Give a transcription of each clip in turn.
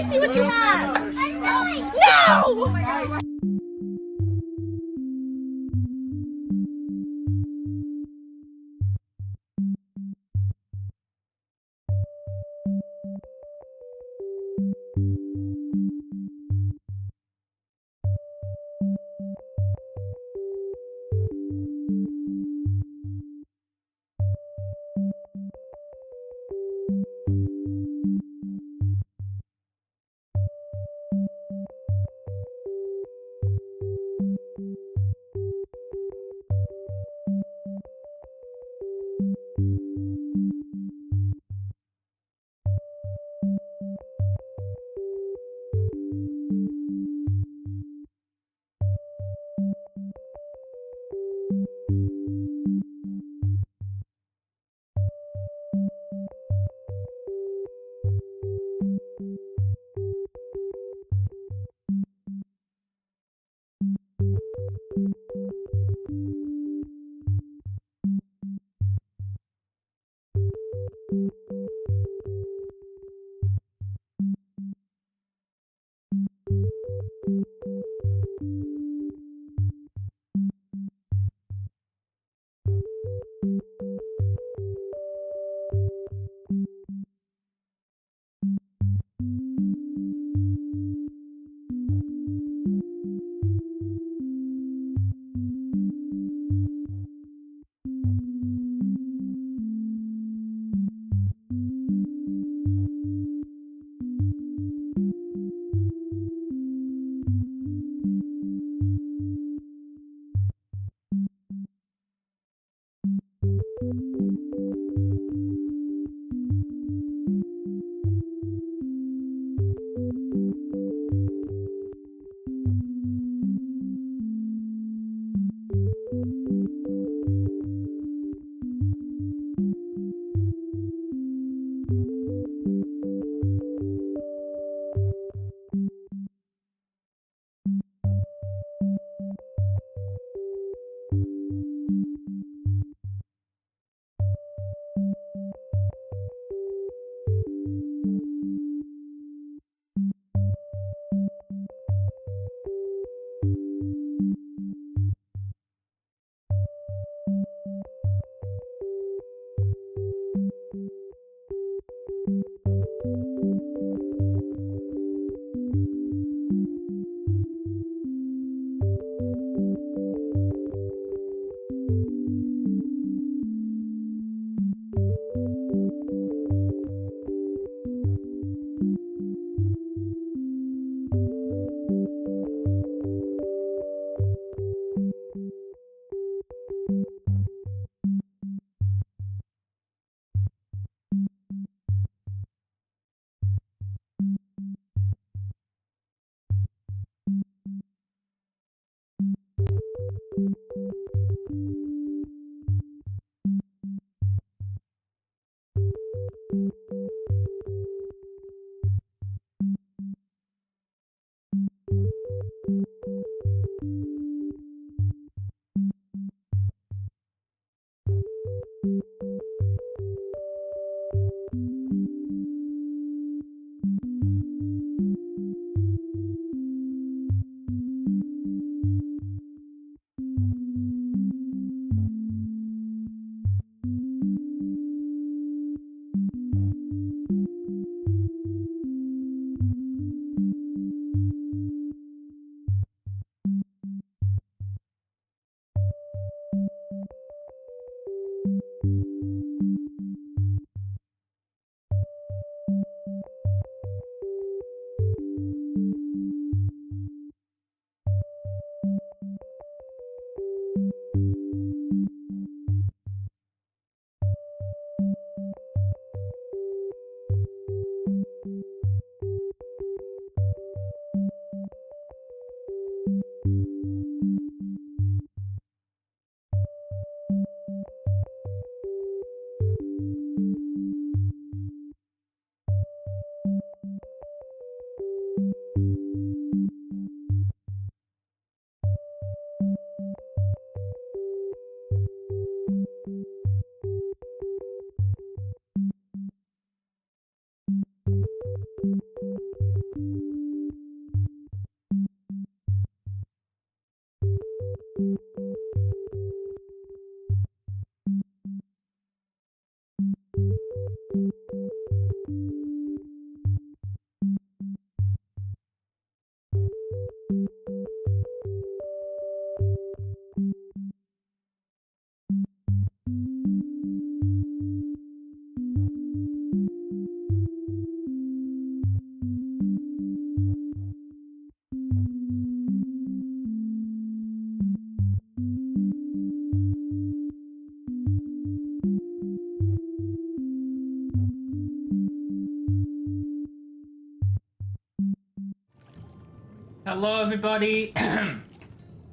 see what you have. No! Hello, everybody.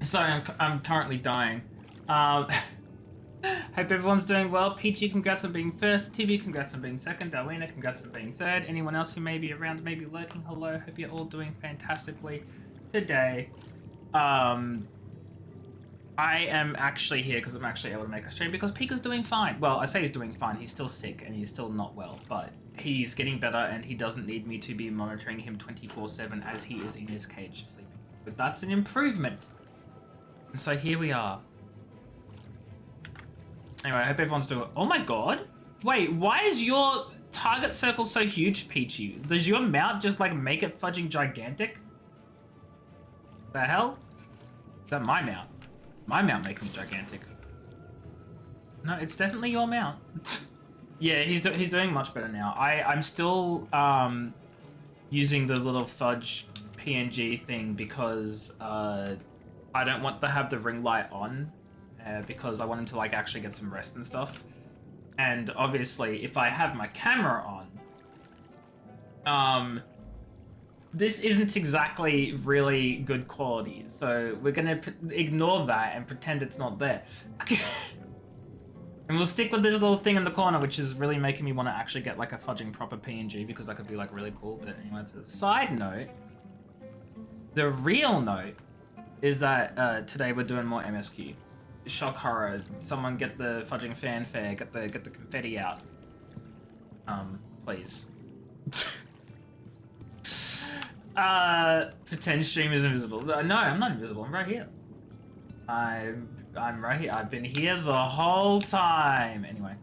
Sorry, I'm currently dying. Hope everyone's doing well. Peachy, congrats on being first. TV, congrats on being second. Darlena, congrats on being third. Anyone else who may be around, maybe lurking, hello. Hope you're all doing fantastically today. I am actually here because I'm actually able to make a stream because Pika's doing fine. Well, I say he's doing fine. He's still sick and he's still not well, but he's getting better and he doesn't need me to be monitoring him 24/7 as he is in his cage sleeping. But that's an improvement. And so here we are. Anyway, I hope everyone's doing... Oh my god! Wait, why is your target circle so huge, Peachy? Does your mount just like make it fudging gigantic? The hell? Is that my mount? My mount making it gigantic. No, it's definitely your mount. Yeah, he's doing much better now. I'm still using the little fudge PNG thing because I don't want to have the ring light on because I want him to like actually get some rest and stuff. And obviously, if I have my camera on, this isn't exactly really good quality, so we're gonna ignore that and pretend it's not there. And we'll stick with this little thing in the corner, which is really making me want to actually get like a fudging proper PNG because that could be like really cool. But anyway, it's a side note. The real note is that today we're doing more MSQ. Shock horror. Someone get the fudging fanfare. Get the confetti out. Please. Pretend stream is invisible. No, I'm not invisible. I'm right here. I'm right here. I've been here the whole time. Anyway,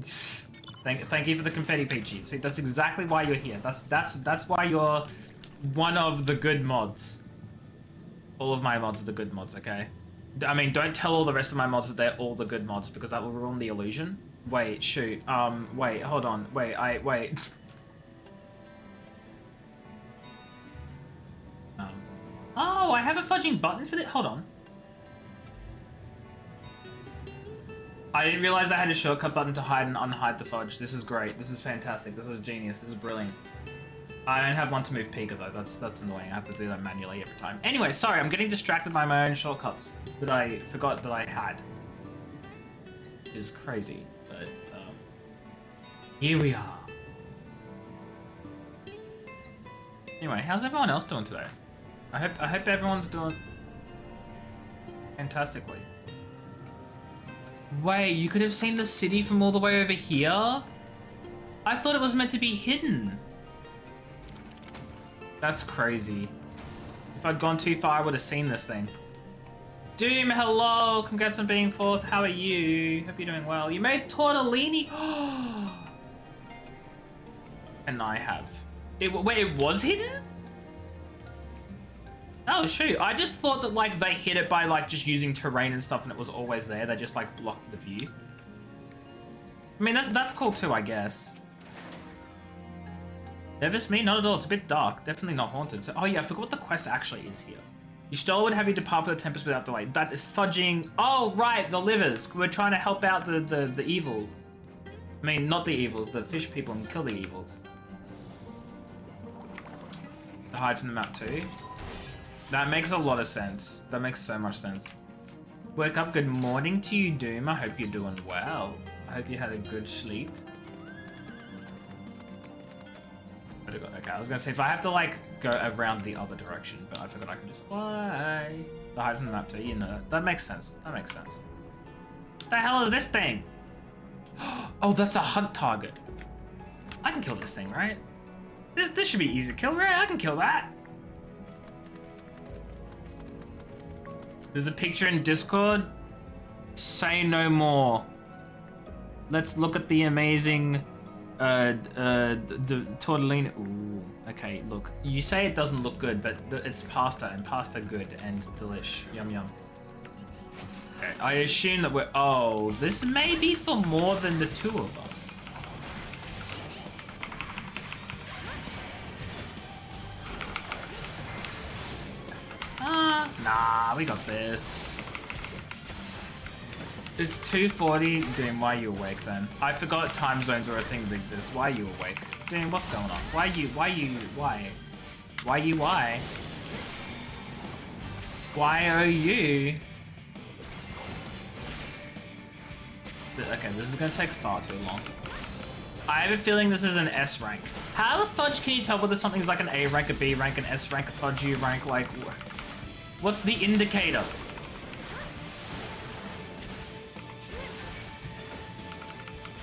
thank you for the confetti, Peachy. See, that's exactly why you're here. That's why you're one of the good mods. All of my mods are the good mods. Okay. I mean, don't tell all the rest of my mods that they're all the good mods because that will ruin the illusion. Wait, shoot. Wait, hold on. Wait. Oh, I have a fudging button for that. Hold on. I didn't realize I had a shortcut button to hide and unhide the fudge. This is great. This is fantastic. This is genius. This is brilliant. I don't have one to move Pika though. That's annoying. I have to do that manually every time. Anyway, sorry. I'm getting distracted by my own shortcuts that I forgot that I had. Which is crazy, but here we are. Anyway, how's everyone else doing today? I hope everyone's doing fantastically. Wait, you could have seen the city from all the way over here? I thought it was meant to be hidden. That's crazy. If I'd gone too far, I would have seen this thing. Doom, hello! Congrats on being fourth. How are you? Hope you're doing well. You made tortellini. And I have. Wait, it was hidden? Oh shoot, I just thought that like they hid it by like just using terrain and stuff and it was always there. They just like blocked the view. I mean, that's cool too, I guess. Nervous me? Not at all, it's a bit dark. Definitely not haunted. So, oh yeah, I forgot what the quest actually is here. You stole would have you depart for the Tempest without delay. That is fudging. Oh right, the livers. We're trying to help out the evil. I mean, not the evils, the fish people and kill the evils. Hide from the map too. That makes a lot of sense. That makes so much sense. Wake up, good morning to you, Doom. I hope you're doing well. I hope you had a good sleep. Okay, I was gonna say, if I have to like go around the other direction, but I forgot I can just fly. The hide from the map too, you know, that makes sense. That makes sense. What the hell is this thing? Oh, that's a hunt target. I can kill this thing, right? This should be easy to kill, right? I can kill that. There's a picture in Discord. Say no more. Let's look at the amazing the tortellini. Ooh, okay, look. You say it doesn't look good, but it's pasta, and pasta good and delish. Yum yum. Okay, I assume that we're... Oh, this may be for more than the two of us. Nah, we got this. It's 2:40. Doom, why are you awake then? I forgot time zones were a thing that exists. Why are you awake? Doom, what's going on? Why? YOU. Okay, this is gonna take far too long. I have a feeling this is an S rank. How the fudge can you tell whether something's like an A rank, a B rank, an S rank, a fudge U rank? Like, what's the indicator?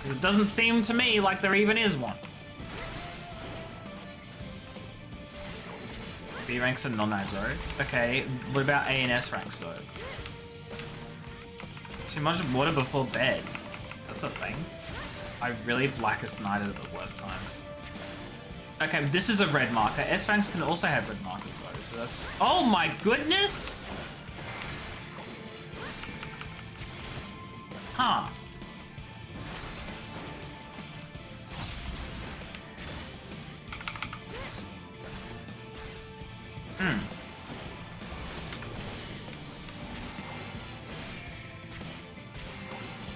It doesn't seem to me like there even is one. B ranks are non-aggro. Okay, what about A and S ranks though? Too much water before bed. That's a thing. I really Blackest Knighted at the worst time. Okay, this is a red marker. S ranks can also have red markers though, so that's... Oh my goodness! Huh.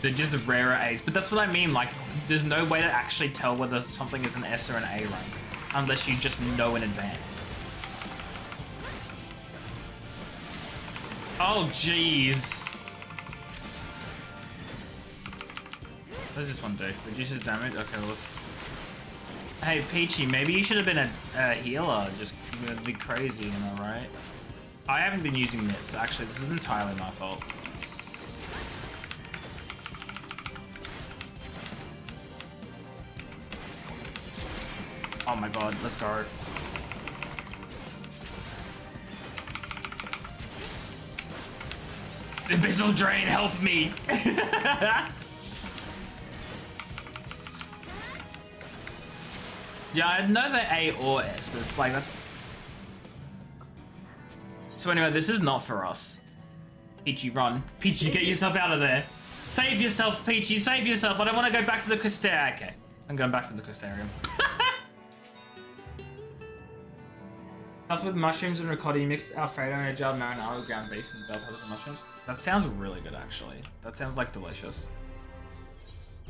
They're just rarer A's, but that's what I mean, like, there's no way to actually tell whether something is an S or an A rank, unless you just know in advance. Oh, jeez. What does this one do? Reduces damage? Okay, let's... Hey, Peachy, maybe you should have been a healer, just be crazy, you know, right? I haven't been using mitts, actually, this is entirely my fault. Oh my god, let's go. Abyssal Drain, help me! Yeah, I know they're A or S, but it's like that. So anyway, this is not for us. Peachy, run. Peachy, get yourself out of there. Save yourself, Peachy, save yourself. I don't want to go back to the Crystarium. Okay, I'm going back to the Crystarium. Stuffed with mushrooms and ricotta, you mix Alfredo and a jar of marinara with ground beef and bell peppers and mushrooms. That sounds really good, actually. That sounds like delicious.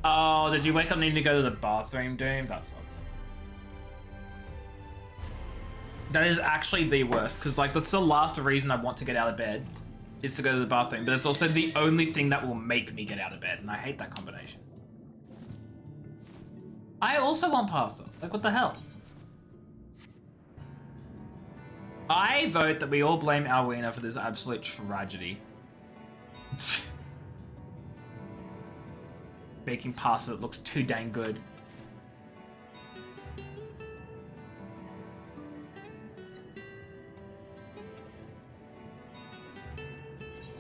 Oh, did you wake up needing to go to the bathroom, Doom? That sucks. That is actually the worst, because like that's the last reason I want to get out of bed, is to go to the bathroom, but it's also the only thing that will make me get out of bed, and I hate that combination. I also want pasta. Like, what the hell? I vote that we all blame Alwina for this absolute tragedy. Baking pasta that looks too dang good.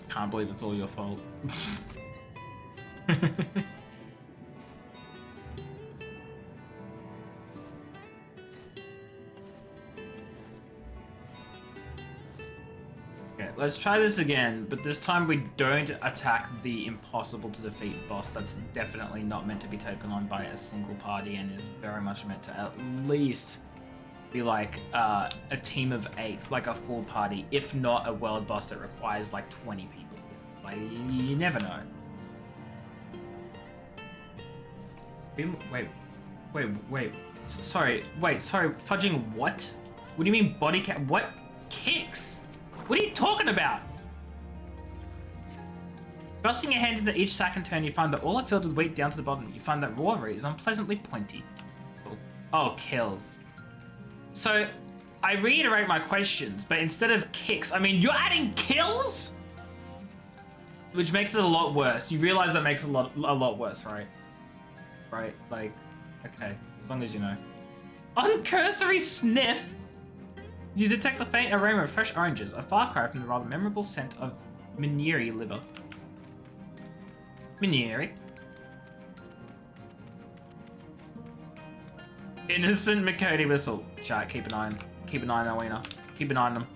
Can't believe it's all your fault. Okay, let's try this again, but this time we don't attack the impossible to defeat boss that's definitely not meant to be taken on by a single party and is very much meant to at least be like a team of 8, like a full party, if not a world boss that requires like 20 people. Like, you never know. Wait. Sorry, fudging what? What do you mean body count? What? Kicks? What are you talking about? Thrusting your hand into each sack and turn, you find that all are filled with wheat down to the bottom. You find that raw is unpleasantly pointy. Oh, kills. So, I reiterate my questions, but instead of kicks, I mean, you're adding kills? Which makes it a lot worse. You realize that makes it a lot worse, right? Right, like, okay, as long as you know. On cursory sniff, you detect the faint aroma of fresh oranges, a far cry from the rather memorable scent of Minieri liver. Minieri? Innocent McCody whistle. Chat, keep an eye on Alwina. Keep an eye on them.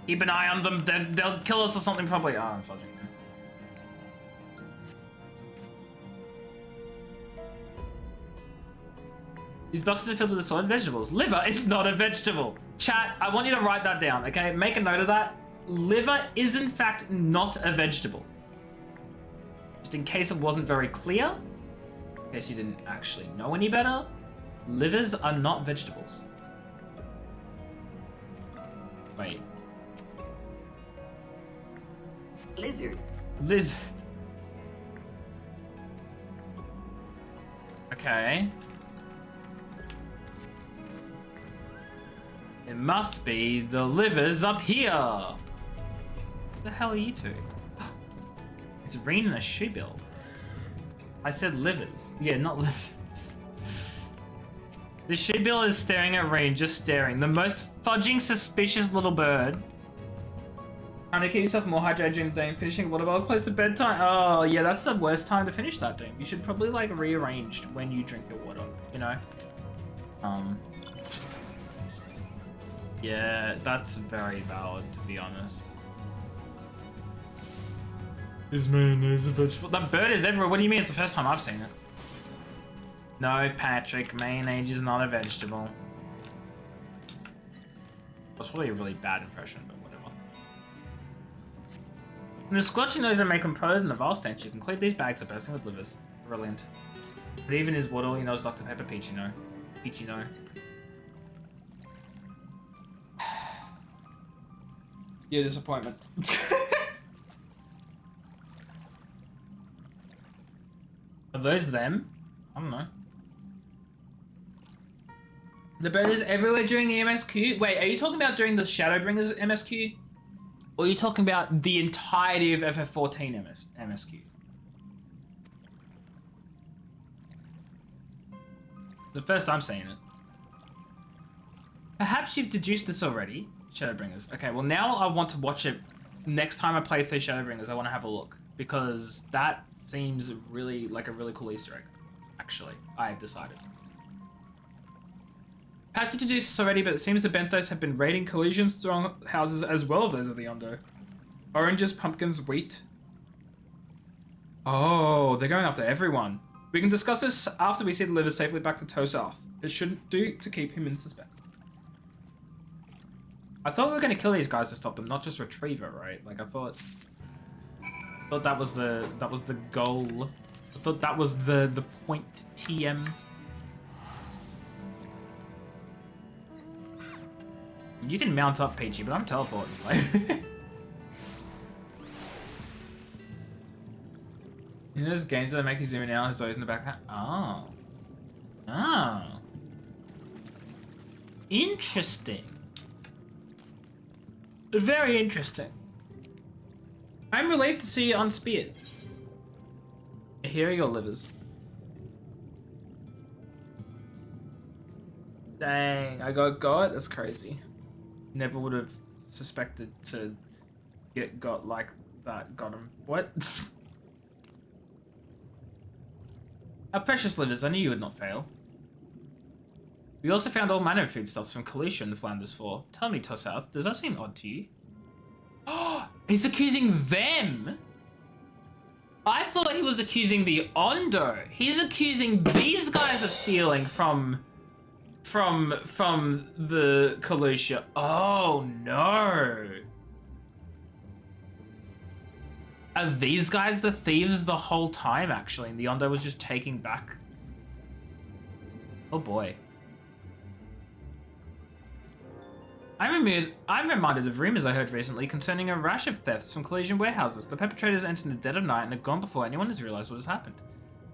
Keep an eye on them. They'll kill us or something probably. Oh, I'm fudging. These boxes are filled with assorted vegetables. Liver is not a vegetable. Chat, I want you to write that down, okay? Make a note of that. Liver is in fact not a vegetable. Just in case it wasn't very clear, in case you didn't actually know any better, livers are not vegetables. Wait. Lizard. Lizard. Okay. It must be the livers up here. What the hell are you two? It's Reen and a shoe bill. I said livers. Yeah, not lizards. The shoe bill is staring at Reen, just staring. The most fudging suspicious little bird. Trying to keep yourself more hydrated during the day and finishing water bottle close to bedtime. Oh, yeah, that's the worst time to finish that, dude. You should probably, like, rearrange when you drink your water, you know? Yeah, that's very valid, to be honest. Is mayonnaise a vegetable? That bird is everywhere. What do you mean it's the first time I've seen it? No, Patrick, mayonnaise is not a vegetable. That's probably a really bad impression, but whatever. And the squelching noise that may compose in the vile stench, you conclude these bags are bursting with livers. Brilliant. But even his water, he knows Dr. Pepper Peachino. Peachino. Yeah, disappointment. Are those them? I don't know. The bird is everywhere during the MSQ? Wait, are you talking about during the Shadowbringers MSQ? Or are you talking about the entirety of FF14 MSQ? It's the first I'm seeing it. Perhaps you've deduced this already. Shadowbringers. Okay, well now I want to watch it. Next time I play through Shadowbringers, I want to have a look. Because that seems really like a really cool Easter egg. Actually, I have decided. Perhaps you deduced this already, but it seems the Benthos have been raiding Collision's strong houses as well as those of the Ondo. Oranges, pumpkins, wheat. Oh, they're going after everyone. We can discuss this after we see the liver safely back to Toe South. It shouldn't do to keep him in suspense. I thought we were going to kill these guys to stop them, not just retrieve it, right? Like I thought that was the goal. I thought that was the point TM. You can mount up, Peachy, but I'm teleporting. Like, you know those games that make you zoom in out, there's always in the background? Oh. Oh. Interesting. Very interesting. I'm relieved to see you unspeared. Here are your livers. Dang, I got? That's crazy. Never would have suspected to get got like that. Got him. What? Our precious livers, I knew you would not fail. We also found all manner of foodstuffs from Kalisha and the Flanders 4. Tell me, Tosouth, does that seem odd to you? Oh, he's accusing them? I thought he was accusing the Ondo. He's accusing these guys of stealing from the Kalisha. Oh no. Are these guys the thieves the whole time, actually, and the Ondo was just taking back? Oh boy. I'm reminded of rumors I heard recently concerning a rash of thefts from collision warehouses. The perpetrators entered in the dead of night and are gone before anyone has realized what has happened.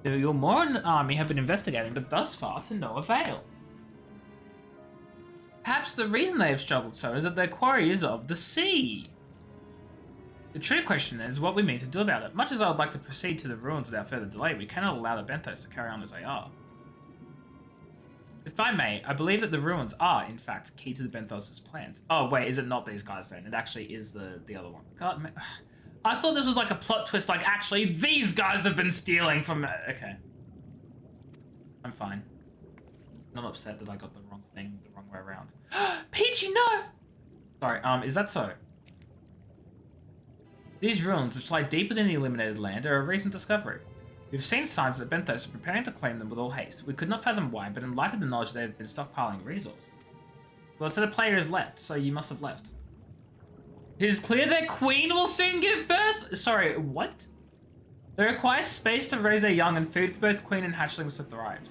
The Yormoran army have been investigating, but thus far to no avail. Perhaps the reason they have struggled so is that their quarry is of the sea. The true question is what we mean to do about it. Much as I would like to proceed to the ruins without further delay, we cannot allow the Benthos to carry on as they are. If I may, I believe that the ruins are, in fact, key to the Benthos' plans. Oh, wait, is it not these guys then? It actually is the other one. God, I thought this was like a plot twist, like, actually, these guys have been stealing from... Okay. I'm fine. Not upset that I got the wrong thing the wrong way around. Peachy, no! Sorry, is that so? These ruins, which lie deep within the illuminated land, are a recent discovery. We've seen signs that Benthos are preparing to claim them with all haste. We could not fathom why, but in light of the knowledge they have been stockpiling resources. Well, it said a player is left, so you must have left. It is clear their queen will soon give birth? Sorry, what? They require space to raise their young and food for both queen and hatchlings to thrive.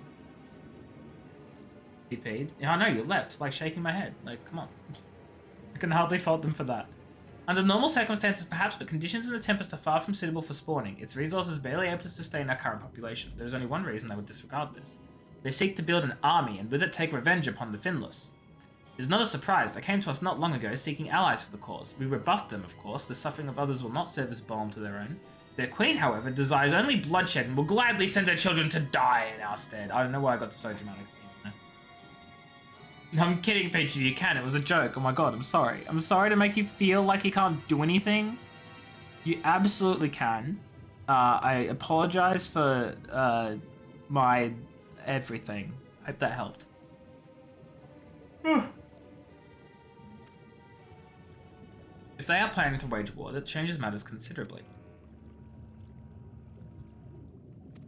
TP'd. Yeah, I know, you left, like shaking my head. Like, come on. I can hardly fault them for that. Under normal circumstances, perhaps, but conditions in the Tempest are far from suitable for spawning. Its resources barely able to sustain our current population. There is only one reason they would disregard this. They seek to build an army, and with it take revenge upon the Finless. It is not a surprise. They came to us not long ago, seeking allies for the cause. We rebuffed them, of course. The suffering of others will not serve as balm to their own. Their queen, however, desires only bloodshed and will gladly send her children to die in our stead. I don't know why I got so dramatic. No, I'm kidding, Peachy. You can. It was a joke. Oh my god, I'm sorry. I'm sorry to make you feel like you can't do anything. You absolutely can. I apologize for my everything. Hope that helped. If they are planning to wage war, that changes matters considerably.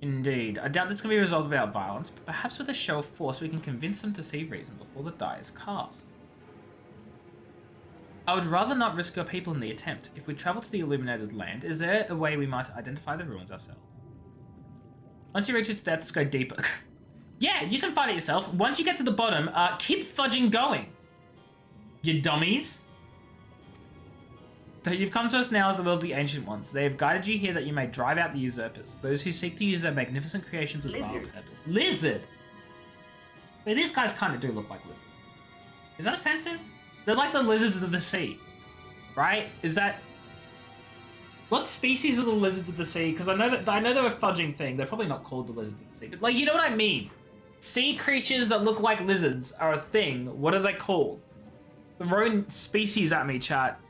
Indeed. I doubt this can be resolved without violence, but perhaps with a show of force we can convince them to see reason before the die is cast. I would rather not risk your people in the attempt. If we travel to the illuminated land, is there a way we might identify the ruins ourselves? Once you reach its depths, go deeper. Yeah, you can find it yourself. Once you get to the bottom, keep fudging going. You dummies. So you've come to us now as the will of the Ancient Ones. They have guided you here that you may drive out the usurpers, those who seek to use their magnificent creations with vile purpose. Lizard! Wait, these guys kind of do look like lizards. Is that offensive? They're like the lizards of the sea, right? Is that... What species are the lizards of the sea? Because I know they're a fudging thing. They're probably not called the lizards of the sea, but like, you know what I mean? Sea creatures that look like lizards are a thing. What are they called? Throw species at me, chat.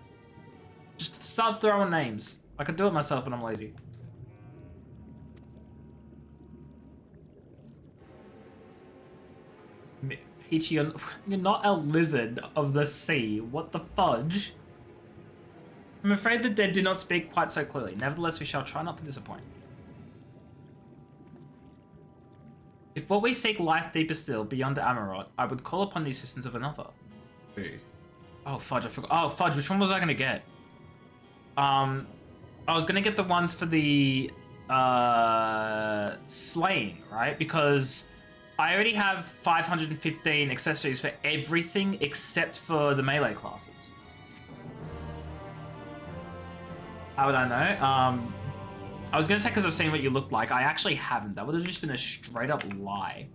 Just start throwing names. I could do it myself, but I'm lazy. Peachy, you're not a lizard of the sea. What the fudge? I'm afraid the dead do not speak quite so clearly. Nevertheless, we shall try not to disappoint. If what we seek lieth deeper still, beyond Amarot, I would call upon the assistance of another. Oh, fudge, I forgot. Oh, fudge, which one was I going to get? I was gonna get the ones for the slaying, right? Because I already have 515 accessories for everything except for the melee classes. How would I know? I was gonna say because I've seen what you looked like. I actually haven't. That would have just been a straight up lie.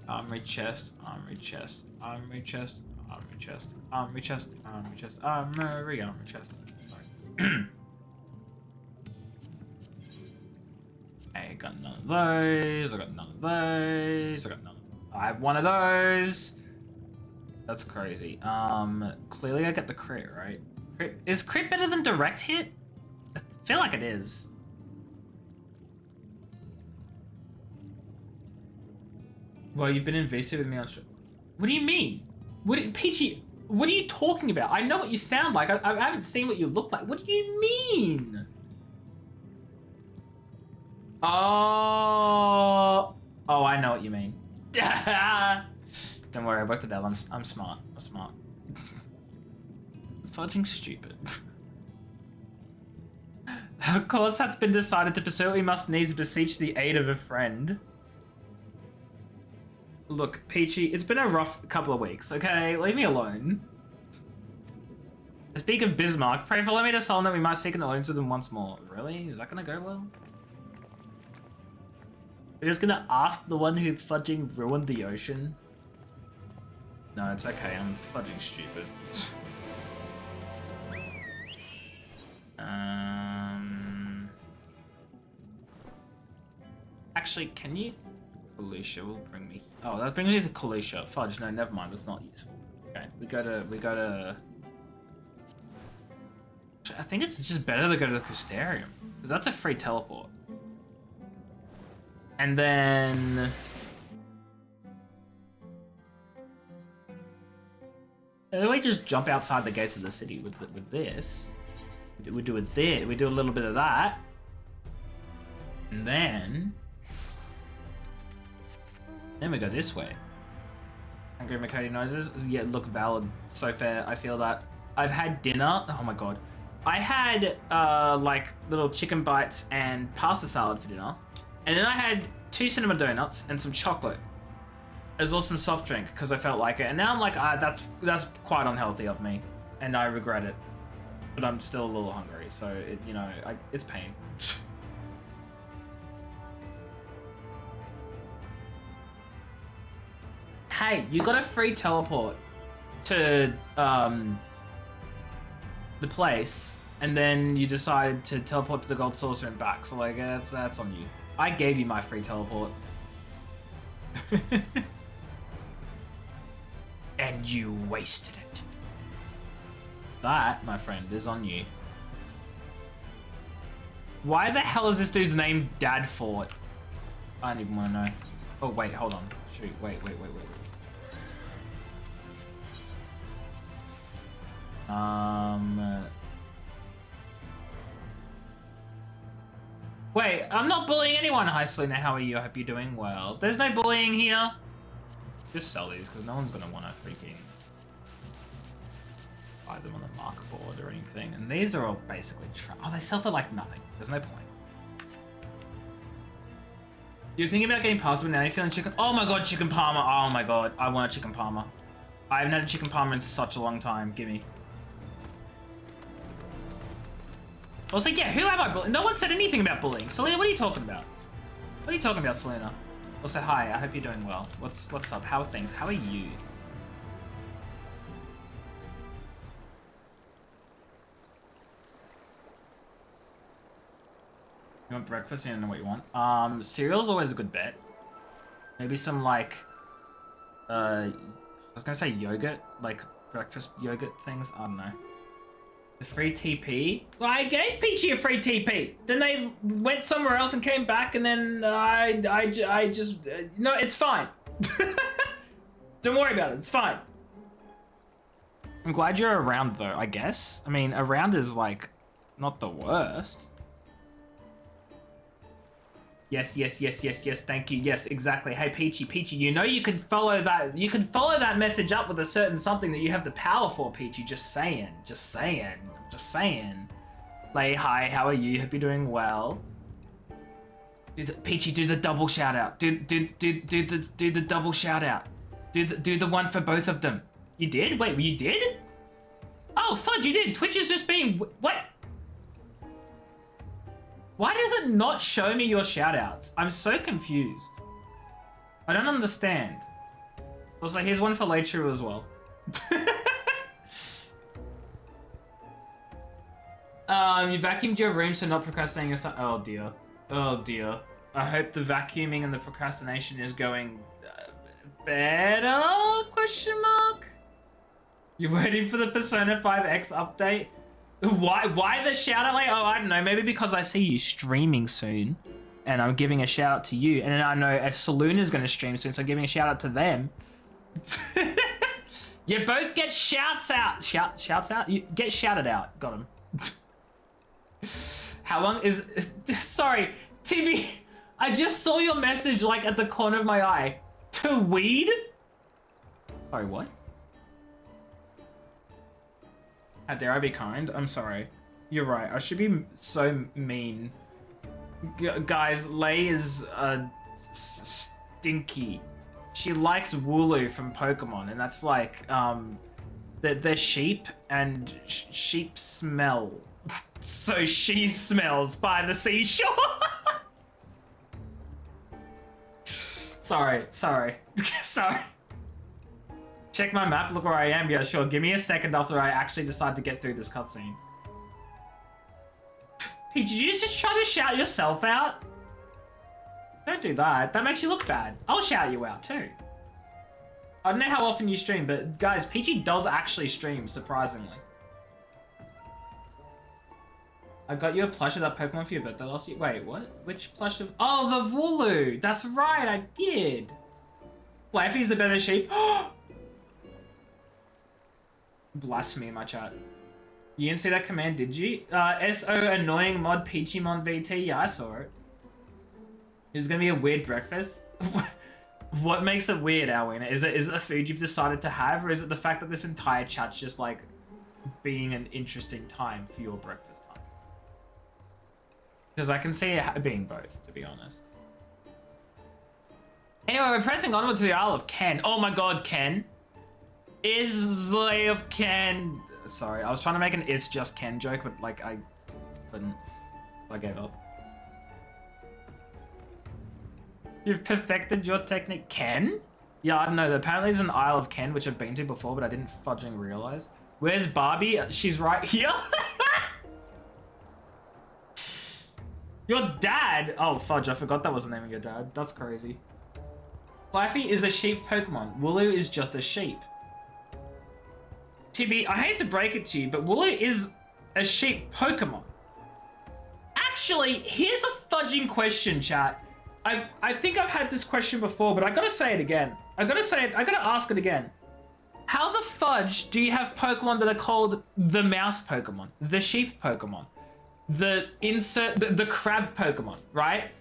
Armory chest, armory chest, armory chest, armory chest, armory chest, armory chest, armory chest. I got none of those, I got none of those, I got none. I have one of those. That's crazy. Clearly I get the crit, right? Crit, is crit better than direct hit? I feel like it is. Well, you've been invasive with me on stream. What do you mean? Peachy, what are you talking about? I know what you sound like. I haven't seen what you look like. What do you mean? Oh, I know what you mean. Don't worry, I worked it out. I'm smart. I'm smart. Fudging stupid. Of course, hath been decided to pursue. We must needs beseech the aid of a friend. Look, Peachy, it's been a rough couple of weeks, okay? Leave me alone. Speak of Bismarck, pray for let me to solemn that we might seek an audience with him once more. Really? Is that gonna go well? We're just gonna ask the one who fudging ruined the ocean? No, it's okay, I'm fudging stupid. Actually, can you... Kalisha will bring me... Oh, that brings me to Kalisha. Fudge, no, never mind, that's not useful. Okay, we go to... I think it's just better to go to the Crystarium, because that's a free teleport. And then... Then we just jump outside the gates of the city with this. We do it there. We do a little bit of that. And then we go this way. Angry McCody noises. Yeah, look, valid. So fair. I feel that. I've had dinner. Oh my god. I had like little chicken bites and pasta salad for dinner. And then I had 2 cinnamon donuts and some chocolate. as well some soft drink because I felt like it, and now I'm like, that's quite unhealthy of me, and I regret it. But I'm still a little hungry, so it, you know, it's pain. Hey, you got a free teleport to the place, and then you decide to teleport to the gold saucer and back. So like, that's on you. I gave you my free teleport. And you wasted it. That, my friend, is on you. Why the hell is this dude's name Dadfort? I don't even want to know. Oh, wait, hold on. Shoot, wait. Wait, I'm not bullying anyone. Hi, Selena, how are you? I hope you're doing well. There's no bullying here. Just sell these, because no one's going to want to freaking buy them on the market board or anything. And these are all basically oh, they sell for like nothing. There's no point. You're thinking about getting pasta, but now you're feeling chicken. Oh my god, chicken parma. Oh my god, I want a chicken parma. I haven't had a chicken parma in such a long time. Gimme. I was like, yeah, who am I bullying? No one said anything about bullying. Selena, what are you talking about? What are you talking about, Selena? I'll say hi, I hope you're doing well. What's up? How are things? How are you? You want breakfast? You don't know what you want. Cereal's always a good bet. Maybe some like, I was gonna say yogurt, like breakfast yogurt things. I don't know. The free TP? Well, I gave Peachy a free TP. Then they went somewhere else and came back, and then I just no, it's fine. Don't worry about it. It's fine. I'm glad you're around though. I guess. I mean, around is like not the worst. Yes. Thank you. Yes, exactly. Hey, Peachy. You know you can follow that. You can follow that message up with a certain something that you have the power for, Peachy. Just saying. Lay, hi. How are you? Hope you're doing well. Peachy, do the double shout out. Do the double shout out. Do the one for both of them. You did? Wait, you did? Oh, fudge, you did. Twitch is just being what? Why does it not show me your shoutouts? I'm so confused. I don't understand. Also, here's one for Leichu as well. You vacuumed your room, so not procrastinating. Oh dear. I hope the vacuuming and the procrastination is going better? Question mark. You're waiting for the Persona 5X update? Why the shout out? Like, oh, I don't know. Maybe because I see you streaming soon, and I'm giving a shout out to you, and then I know a Saloon is going to stream soon, so I'm giving a shout out to them. You both get shouts out. Shouts out. You get shouted out. Got him. How long is? Sorry, TB. I just saw your message like at the corner of my eye. To weed? Sorry, what? How dare I be kind? I'm sorry. You're right. I should be so mean. Guys, Lei is stinky. She likes Wooloo from Pokemon, and that's like they're sheep, and sheep smell. So she smells by the seashore. Sorry. Check my map, look where I am. Yeah, sure. Give me a second after I actually decide to get through this cutscene. Pete, did you just try to shout yourself out? Don't do that. That makes you look bad. I'll shout you out too. I don't know how often you stream, but guys, Peachy does actually stream, surprisingly. I got you a plush of that Pokemon for your birthday last year. Wait, what? Which plush of... Oh, the Wooloo! That's right, I did! Flaffy's the better sheep. Blasphemy in my chat. You didn't see that command, did you? SO annoying mod Peachymon VT. Yeah, I saw it. It's gonna be a weird breakfast. What makes it weird, Alwyn? Is it a food you've decided to have, or is it the fact that this entire chat's just like being an interesting time for your breakfast time? Because I can see it being both, to be honest. Anyway, we're pressing onward to the Isle of Ken. Oh my god, Ken. Islay of Ken. Sorry, I was trying to make an It's Just Ken joke, but like I couldn't. I gave up. You've perfected your technique. Ken? Yeah, I don't know. Apparently there's an Isle of Ken, which I've been to before, but I didn't fudging realize. Where's Barbie? She's right here. Your dad? Oh, fudge. I forgot that was the name of your dad. That's crazy. Fluffy is a sheep Pokemon. Wooloo is just a sheep. TB, I hate to break it to you, but Wooloo is a sheep Pokemon. Actually, here's a fudging question, chat. I think I've had this question before, but I gotta say it again. I gotta ask it again. How the fudge do you have Pokemon that are called the mouse Pokemon, the sheep Pokemon, the crab Pokemon, right?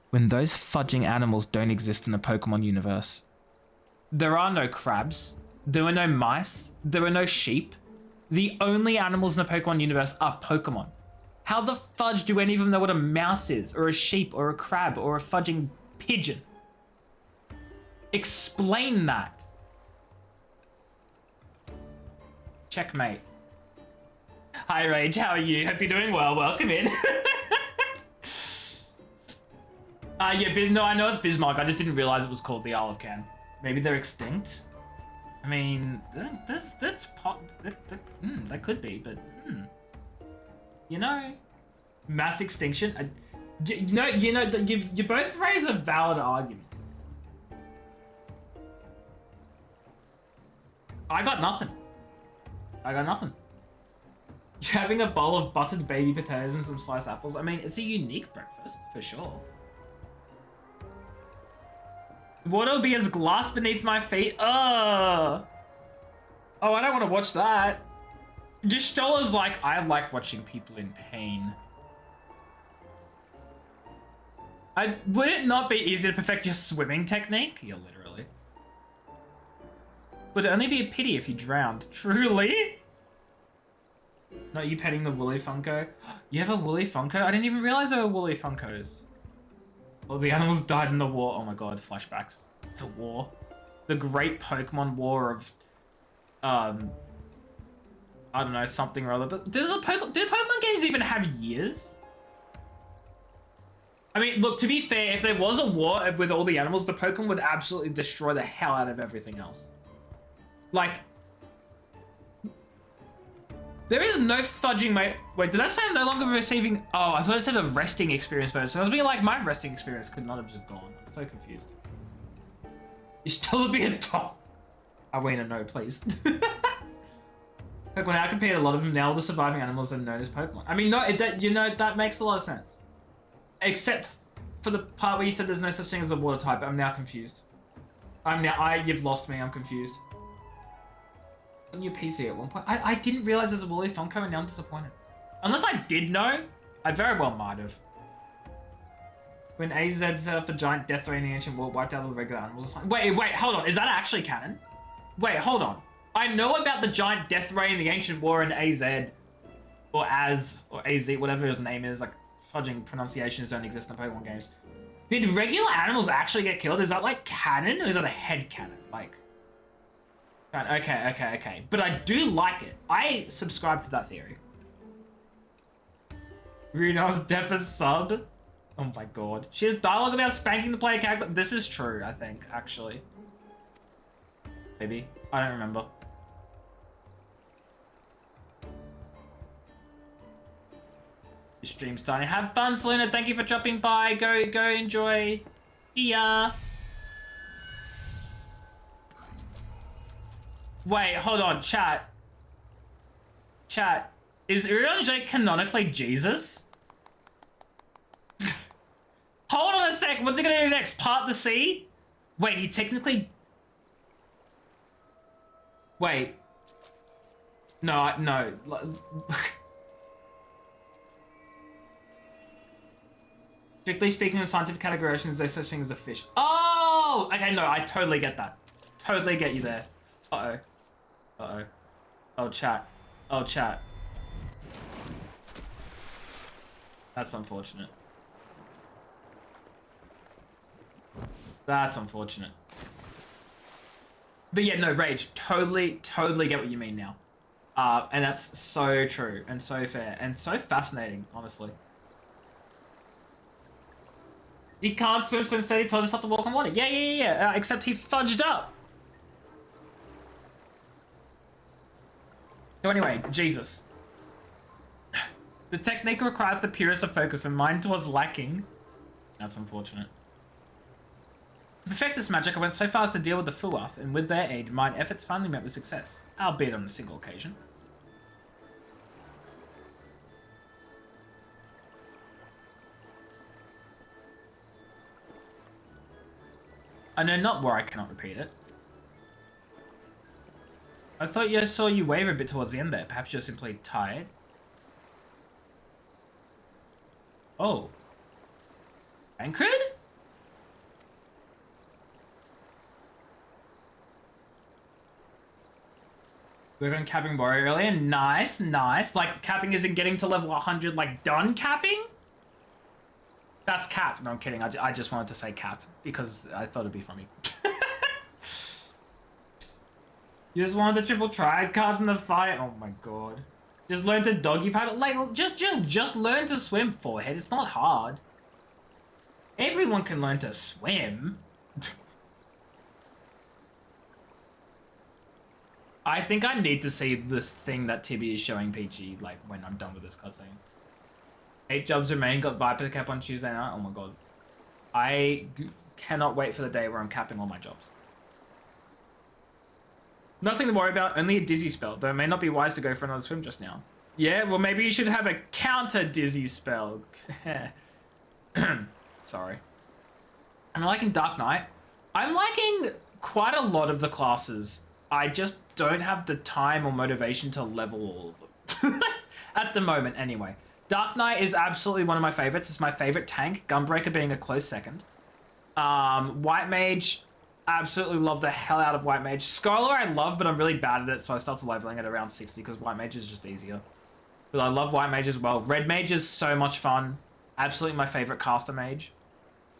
When those fudging animals don't exist in the Pokemon universe. There are no crabs, there are no mice, there are no sheep. The only animals in the Pokemon universe are Pokemon. How the fudge do any of them know what a mouse is, or a sheep, or a crab, or a fudging pigeon? Explain that. Checkmate. Hi Rage, how are you? Hope you're doing well. Welcome in. Yeah, no, I know it's Bismarck. I just didn't realize it was called the Isle of Ken. Maybe they're extinct. I mean, that could be, but you know, mass extinction. You both raise a valid argument. I got nothing. You're having a bowl of buttered baby potatoes and some sliced apples. I mean, it's a unique breakfast for sure. What'll be as glass beneath my feet? Oh, I don't want to watch that. Gestola's like, I like watching people in pain. Would it not be easy to perfect your swimming technique? Yeah, literally. Would it only be a pity if you drowned? Truly? No, you petting the woolly Funko? You have a woolly Funko? I didn't even realize there were woolly Funkos. Well, the animals died in the war. Oh my god, flashbacks. The war. The great Pokemon war of... I don't know, something or other. But do Pokemon games even have years? I mean, look, to be fair, if there was a war with all the animals, the Pokemon would absolutely destroy the hell out of everything else. Like... There is no fudging, mate. Wait, did I say I'm no longer receiving... Oh, I thought it said a resting experience bonus. So I was being like, my resting experience could not have just gone. I'm so confused. You still be a top. Arena, no, please. Pokemon out compared a lot of them. Now all the surviving animals are known as Pokemon. I mean, no, that makes a lot of sense. Except for the part where you said there's no such thing as a water type. I'm now confused. You've lost me. I'm confused. On your PC at one point. I didn't realize there's a woolly Funko and now I'm disappointed. Unless I did know, I very well might have. When AZ set off the giant death ray in the ancient world, wiped out all the regular animals or something. Wait, hold on. Is that actually canon? Wait, hold on. I know about the giant death ray in the ancient war in AZ. Or AZ, whatever his name is. Like, fudging pronunciations don't exist in Pokemon games. Did regular animals actually get killed? Is that like canon or is that a head canon? Like... Okay. But I do like it. I subscribe to that theory. Runa's deaf as sub. Oh my god. She has dialogue about spanking the player character. This is true, I think, actually. Maybe. I don't remember. Your stream's starting. Have fun, Selena. Thank you for dropping by. Go enjoy. See ya. Wait, hold on, chat. Chat, is Urianger canonically Jesus? Hold on a sec, what's he gonna do next? Part the sea? Wait, he technically... Wait. No. Strictly speaking, in scientific categorization, there's no such thing as a fish. Oh! Okay, no, I totally get that. Totally get you there. Uh-oh. Oh, chat. That's unfortunate. That's unfortunate. But yeah, no, Rage. Totally get what you mean now. And that's so true and so fair and so fascinating, honestly. He can't swim, so instead he told himself to walk on water. Yeah. Except he fudged up. So anyway, Jesus. The technique requires the purest of focus, and mine was lacking. That's unfortunate. To perfect this magic, I went so far as to deal with the Fuath, and with their aid, mine efforts finally met with success, albeit on a single occasion. I know not where I cannot repeat it. I thought I saw you waver a bit towards the end there. Perhaps you're simply tired? Oh. Anchored? We're going capping warrior earlier. Nice. Like, capping isn't getting to level 100, like, done capping? That's cap. No, I'm kidding. I just wanted to say cap because I thought it'd be funny. You just wanted the triple triad card from the fight? Oh my god. Just learn to doggy paddle. Like, just learn to swim, forehead. It's not hard. Everyone can learn to swim. I think I need to see this thing that Tibby is showing Peachy, like, when I'm done with this cutscene. 8 jobs remain, got Viper cap on Tuesday night. Oh my god. I cannot wait for the day where I'm capping all my jobs. Nothing to worry about, only a dizzy spell, though it may not be wise to go for another swim just now. Yeah, well maybe you should have a counter dizzy spell. Sorry. I'm liking Dark Knight. I'm liking quite a lot of the classes. I just don't have the time or motivation to level all of them. At the moment, anyway. Dark Knight is absolutely one of my favorites. It's my favorite tank, Gunbreaker being a close second. White Mage, absolutely love the hell out of White Mage. Scholar I love, but I'm really bad at it, so I stopped leveling at around 60 because White Mage is just easier. But I love White Mage as well. Red Mage is so much fun. Absolutely my favorite caster mage.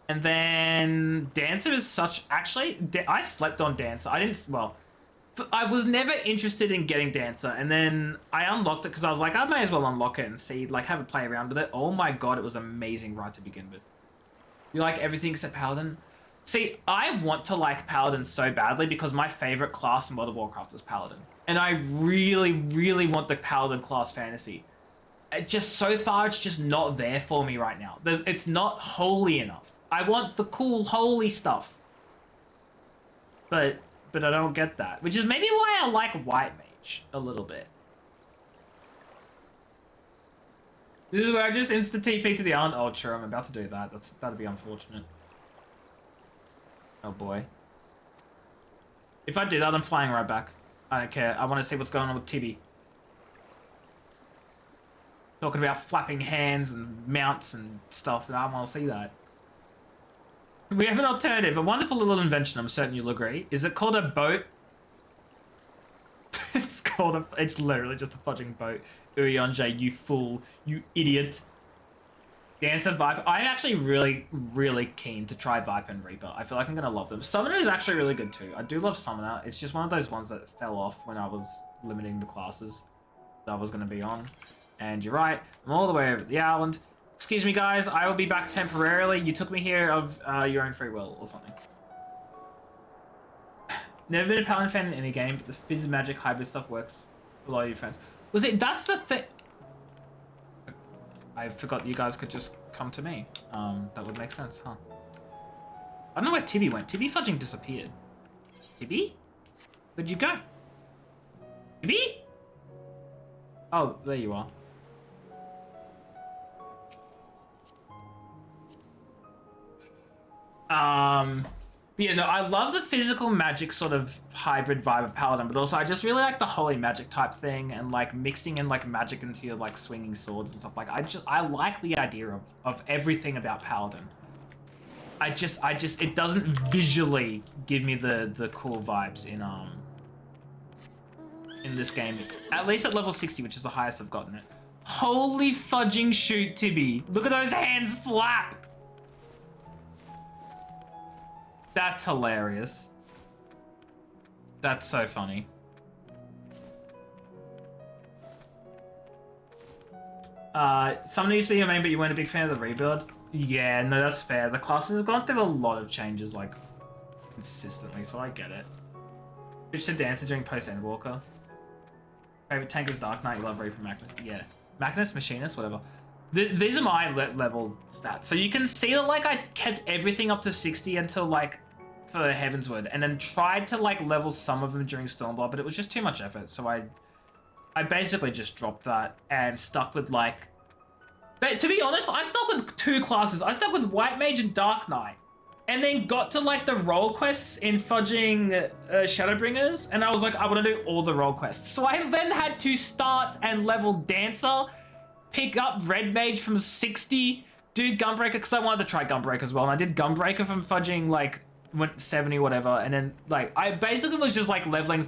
And then Dancer is such... Actually, I slept on Dancer. I didn't... Well... I was never interested in getting Dancer, and then I unlocked it because I was like, I may as well unlock it and see, like, have a play around with it. Oh my god, it was amazing right to begin with. You like everything except Paladin? See, I want to like Paladin so badly because my favorite class in World of Warcraft is Paladin. And I really want the Paladin class fantasy. It just, so far, it's just not there for me right now. It's not holy enough. I want the cool, holy stuff. But I don't get that, which is maybe why I like White Mage a little bit. This is where I just insta TP to the island. Oh, sure, I'm about to do that. That'd be unfortunate. Oh boy. If I do that, I'm flying right back. I don't care. I want to see what's going on with Tibby. Talking about flapping hands and mounts and stuff, and I want to see that. We have an alternative, a wonderful little invention, I'm certain you'll agree. Is it called a boat? It's literally just a fudging boat. Uyonjay, you fool, you idiot. Dancer, Viper. I'm actually really keen to try Viper and Reaper. I feel like I'm gonna love them. Summoner is actually really good too. I do love Summoner. It's just one of those ones that fell off when I was limiting the classes that I was gonna be on. And you're right, I'm all the way over the island. Excuse me, guys. I will be back temporarily. You took me here of your own free will or something. Never been a Paladin fan in any game, but the Fizz Magic hybrid stuff works with a lot of your friends. Was it? That's the thing. I forgot you guys could just come to me. That would make sense, huh? I don't know where Tibby went. Tibby fudging disappeared. Tibby? Where'd you go? Tibby? Oh, there you are. But yeah, no, I love the physical magic sort of hybrid vibe of Paladin, but also I just really like the holy magic type thing and like mixing in like magic into your like swinging swords and stuff. Like I like the idea of everything about Paladin. It doesn't visually give me the cool vibes in this game. At least at level 60, which is the highest I've gotten it. Holy fudging shoot, Tibby. Look at those hands flap. That's hilarious. That's so funny. Someone used to be your main, but you weren't a big fan of the rebuild. Yeah, no, that's fair. The classes have gone through a lot of changes, like, consistently, so I get it. Switch to Dancer during post-Endwalker. Favorite tank is Dark Knight, you love Reaper Machinist. Yeah. Machinist, Machinist, whatever. These are my level stats. So you can see that, like, I kept everything up to 60 until, like, for Heavensward, and then tried to, like, level some of them during Stormblood, but it was just too much effort, so I basically just dropped that and stuck with, like... But to be honest, I stuck with 2 classes. I stuck with White Mage and Dark Knight. And then got to, like, the role quests in fudging Shadowbringers, and I was like, I want to do all the role quests. So I then had to start and level Dancer, pick up Red Mage from 60, do Gunbreaker, because I wanted to try Gunbreaker as well, and I did Gunbreaker from fudging, like, 70, whatever, and then, like, I basically was just, like, leveling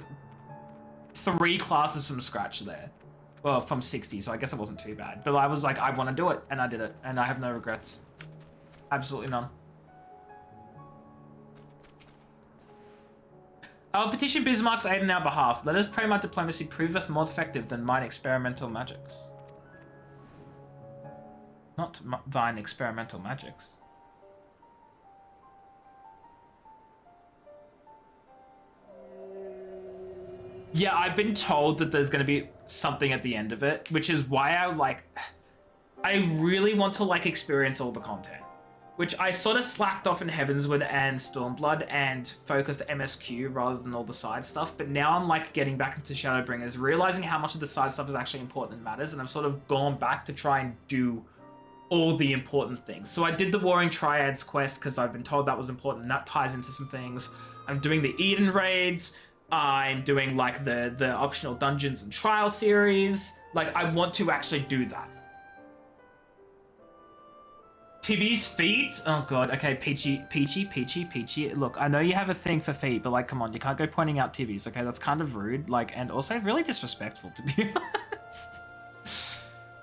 3 classes from scratch there. Well, from 60, so I guess it wasn't too bad. But I was like, I want to do it, and I did it, and I have no regrets. Absolutely none. I will petition Bismarck's aid on our behalf. Let us pray my diplomacy proveth more effective than mine experimental magics. Not thine experimental magics. Yeah, I've been told that there's going to be something at the end of it, which is why I really want to, like, experience all the content. Which I sort of slacked off in Heavensward and Stormblood and focused MSQ rather than all the side stuff. But now I'm, like, getting back into Shadowbringers, realizing how much of the side stuff is actually important and matters. And I've sort of gone back to try and do all the important things. So I did the Warring Triads quest because I've been told that was important, and that ties into some things. I'm doing the Eden raids. I'm doing, like, the optional Dungeons and Trial series. Like, I want to actually do that. Tibby's feet? Oh god, okay, Peachy. Look, I know you have a thing for feet, but, like, come on, you can't go pointing out Tibby's, okay? That's kind of rude, like, and also really disrespectful, to be honest.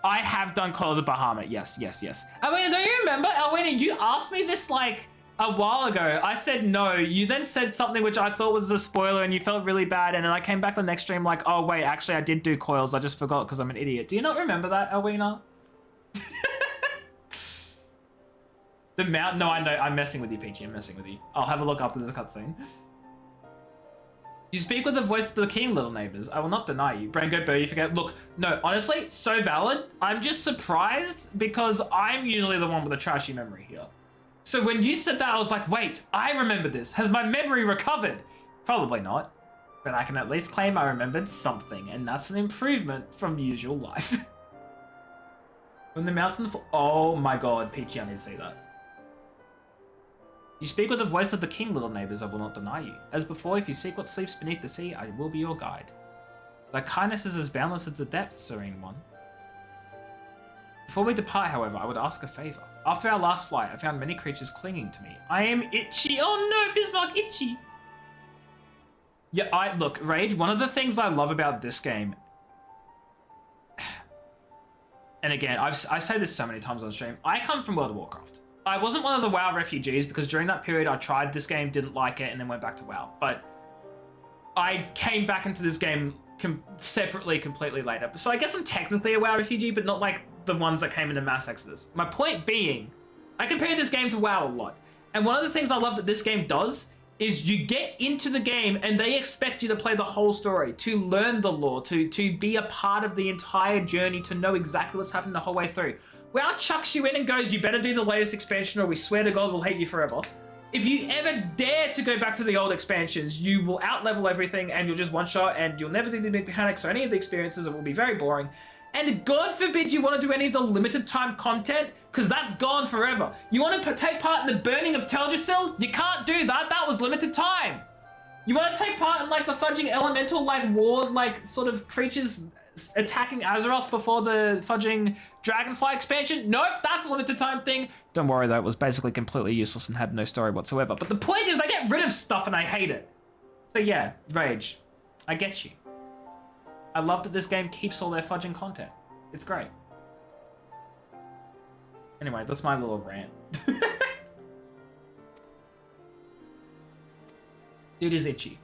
I have done Coils of Bahamut, yes. Elwina, don't you remember? Elwina, you asked me this, like, a while ago. I said no. You then said something which I thought was a spoiler, and you felt really bad, and then I came back the next stream like, oh, wait, actually, I did do Coils. I just forgot because I'm an idiot. Do you not remember that, Elwina? The mount? No, I know. I'm messing with you, Peachy. I'm messing with you. I'll have a look after this cutscene. You speak with the voice of the king, little neighbors. I will not deny you. Brango Burr, you forget. Look, no, honestly, so valid. I'm just surprised because I'm usually the one with a trashy memory here. So when you said that, I was like, wait, I remember this. Has my memory recovered? Probably not. But I can at least claim I remembered something, and that's an improvement from usual life. When the mouse and the... Oh my god, Peachy, I need to see that. You speak with the voice of the king, little neighbors, I will not deny you. As before, if you seek what sleeps beneath the sea, I will be your guide. Thy kindness is as boundless as the depth, serene one. Before we depart, however, I would ask a favor. After our last flight, I found many creatures clinging to me. I am itchy. Oh no, Bismarck, itchy. Yeah, look, Rage, one of the things I love about this game, and again, I say this so many times on stream, I come from World of Warcraft. I wasn't one of the WoW refugees because during that period I tried this game, didn't like it, and then went back to WoW. But I came back into this game separately, completely later. So I guess I'm technically a WoW refugee, but not like the ones that came into mass exodus. My point being, I compare this game to WoW a lot. And one of the things I love that this game does is you get into the game and they expect you to play the whole story, to learn the lore, to be a part of the entire journey, to know exactly what's happening the whole way through. WoW chucks you in and goes, you better do the latest expansion or we swear to God we'll hate you forever. If you ever dare to go back to the old expansions, you will out-level everything and you'll just one-shot and you'll never do the big mechanics or any of the experiences. It will be very boring. And God forbid you want to do any of the limited time content, because that's gone forever. You want to take part in the burning of Teldrassil? You can't do that. That was limited time. You want to take part in like the fudging elemental like war like sort of creatures attacking Azeroth before the fudging Dragonfly expansion? Nope, that's a limited time thing. Don't worry though, it was basically completely useless and had no story whatsoever. But the point is, they get rid of stuff and I hate it. So yeah, Rage, I get you. I love that this game keeps all their fudging content. It's great. Anyway, that's my little rant. Dude is itchy.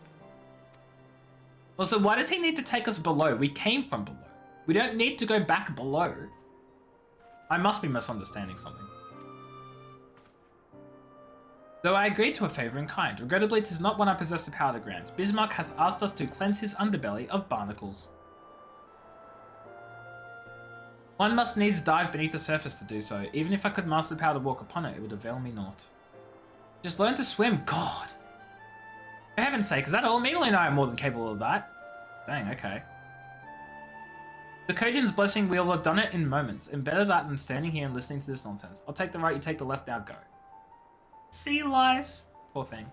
Also, why does he need to take us below? We came from below. We don't need to go back below. I must be misunderstanding something. Though I agreed to a favour in kind, regrettably 'tis not one I possess the power to grant. Bismarck hath asked us to cleanse his underbelly of barnacles. One must needs dive beneath the surface to do so. Even if I could master the power to walk upon it, it would avail me naught. Just learn to swim, God! For heaven's sake, is that all? Emily and I are more than capable of that. Dang, okay. The Kojin's blessing, we'll have done it in moments, and better that than standing here and listening to this nonsense. I'll take the right, you take the left, now go. Sea lice. Poor thing.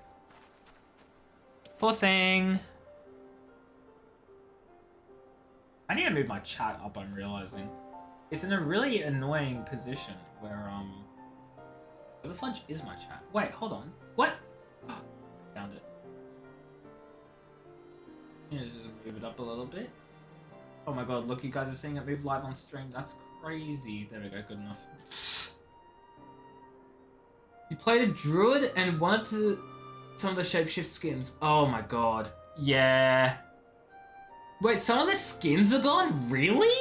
Poor thing. I need to move my chat up, I'm realizing. It's in a really annoying position where, where the fudge is my chat? Wait, hold on. What? Found it. Just move it up a little bit. Oh my god, look, you guys are seeing it move live on stream. That's crazy. There we go, good enough. You played a druid and wanted to some of the shapeshift skins. Oh my god. Yeah. Wait, some of the skins are gone? Really?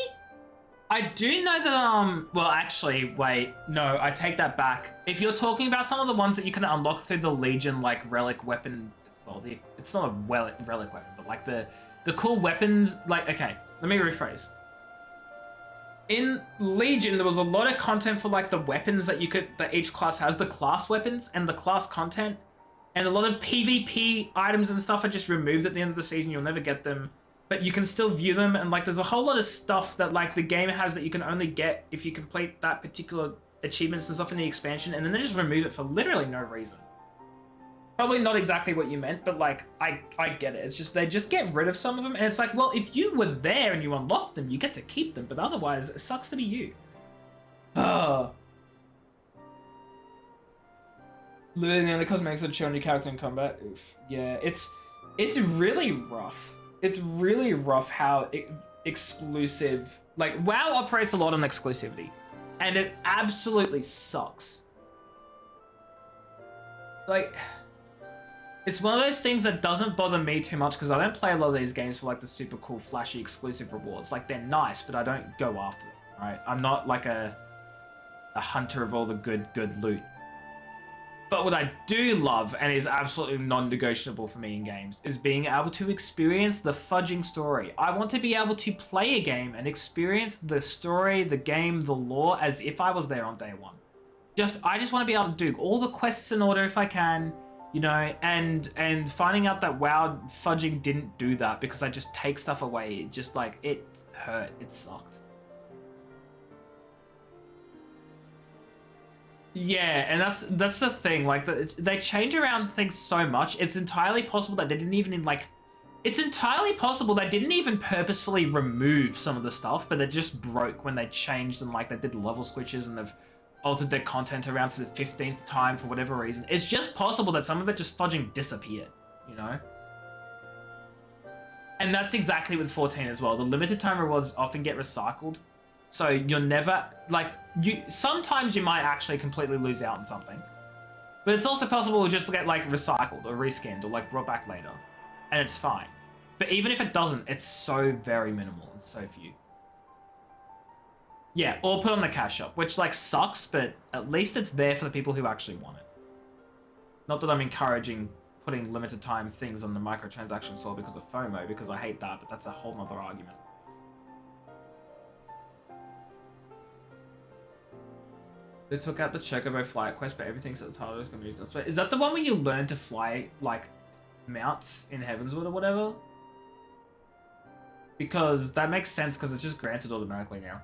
I do know that, well, actually, wait. No, I take that back. If you're talking about some of the ones that you can unlock through the Legion, like, relic weapon... Well, it's not a relic weapon, but, like, the cool weapons... Like, okay, let me rephrase. In Legion, there was a lot of content for, like, the weapons that that each class has. The class weapons and the class content. And a lot of PvP items and stuff are just removed at the end of the season. You'll never get them. But you can still view them. And, like, there's a whole lot of stuff that, like, the game has that you can only get if you complete that particular achievements and stuff in the expansion. And then they just remove it for literally no reason. Probably not exactly what you meant, but, like, I get it. It's just, they just get rid of some of them. And it's like, well, if you were there and you unlocked them, you get to keep them. But otherwise, it sucks to be you. Literally, the cosmetics that show on your character in combat. Oof. Yeah, it's really rough. It's really rough how exclusive... Like, WoW operates a lot on exclusivity. And it absolutely sucks. Like... It's one of those things that doesn't bother me too much because I don't play a lot of these games for, like, the super cool, flashy, exclusive rewards. Like, they're nice, but I don't go after them, right? I'm not, like, a hunter of all the good loot. But what I do love, and is absolutely non-negotiable for me in games, is being able to experience the fudging story. I want to be able to play a game and experience the story, the game, the lore, as if I was there on day one. I just want to be able to do all the quests in order if I can, you know, and finding out that WoW fudging didn't do that because I just take stuff away. It just, like, it hurt. It sucked. Yeah, and that's the thing. Like, they change around things so much. It's entirely possible that they didn't even, like... It's entirely possible they didn't even purposefully remove some of the stuff, but they just broke when they changed and, like, they did level switches and they've altered their content around for the 15th time for whatever reason. It's just possible that some of it just fudging disappeared, you know? And that's exactly with 14 as well. The limited time rewards often get recycled. So you're never, like, sometimes you might actually completely lose out on something. But it's also possible to just get, like, recycled or reskinned or, like, brought back later. And it's fine. But even if it doesn't, it's so very minimal and so few. Yeah, or put on the cash shop, which, like, sucks, but at least it's there for the people who actually want it. Not that I'm encouraging putting limited time things on the microtransaction store because of FOMO, because I hate that, but that's a whole nother argument. They took out the Chocobo flight quest, but everything's at the title is going to be this way. Is that the one where you learn to fly, like, mounts in Heavenswood or whatever? Because that makes sense, because it's just granted automatically now.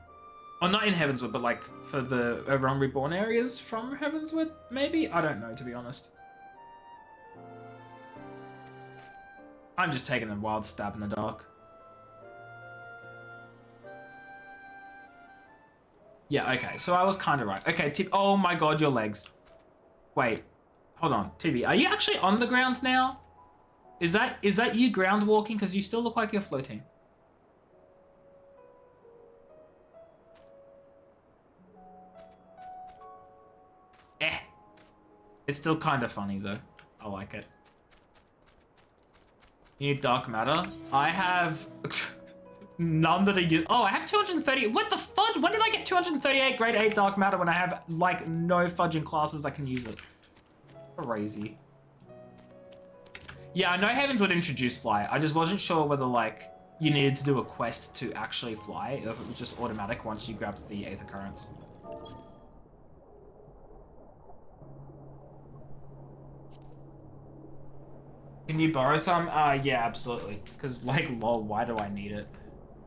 Oh, not in Heavenswood, but, like, for the Overrun Reborn areas from Heavenswood, maybe? I don't know, to be honest. I'm just taking a wild stab in the dark. Yeah, okay, so I was kind of right. Okay, oh my god, your legs. Wait, hold on, TV, are you actually on the ground now? Is that you ground walking? Because you still look like you're floating. It's still kind of funny, though. I like it. You need dark matter. I have none that are used. Oh, I have 230. What the fudge? When did I get 238 grade 8 dark matter when I have like no fudging classes that can use it? Crazy. Yeah, I know Heavens would introduce fly. I just wasn't sure whether like you needed to do a quest to actually fly, or if it was just automatic once you grabbed the Aether Currents. Can you borrow some? Yeah, absolutely. Because, like, lol, why do I need it?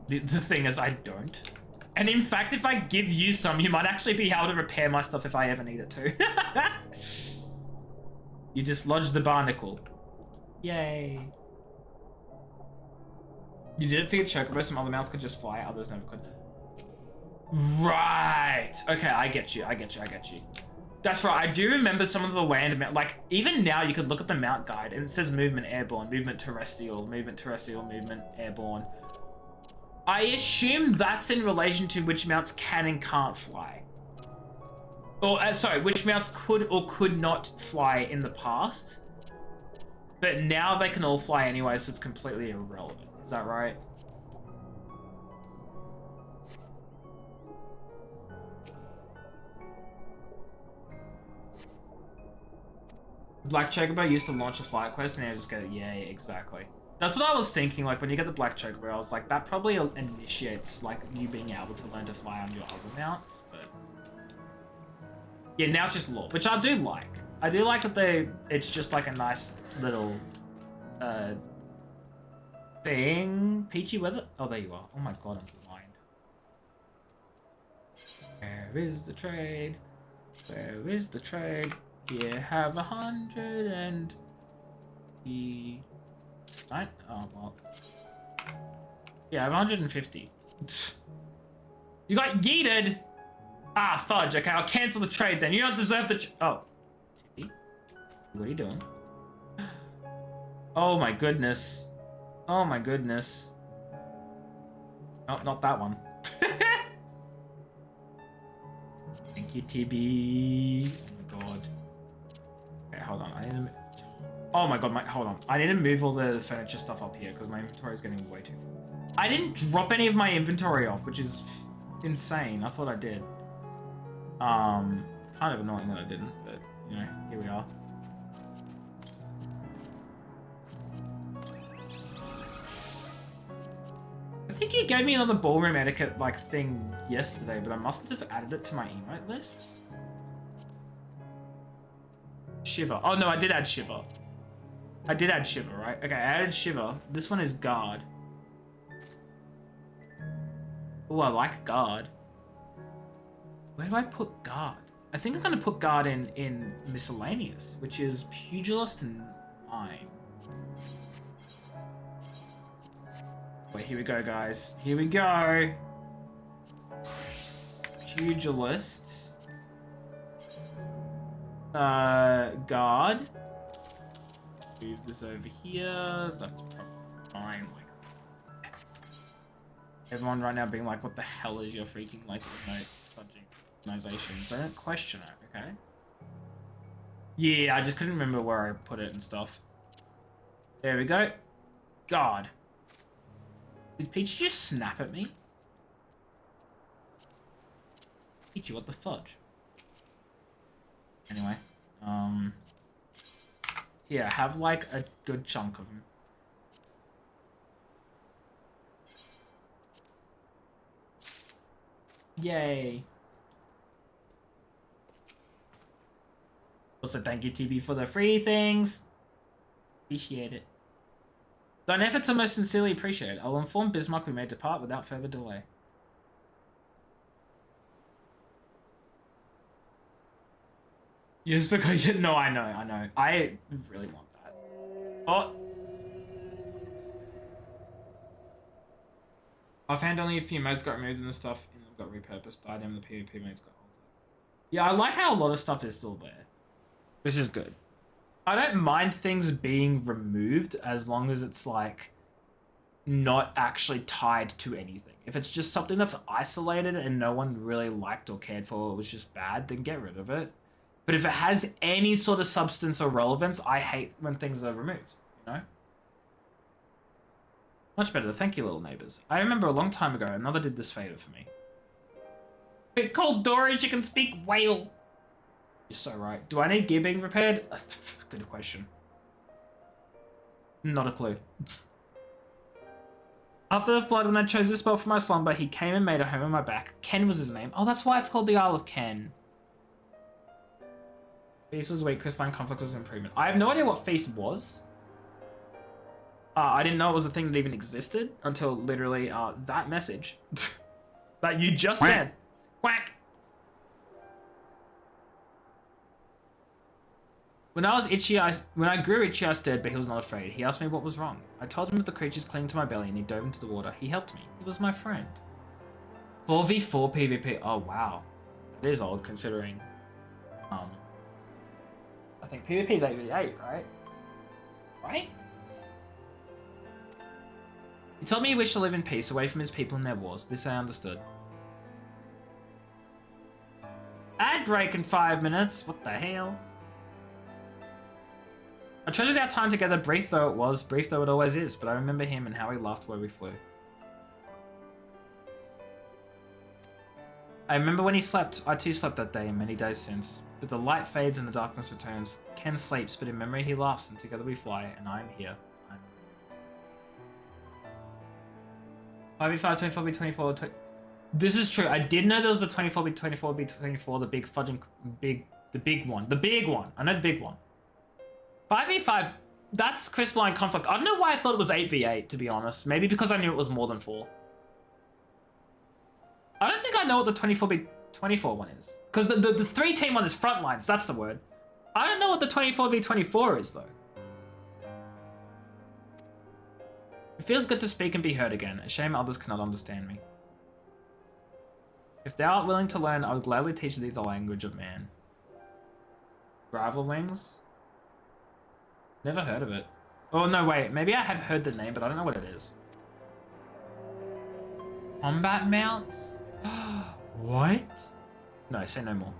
The thing is, I don't. And in fact, if I give you some, you might actually be able to repair my stuff if I ever need it to. You dislodged the barnacle. Yay. You did it for your chocobo, some other mounts could just fly, others never could. Right. Okay, I get you. That's right, I do remember some of the land mount, like, even now you could look at the mount guide and it says movement airborne, movement terrestrial, movement airborne. I assume that's in relation to which mounts can and can't fly. Or, sorry, which mounts could or could not fly in the past. But now they can all fly anyway, so it's completely irrelevant. Is that right? Black Chocobo used to launch a flight quest and I just go, yeah, exactly. That's what I was thinking, like when you get the Black Chocobo, I was like, that probably initiates like you being able to learn to fly on your other mounts, but... Yeah, now it's just lore, which I do like. I do like that it's just like a nice little, thing. Peachy weather? Oh, there you are. Oh my god, I'm blind. Where is the trade? Where is the trade? You have 100 right? Oh, well. Yeah, I have 150. You got yeeted! Ah, fudge. Okay, I'll cancel the trade then. You don't deserve the oh. Tippy? What are you doing? Oh my goodness. Oh my goodness. Oh, not that one. Thank you, TB. Oh my god. Okay, hold on. I need to... Oh my god, hold on. I need to move all the furniture stuff up here because my inventory is getting way too full. I didn't drop any of my inventory off, which is insane. I thought I did. Kind of annoying that I didn't, but, you know, here we are. I think you gave me another ballroom etiquette, like, thing yesterday, but I must have added it to my emote list. Shiver. Oh, no, I did add Shiver. I did add Shiver, right? Okay, I added Shiver. This one is Guard. Oh, I like Guard. Where do I put Guard? I think I'm going to put Guard in Miscellaneous, which is Pugilist and 9. Wait, here we go, guys. Here we go. Pugilist. Guard. Move this over here. That's probably fine. Like, everyone right now being like, what the hell is your freaking, like, remote organization? Don't question it, okay? Yeah, I just couldn't remember where I put it and stuff. There we go. God. Did Peachy just snap at me? Peachy, what the fudge? Anyway, yeah, have like a good chunk of them. Yay. Also, thank you, TB, for the free things. Appreciate it. Thine efforts are most sincerely appreciated. I will inform Bismarck we may depart without further delay. Yes, because you... No, I know. I really want that. Oh! Offhand, only a few modes got removed and the stuff in them got repurposed. Item, the PvP modes got altered. Yeah, I like how a lot of stuff is still there. Which is good. I don't mind things being removed as long as it's, like, not actually tied to anything. If it's just something that's isolated and no one really liked or cared for, or it was just bad, then get rid of it. But if it has any sort of substance or relevance, I hate when things are removed, you know? Much better, thank you, little neighbors. I remember a long time ago, another did this favor for me. Bit cold doors, you can speak whale. You're so right. Do I need gear being repaired? Good question. Not a clue. After the flood, when I chose this spell for my slumber, he came and made a home on my back. Ken was his name. Oh, that's why it's called the Isle of Ken. Feast was weak, crystalline conflict was improvement. I have no idea what Feast was. I didn't know it was a thing that even existed until literally that message that you just said. Quack. When I grew itchy, I stirred, but he was not afraid. He asked me what was wrong. I told him that the creatures clinging to my belly, and he dove into the water. He helped me. He was my friend. 4v4 PvP. Oh wow, it is old considering. I think PvP is 8v8, right? Right? He told me he wished to live in peace, away from his people and their wars. This I understood. Ad break in 5 minutes. What the hell? I treasured our time together, brief though it was, brief though it always is, but I remember him and how he laughed where we flew. I remember when he slept. I too slept that day and many days since. But the light fades and the darkness returns. Ken sleeps, but in memory he laughs, and together we fly, and I am here. 5v5, 24v24, This is true. I did know there was the 24v24v24, the big fudging, the big one. The big one. I know the big one. 5v5, that's crystalline conflict. I don't know why I thought it was 8v8, to be honest. Maybe because I knew it was more than 4. I don't think I know what the 24v24 one is. Because the 3-team one is frontlines, that's the word. I don't know what the 24v24 is, though. It feels good to speak and be heard again. A shame others cannot understand me. If thou art willing to learn, I would gladly teach thee the language of man. Gravel wings? Never heard of it. Oh, no, wait. Maybe I have heard the name, but I don't know what it is. Combat mounts? What? No, say no more.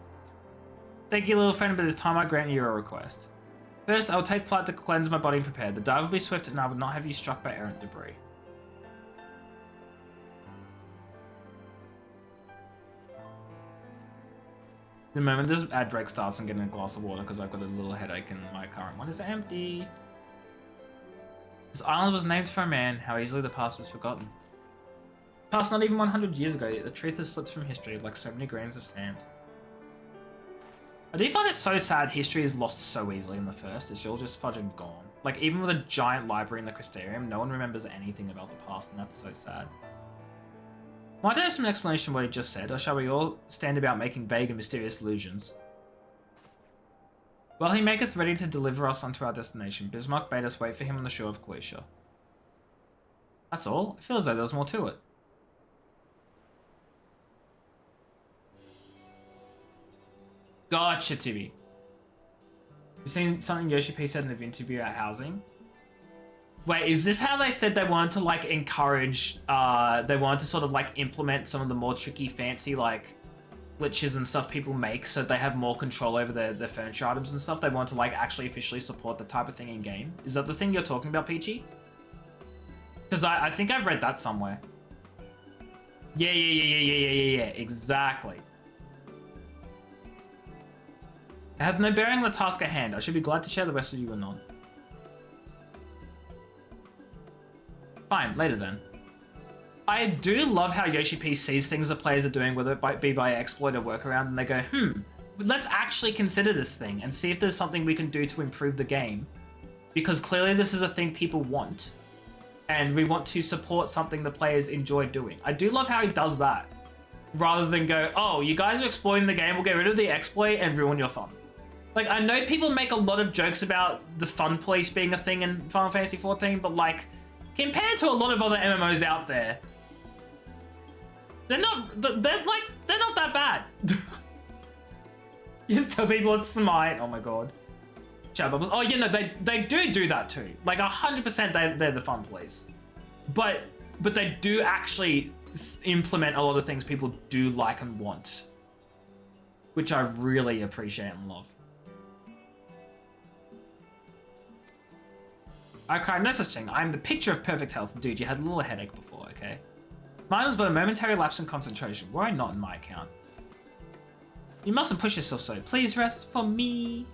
Thank you, little friend, but it's time I grant you a request. First, I will take flight to cleanse my body and prepare. The dive will be swift, and I would not have you struck by errant debris. The moment this ad break starts, I'm getting a glass of water because I've got a little headache and my current one is empty. This island was named for a man. How easily the past is forgotten. Past not even 100 years ago, yet the truth has slipped from history like so many grains of sand. I do find it so sad history is lost so easily in the first. It's all just fudging gone. Like, even with a giant library in the Crystarium, no one remembers anything about the past, and that's so sad. Might I have some explanation of what he just said, or shall we all stand about making vague and mysterious allusions? While he maketh ready to deliver us unto our destination, Bismarck bade us wait for him on the shore of Calicia. That's all? It feels like there was more to it. Gotcha, Tibby. You seen something Yoshi P said in an interview at housing? Wait, is this how they said they wanted to, like, encourage, they wanted to sort of, like, implement some of the more tricky, fancy, like, glitches and stuff people make so they have more control over their furniture items and stuff? They want to, like, actually officially support the type of thing in-game? Is that the thing you're talking about, Peachy? Because I think I've read that somewhere. Yeah, exactly. I have no bearing on the task at hand. I should be glad to share the rest with you anon. Fine, later then. I do love how Yoshi P sees things that players are doing, whether it be by exploit or workaround, and they go, let's actually consider this thing and see if there's something we can do to improve the game. Because clearly this is a thing people want. And we want to support something the players enjoy doing. I do love how he does that. Rather than go, oh, you guys are exploiting the game, we'll get rid of the exploit and ruin your fun. Like, I know people make a lot of jokes about the fun police being a thing in Final Fantasy XIV, but like, compared to a lot of other MMOs out there, they're not that bad. You just tell people it's Smite. Oh my god. Shadow Bubbles. Oh yeah, no, they do that too. Like 100% they're the fun police. But they do actually implement a lot of things people do like and want, which I really appreciate and love. I cried, no such thing. I'm the picture of perfect health. Dude, you had a little headache before, okay? Mine was but a momentary lapse in concentration. Were I not in my account? You mustn't push yourself so. Please rest for me.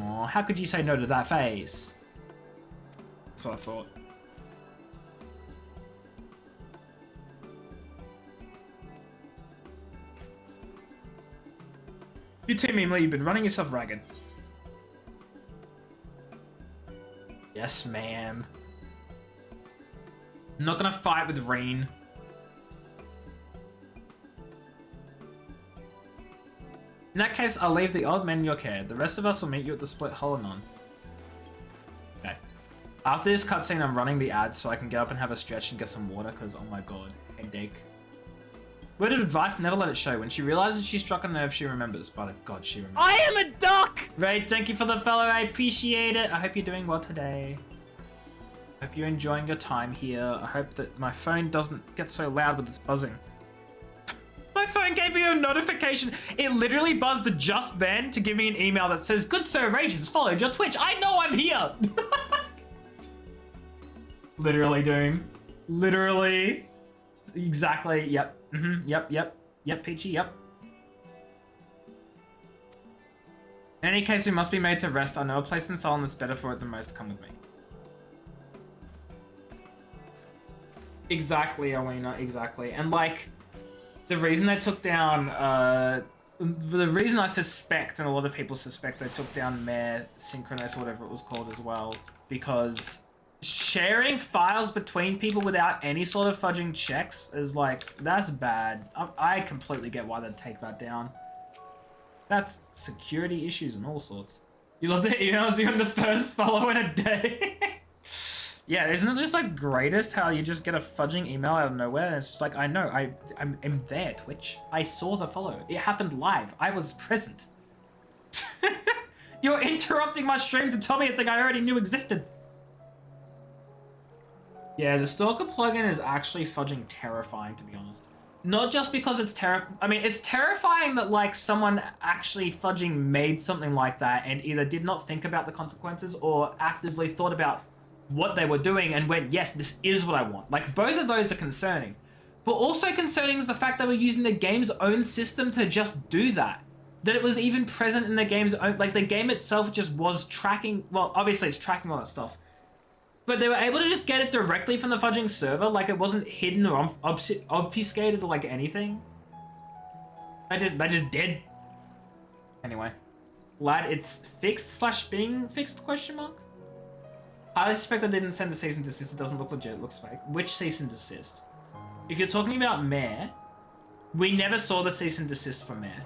Aw, how could you say no to that face? That's what I thought. You too, Mimla, you've been running yourself ragged. Yes, ma'am. I'm not gonna fight with Reen. In that case, I'll leave the old man in your care. The rest of us will meet you at the split hole anon. Okay. After this cutscene, I'm running the ad so I can get up and have a stretch and get some water, because, oh my god, headache. Word of advice, never let it show. When she realizes she struck a nerve, she remembers. By the god, she remembers. I am a duck! Ray, thank you for the follow. I appreciate it. I hope you're doing well today. I hope you're enjoying your time here. I hope that my phone doesn't get so loud with its buzzing. My phone gave me a notification. It literally buzzed just then to give me an email that says, "Good Sir Rage has followed your Twitch." I know I'm here. Literally, Doom. Literally. Exactly. Yep. Yep, Peachy. Yep. In any case, we must be made to rest. I know a place in Solon that's better for it than most. Come with me. Exactly, Alina. Exactly. And like, the reason they took down, the reason I suspect, and a lot of people suspect, they took down Mayor Synchronous or whatever it was called as well, because sharing files between people without any sort of fudging checks is like, that's bad. I completely get why they'd take that down. That's security issues and all sorts. You love the emails, you're on the first follow in a day. Yeah, isn't it just like greatest how you just get a fudging email out of nowhere and it's just like, I know, I'm there, Twitch. I saw the follow. It happened live. I was present. You're interrupting my stream to tell me it's like I already knew existed. Yeah, the Stalker plugin is actually fudging terrifying, to be honest. Not just because it's it's terrifying that like someone actually fudging made something like that and either did not think about the consequences or actively thought about what they were doing and went, yes, this is what I want. Like, both of those are concerning. But also concerning is the fact they were using the game's own system to just do that. That it was even present in the game's own, like the game itself just was tracking, well, obviously it's tracking all that stuff. But they were able to just get it directly from the fudging server, like it wasn't hidden or obfuscated or like anything. They just did. Anyway. Lad, it's fixed / being fixed, question mark? I suspect I didn't send the cease and desist. It doesn't look legit. It looks fake. Which cease and desist? If you're talking about Mayor, we never saw the cease and desist from Mayor.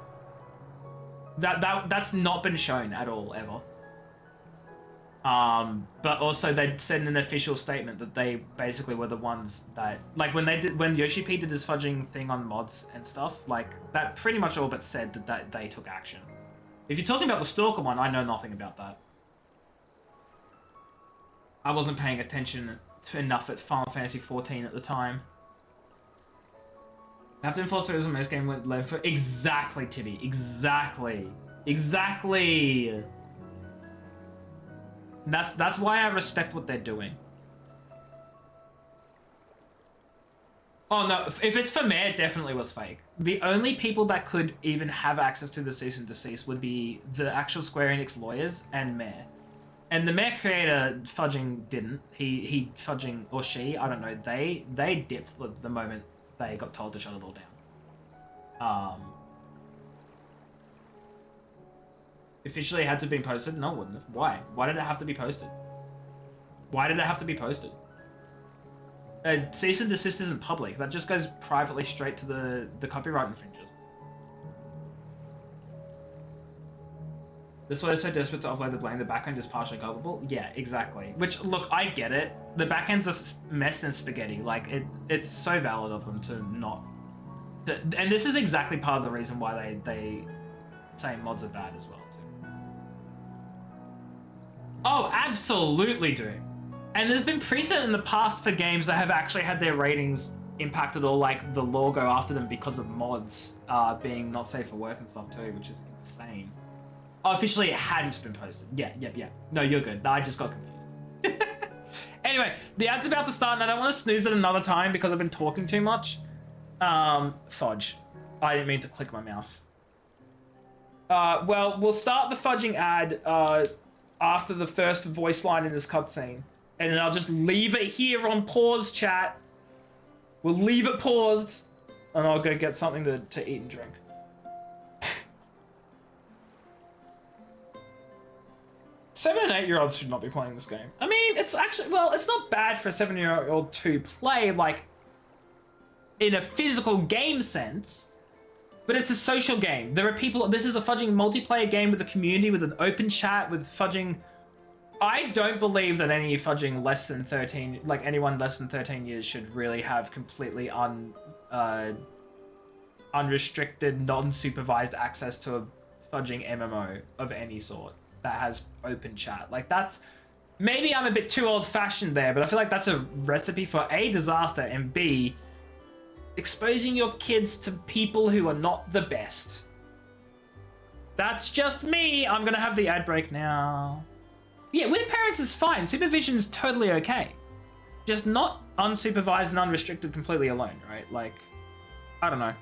That's not been shown at all, ever. But also they said in an official statement that they basically were the ones that, like, when Yoshi P did his fudging thing on mods and stuff, like, that pretty much all but said that they took action. If you're talking about the Stalker one, I know nothing about that. I wasn't paying attention to enough at Final Fantasy XIV at the time. After enforce service on most game went low for exactly, Tibby. Exactly. That's why I respect what they're doing. Oh no, if it's for Mayor, it definitely was fake. The only people that could even have access to the cease and desist would be the actual Square Enix lawyers and Mayor. And the Mayor creator fudging didn't. He fudging, or she, I don't know, they dipped the moment they got told to shut it all down. Officially had to be posted? No, it wouldn't have. Why? Why did it have to be posted? Why did it have to be posted? Cease and desist isn't public. That just goes privately straight to the copyright infringers. This way is so desperate to offload the blame, the backend is partially culpable? Yeah, exactly. Which, look, I get it. The backend's a mess and spaghetti. Like, it's so valid of them to not... and this is exactly part of the reason why they say mods are bad as well, too. Oh, absolutely, Doom. And there's been precedent in the past for games that have actually had their ratings impacted or, like, the law go after them because of mods being not safe for work and stuff, too, which is insane. Oh, officially, it hadn't been posted. Yeah, yep, yeah. No, you're good. No, I just got confused. Anyway, the ad's about to start, and I don't want to snooze it another time because I've been talking too much. Fudge. I didn't mean to click my mouse. Well, we'll start the fudging ad after the first voice line in this cutscene. And then I'll just leave it here on pause, chat. We'll leave it paused, and I'll go get something to eat and drink. 7 and 8-year-olds should not be playing this game. I mean, it's actually, well, it's not bad for a 7-year-old to play, like, in a physical game sense, but it's a social game. There are people, this is a fudging multiplayer game with a community, with an open chat, with fudging. I don't believe that any fudging less than 13, like anyone less than 13 years should really have completely unrestricted, non-supervised access to a fudging MMO of any sort that has open chat. Like, that's, maybe I'm a bit too old-fashioned there, but I feel like that's a recipe for A, disaster, and B, exposing your kids to people who are not the best. That's just me. I'm gonna have the ad break now. Yeah, with parents is fine. Supervision's totally okay. Just not unsupervised and unrestricted completely alone, right? Like, I don't know.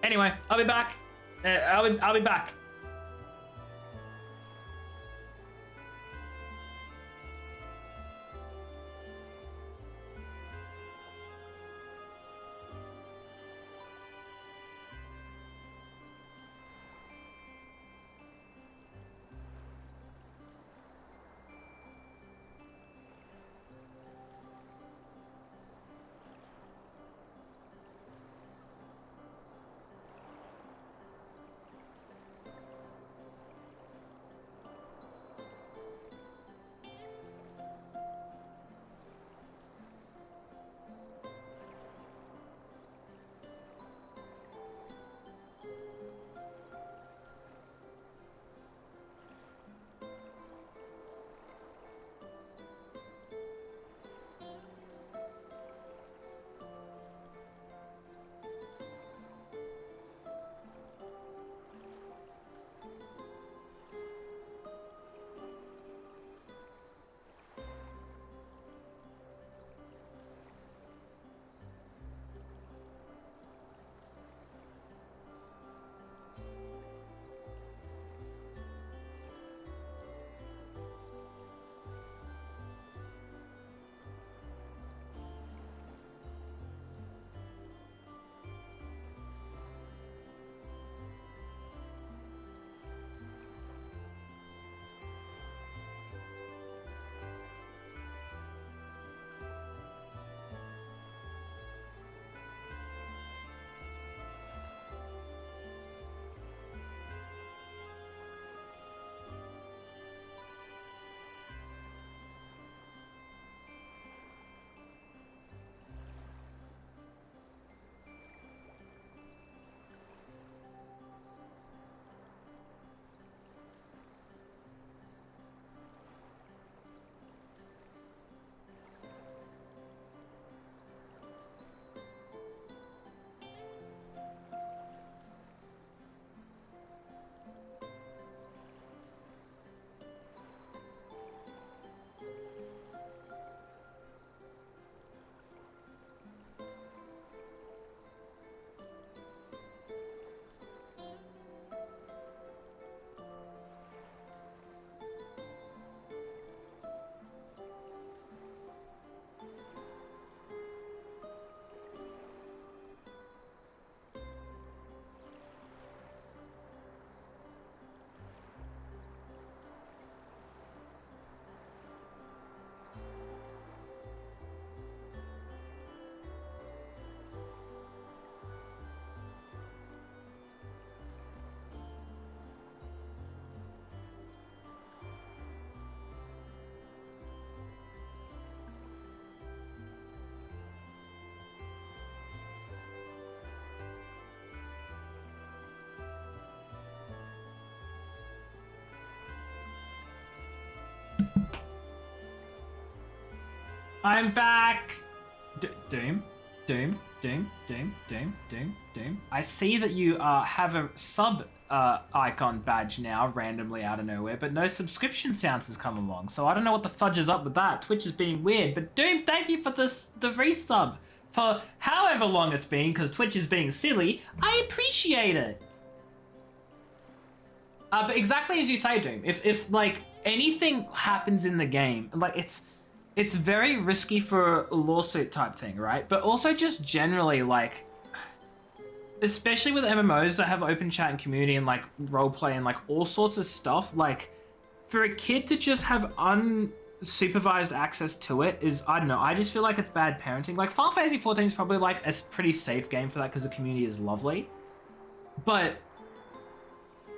Anyway, I'll be back. I'll be back. I'm back. Doom. Doom. I see that you have a sub icon badge now randomly out of nowhere, but no subscription sounds has come along. So I don't know what the fudge is up with that. Twitch is being weird, but Doom, thank you for the resub for however long it's been, because Twitch is being silly. I appreciate it. But exactly as you say, Doom, if like anything happens in the game, like it's very risky for a lawsuit type thing, right? But also just generally, like, especially with MMOs that have open chat and community and like roleplay and like all sorts of stuff, like for a kid to just have unsupervised access to it is, I don't know, I just feel like it's bad parenting. Like Final Fantasy XIV is probably like a pretty safe game for that because the community is lovely. But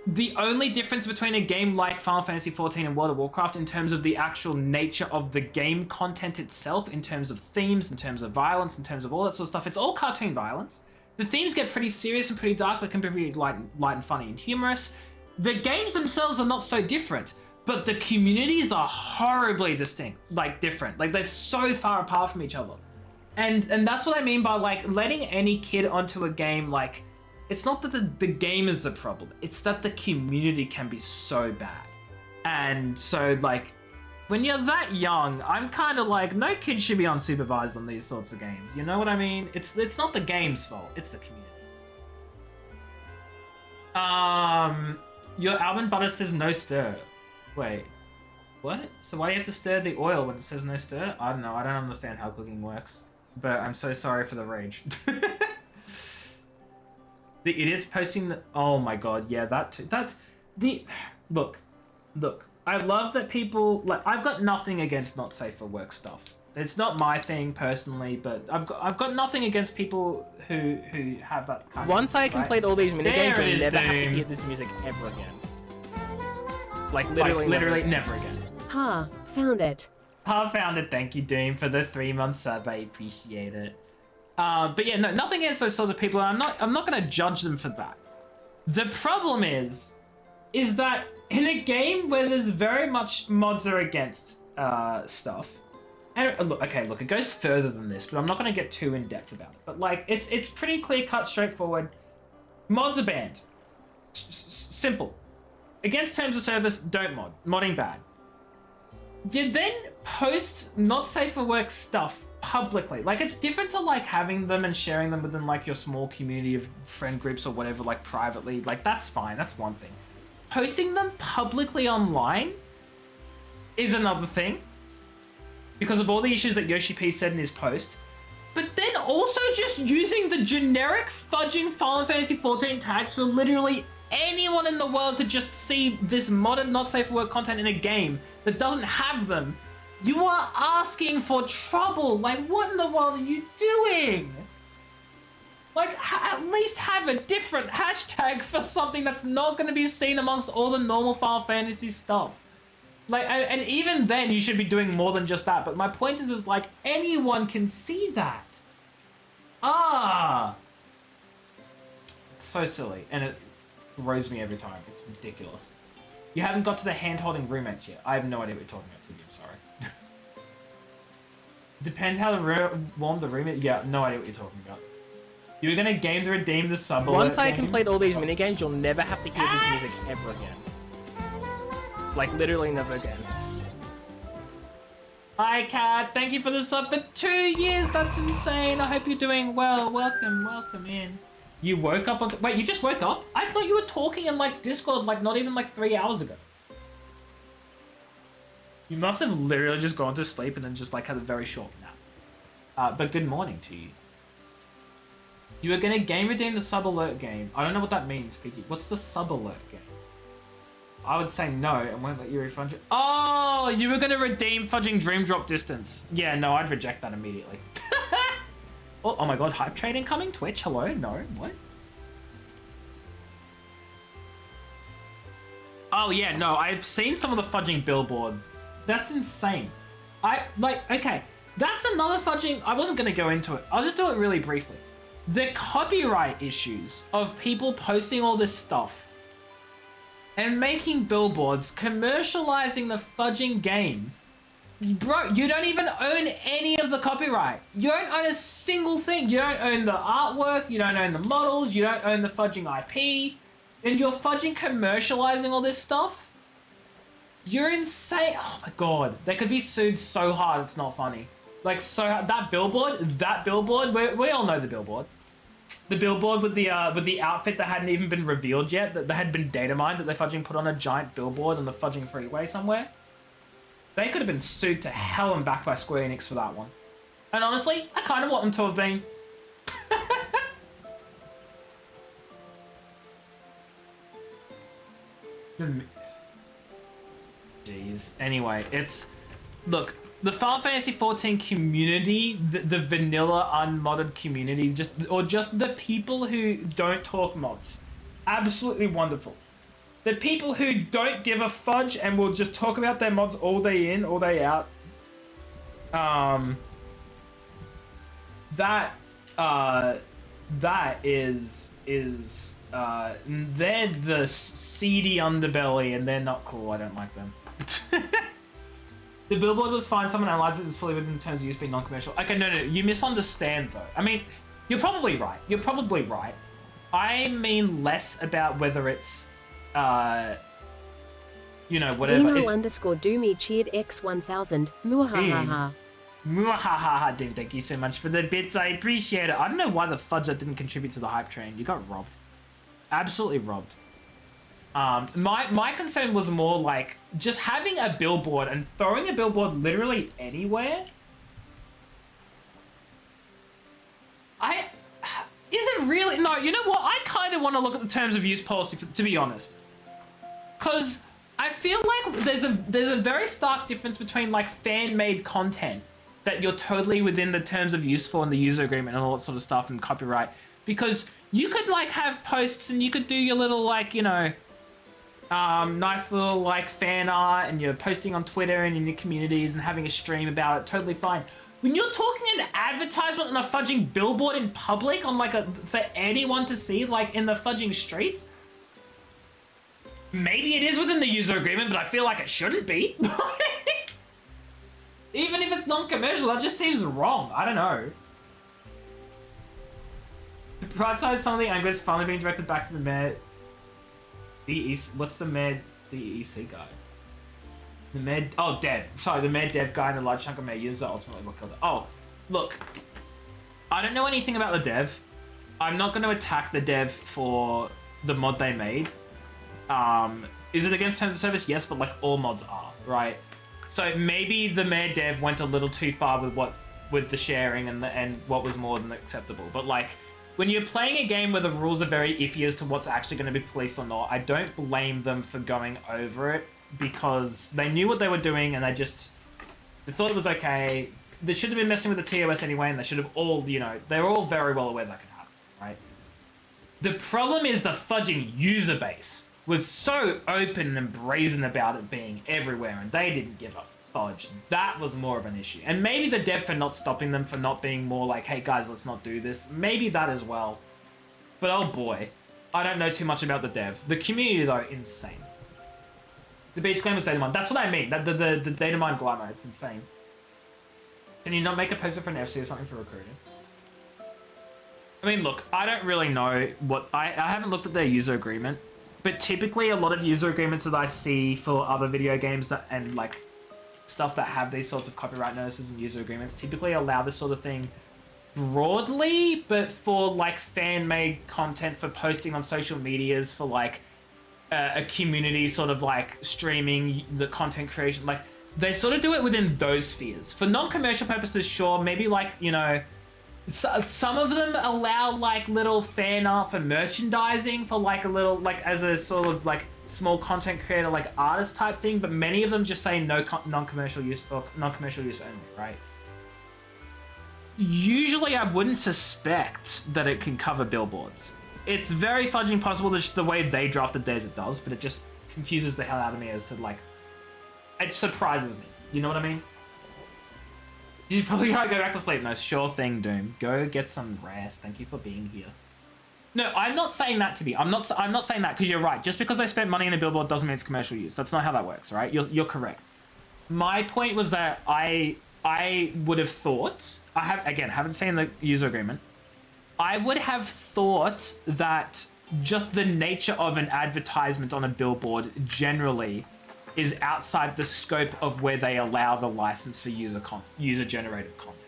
the only difference between a game like Final Fantasy XIV and World of Warcraft in terms of the actual nature of the game content itself, in terms of themes, in terms of violence, in terms of all that sort of stuff, it's all cartoon violence. The themes get pretty serious and pretty dark, but can be really light and funny and humorous. The games themselves are not so different, but the communities are horribly distinct, like different. Like they're so far apart from each other. And that's what I mean by like letting any kid onto a game, like, it's not that the game is the problem, it's that the community can be so bad. And so, like, when you're that young, I'm kind of like, no kid should be unsupervised on these sorts of games. You know what I mean? It's not the game's fault, it's the community. Your almond butter says no stir. Wait, what? So why do you have to stir the oil when it says no stir? I don't know, I don't understand how cooking works. But I'm so sorry for the rage. The idiots posting the... Oh my god, yeah, that too. That's the... Look. I love that people... Like, I've got nothing against not safe for work stuff. It's not my thing personally, but I've got nothing against people who have that kind Once of... I complete all these minigames, you'll never have to Doom. hear this music ever again. Like, literally never again. Ha, found it. Found it. Thank you, Doom, for the 3-month sub. I appreciate it. But yeah, no, nothing against those sorts of people. I'm not going to judge them for that. The problem is that in a game where there's very much mods are against stuff, and look, it goes further than this, but I'm not going to get too in depth about it. But like, it's pretty clear cut, straightforward. Mods are banned. Simple. Against terms of service, don't mod. Modding bad. You then post not safe for work stuff publicly. Like, it's different to like having them and sharing them within like your small community of friend groups or whatever, like privately. Like, that's fine, that's one thing. Posting them publicly online is another thing, because of all the issues that Yoshi P said in his post. But then also just using the generic fudging Final Fantasy XIV tags for literally anyone in the world to just see this modern not safe for work content in a game that doesn't have them. You are asking for trouble. Like, what in the world are you doing? Like, at least have a different hashtag for something that's not going to be seen amongst all the normal Final Fantasy stuff. Like, and even then, you should be doing more than just that. But my point is like, anyone can see that. It's so silly, and it throws me every time. It's ridiculous. You haven't got to the hand-holding roommates yet. I have no idea what you're talking about, I'm sorry. Depends how warm the room is. Yeah, no idea what you're talking about. You were gonna game to redeem the sub. Once I complete all these minigames, you'll never have to hear this music ever again. Like, literally never again. Hi, Kat. Thank you for the sub for 2 years. That's insane. I hope you're doing well. Welcome in. You woke up on... Wait, you just woke up? I thought you were talking in, like, Discord, like, not even, like, 3 hours ago. You must have literally just gone to sleep and then just, like, had a very short nap. But good morning to you. You were gonna game redeem the sub alert game. I don't know what that means, Piggy. What's the sub alert game? I would say no and won't let you refund it. Oh, you were gonna redeem fudging Dream Drop distance. Yeah, no, I'd reject that immediately. Oh my god, hype trade incoming? Twitch, hello? No, what? Oh yeah, no, I've seen some of the fudging billboards. That's insane. Okay, that's another fudging... I wasn't gonna go into it. I'll just do it really briefly. The copyright issues of people posting all this stuff and making billboards, commercializing the fudging game Bro, you don't even own any of the copyright. You don't own a single thing. You don't own the artwork, you don't own the models, you don't own the fudging IP, and you're fudging commercializing all this stuff? You're insane. Oh my god. They could be sued so hard it's not funny. Like, so that billboard, we all know the billboard. The billboard with the outfit that hadn't even been revealed yet, that had been data mined, that they fudging put on a giant billboard on the fudging freeway somewhere. They could have been sued to hell and back by Square Enix for that one. And honestly, I kind of want them to have been. Jeez. Anyway, it's... Look, the Final Fantasy XIV community, the vanilla unmodded community, just the people who don't talk mods. Absolutely wonderful. The people who don't give a fudge and will just talk about their mods all day in, all day out. They're the seedy underbelly and they're not cool. I don't like them. The billboard was fine. Someone analyzed it as fully within the terms of use being non-commercial. Okay, no, you misunderstand though. I mean, you're probably right. You're probably right. I mean less about whether it's, you know, whatever. Demo underscore Doomy cheered X1000. Muahahaha. Muahahaha, Dim, thank you so much for the bits. I appreciate it. I don't know why the fudge that didn't contribute to the hype train. You got robbed. Absolutely robbed. My concern was more like just having a billboard and throwing a billboard literally anywhere. Is it really? No, you know what? I kind of want to look at the terms of use policy, to be honest. Because I feel like there's a very stark difference between like fan-made content that you're totally within the terms of use for and the user agreement and all that sort of stuff and copyright. Because you could like have posts and you could do your little like, you know, nice little like fan art and you're posting on Twitter and in your communities and having a stream about it, totally fine. When you're talking an advertisement on a fudging billboard in public on like for anyone to see, like in the fudging streets, maybe it is within the user agreement, but I feel like it shouldn't be. Even if it's non-commercial, that just seems wrong. I don't know. The prioritize some of the anger is finally being directed back to the mayor. What's the mayor DEC guy? The mayor, oh, dev. Sorry, the mayor dev guy and a large chunk of mayor users are ultimately what killed it. Oh, look. I don't know anything about the dev. I'm not going to attack the dev for the mod they made. Is it against terms of service? Yes, but like all mods are, right? So maybe the mayor dev went a little too far with the sharing and what was more than acceptable. But like, when you're playing a game where the rules are very iffy as to what's actually going to be policed or not, I don't blame them for going over it because they knew what they were doing and they thought it was okay. They should have been messing with the TOS anyway, and they should have all, you know, they were all very well aware that could happen, right? The problem is the fudging user base was so open and brazen about it being everywhere, and they didn't give a fudge. That was more of an issue. And maybe the dev for not stopping them, for not being more like, hey guys, let's not do this. Maybe that as well. But oh boy, I don't know too much about the dev. The community though, insane. The beach claim was data mine. That's what I mean. The data mine glamour, it's insane. Can you not make a poster for an FC or something for recruiting? I mean, look, I don't really know what... I haven't looked at their user agreement, but typically a lot of user agreements that I see for other video games that and like stuff that have these sorts of copyright notices and user agreements typically allow this sort of thing broadly, but for like fan-made content for posting on social medias for like a community sort of like streaming the content creation, like they sort of do it within those spheres. For non-commercial purposes, sure, maybe like, you know, some of them allow like little fan art for merchandising for like a little, like as a sort of like small content creator, like artist type thing, but many of them just say no non-commercial use or non-commercial use only, right? Usually I wouldn't suspect that it can cover billboards. It's very fudging possible that just the way they drafted theirs it does, but it just confuses the hell out of me as to like, it surprises me. You know what I mean? You probably gotta go back to sleep. No, sure thing, Doom. Go get some rest. Thank you for being here. No, I'm not saying that to be. I'm not saying that because you're right. Just because they spent money in a billboard doesn't mean it's commercial use. That's not how that works, right? You're correct. My point was that I would have thought, haven't seen the user agreement. I would have thought that just the nature of an advertisement on a billboard generally is outside the scope of where they allow the license for user-generated content.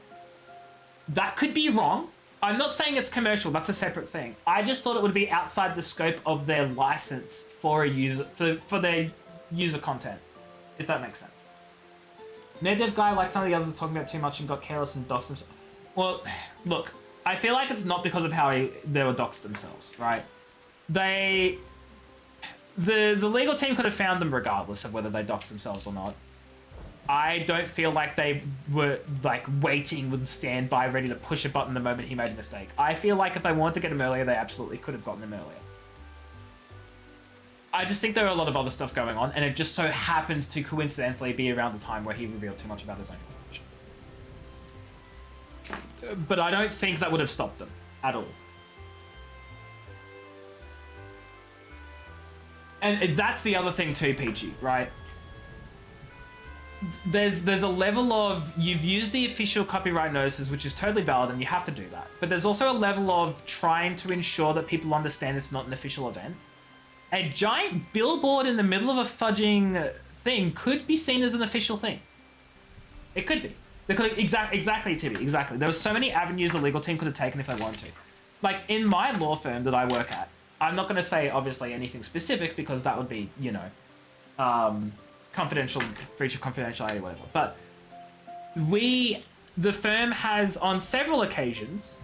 That could be wrong. I'm not saying it's commercial, that's a separate thing. I just thought it would be outside the scope of their license for a user for their user content, if that makes sense. Nerd dev guy, like some of the others, are talking about too much and got careless and doxed themselves. Well, look, I feel like it's not because of how they were doxed themselves, right? The legal team could have found them regardless of whether they doxed themselves or not. I don't feel like they were like waiting with standby ready to push a button the moment he made a mistake. I feel like if they wanted to get him earlier, they absolutely could have gotten him earlier. I just think there are a lot of other stuff going on, and it just so happens to coincidentally be around the time where he revealed too much about his own information. But I don't think that would have stopped them at all. And that's the other thing too, Peachy, right? There's a level of, you've used the official copyright notices, which is totally valid, and you have to do that. But there's also a level of trying to ensure that people understand it's not an official event. A giant billboard in the middle of a fudging thing could be seen as an official thing. It could be. Exactly, Tibby, exactly. There were so many avenues the legal team could have taken if they wanted to. Like, in my law firm that I work at, I'm not going to say, obviously, anything specific, because that would be, you know, confidential, breach of confidentiality, whatever. But the firm has, on several occasions,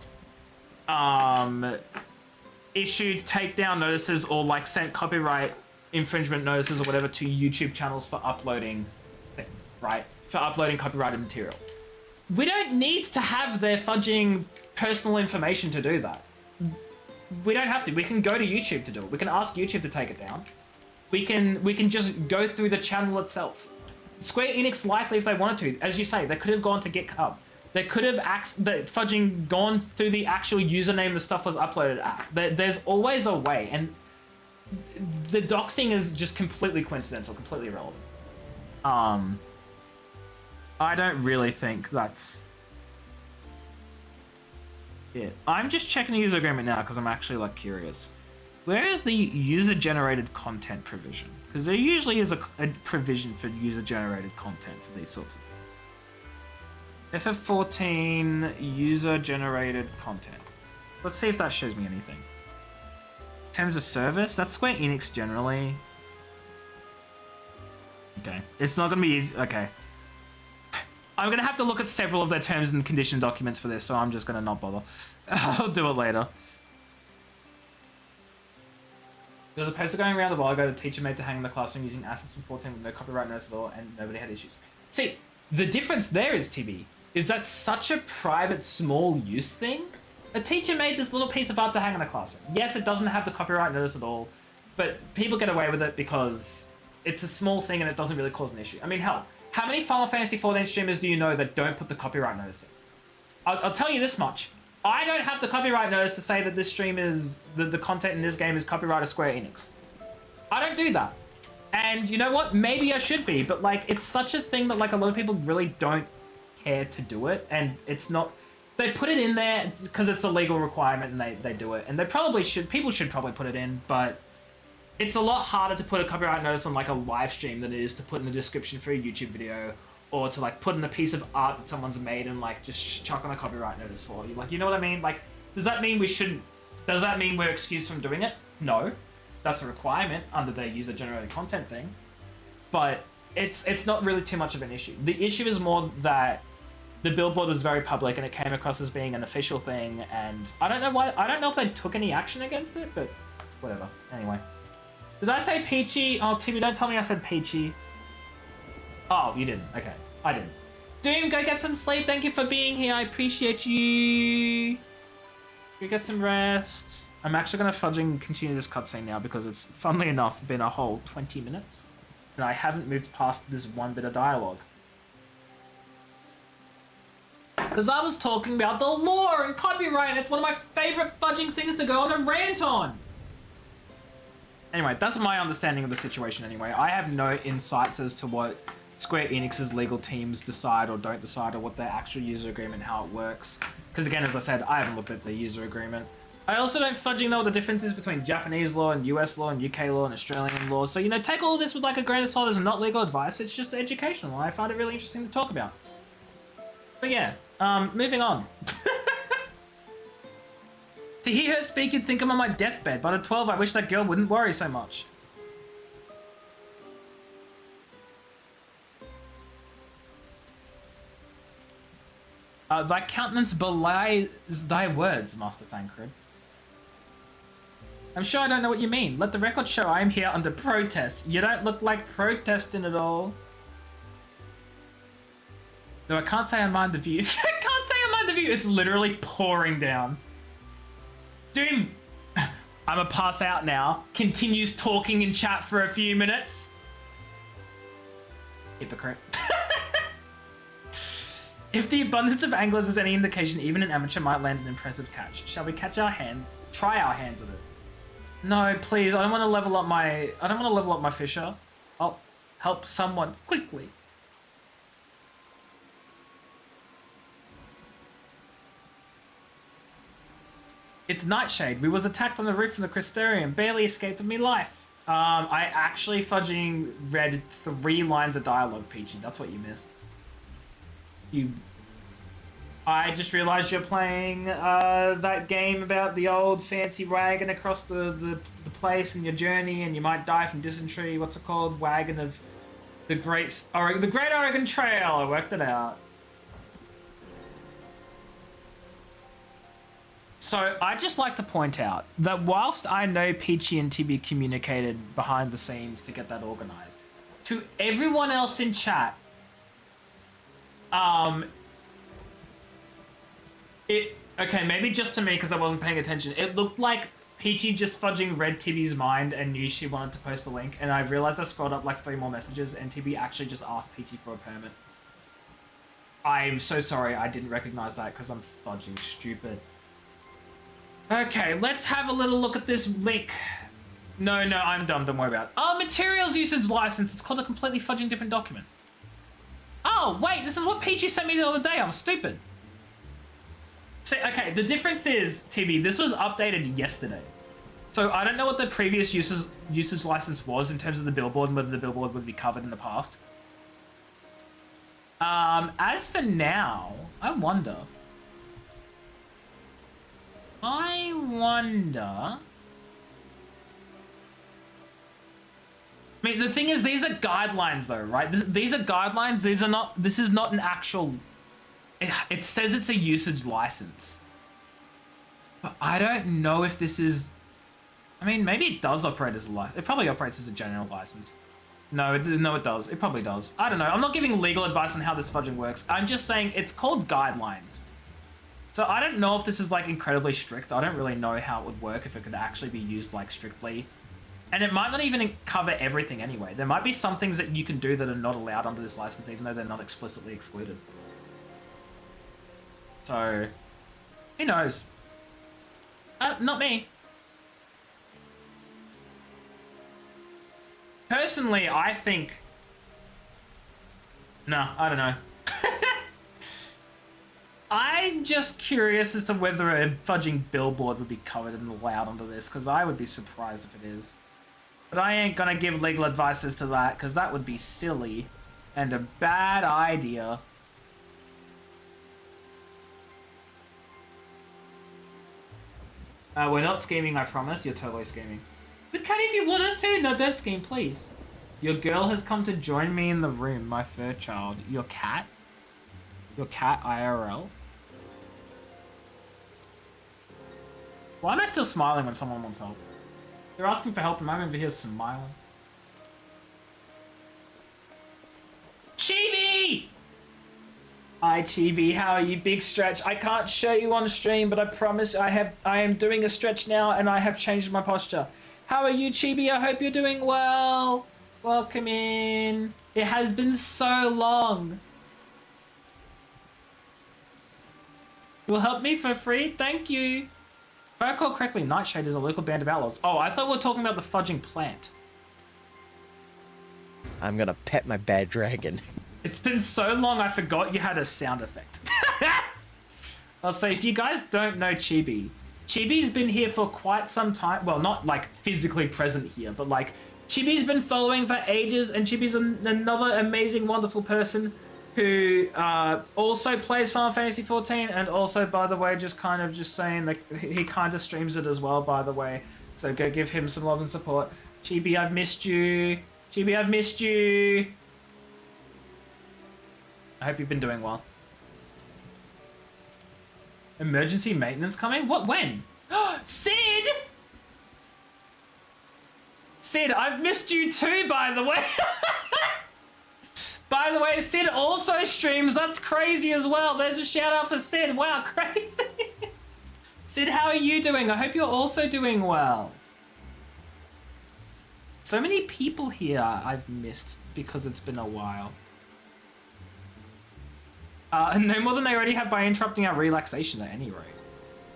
issued takedown notices or like sent copyright infringement notices or whatever to YouTube channels for uploading things, right? For uploading copyrighted material. We don't need to have their fudging personal information to do that. We don't have to. We can go to YouTube to do it. We can ask YouTube to take it down. We can just go through the channel itself. Square Enix, likely, if they wanted to, as you say, they could have gone to GitHub. They could have fudging gone through the actual username the stuff was uploaded at. There's always a way, and the doxing is just completely coincidental, completely irrelevant. I don't really think that's it. I'm just checking the user agreement now because I'm actually like curious. Where is the user-generated content provision? Because there usually is a provision for user-generated content for these sorts of things. FF14 user-generated content. Let's see if that shows me anything. Terms of service? That's Square Enix generally. Okay. It's not going to be easy. Okay. I'm going to have to look at several of their terms and condition documents for this, so I'm just going to not bother. I'll do it later. There was a poster going around a while ago the teacher made to hang in the classroom using assets from 14 with no copyright notice at all, and nobody had issues. See, the difference there is, TB, is that such a private, small use thing. A teacher made this little piece of art to hang in a classroom. Yes, it doesn't have the copyright notice at all, but people get away with it because it's a small thing and it doesn't really cause an issue. I mean, hell, how many Final Fantasy XIV streamers do you know that don't put the copyright notice in? I'll tell you this much. I don't have the copyright notice to say that this stream is, the content in this game is copyrighted Square Enix. I don't do that. And you know what? Maybe I should be, but like, it's such a thing that like a lot of people really don't care to do it, and it's not, they put it in there because it's a legal requirement and they do it, and they probably should, people should probably put it in, but it's a lot harder to put a copyright notice on like a live stream than it is to put in the description for a YouTube video, or to like put in a piece of art that someone's made and like just chuck on a copyright notice for you. Like, you know what I mean? Like, does that mean we shouldn't, does that mean we're excused from doing it? No. That's a requirement under their user-generated content thing. But it's not really too much of an issue. The issue is more that the billboard was very public and it came across as being an official thing, and I don't know why, I don't know if they took any action against it, but whatever. Anyway. Did I say Peachy? Oh, Timmy, don't tell me I said Peachy. Oh, you didn't. Okay. I didn't. Doom, go get some sleep. Thank you for being here. I appreciate you. Go get some rest. I'm actually going to fudging continue this cutscene now because it's, funnily enough, been a whole 20 minutes. And I haven't moved past this one bit of dialogue. Because I was talking about the law and copyright, and it's one of my favorite fudging things to go on a rant on. Anyway, that's my understanding of the situation anyway. I have no insights as to what Square Enix's legal teams decide or don't decide, or what their actual user agreement, how it works. Because again, as I said, I haven't looked at the user agreement. I also don't fudging know what the difference is between Japanese law and US law and UK law and Australian law. So, you know, take all of this with like a grain of salt as not legal advice. It's just educational. I find it really interesting to talk about. But yeah, moving on. To hear her speak, you'd think I'm on my deathbed. But at 12, I wish that girl wouldn't worry so much. Thy countenance belies thy words, Master Thancred. I'm sure I don't know what you mean. Let the record show I am here under protest. You don't look like protesting at all. No, I can't say I mind the view. I can't say I mind the view. It's literally pouring down. Dude, I'ma pass out now. Continues talking in chat for a few minutes. Hypocrite. If the abundance of anglers is any indication, even an amateur might land an impressive catch. Shall we catch our hands? Try our hands at it. No, please. I don't want to level up my. I don't want to level up my fisher. I'll help someone quickly. It's Nightshade. We was attacked on the roof from the Crystarium. Barely escaped with me life. I actually fudging read 3 lines of dialogue, Peachy. That's what you missed. I just realized you're playing that game about the old fancy wagon across the place and your journey, and you might die from dysentery. What's it called? Wagon of the Great Oregon Trail. I worked it out. So I'd just like to point out that whilst I know Peachy and Tibby communicated behind the scenes to get that organized, to everyone else in chat, okay, maybe just to me because I wasn't paying attention. It looked like Peachy just fudging read Tibby's mind and knew she wanted to post a link, and I realized I scrolled up like 3 more messages and Tibby actually just asked Peachy for a permit. I'm so sorry I didn't recognize that because I'm fudging stupid. Okay, let's have a little look at this link. No, I'm dumb, don't worry about it. Oh, materials usage license. It's called a completely fudging different document. Oh, wait, this is what Peachy sent me the other day. I'm stupid. See, okay, the difference is, Tibby, this was updated yesterday. So I don't know what the previous usage license was in terms of the billboard and whether the billboard would be covered in the past. As for now, I wonder. I mean, the thing is, these are guidelines, though, right? These are guidelines. These are not. This is not an actual. It says it's a usage license, but I don't know if this is. I mean, maybe it does operate as a license. It probably operates as a general license. No, it does. It probably does. I don't know. I'm not giving legal advice on how this fudging works. I'm just saying it's called guidelines. So I don't know if this is like incredibly strict. I don't really know how it would work if it could actually be used like strictly. And it might not even cover everything anyway. There might be some things that you can do that are not allowed under this license, even though they're not explicitly excluded. So, who knows? Not me. Personally, I think... No, I don't know. I'm just curious as to whether a fudging billboard would be covered and allowed under this, because I would be surprised if it is. But I ain't gonna give legal advice as to that, because that would be silly and a bad idea. We're not scheming, I promise. You're totally scheming. But Cuddy, if you want us to, no, don't scheme, please. Your girl has come to join me in the room, my fur child. Your cat? Your cat IRL? Why am I still smiling when someone wants help? They're asking for help and I'm over here smiling. Chibi! Hi Chibi, how are you? Big stretch. I can't show you on stream, but I promise I am doing a stretch now and I have changed my posture. How are you, Chibi? I hope you're doing well. Welcome in. It has been so long. You'll help me for free? Thank you. If I recall correctly, Nightshade is a local band of outlaws. Oh, I thought we were talking about the fudging plant. I'm gonna pet my bad dragon. It's been so long I forgot you had a sound effect. I'll say, if you guys don't know Chibi's been here for quite some time. Well, not like physically present here, but like Chibi's been following for ages, and Chibi's another amazing, wonderful person who also plays Final Fantasy XIV, and also, by the way, just saying, like, he kind of streams it as well, by the way. So go give him some love and support. Chibi, I've missed you. Chibi, I've missed you. I hope you've been doing well. Emergency maintenance coming? What? When? Sid! Sid, I've missed you too, by the way. By the way, Sid also streams. That's crazy as well. There's a shout out for Sid. Wow, crazy. Sid, how are you doing? I hope you're also doing well. So many people here I've missed because it's been a while. No more than they already have by interrupting our relaxation at any rate.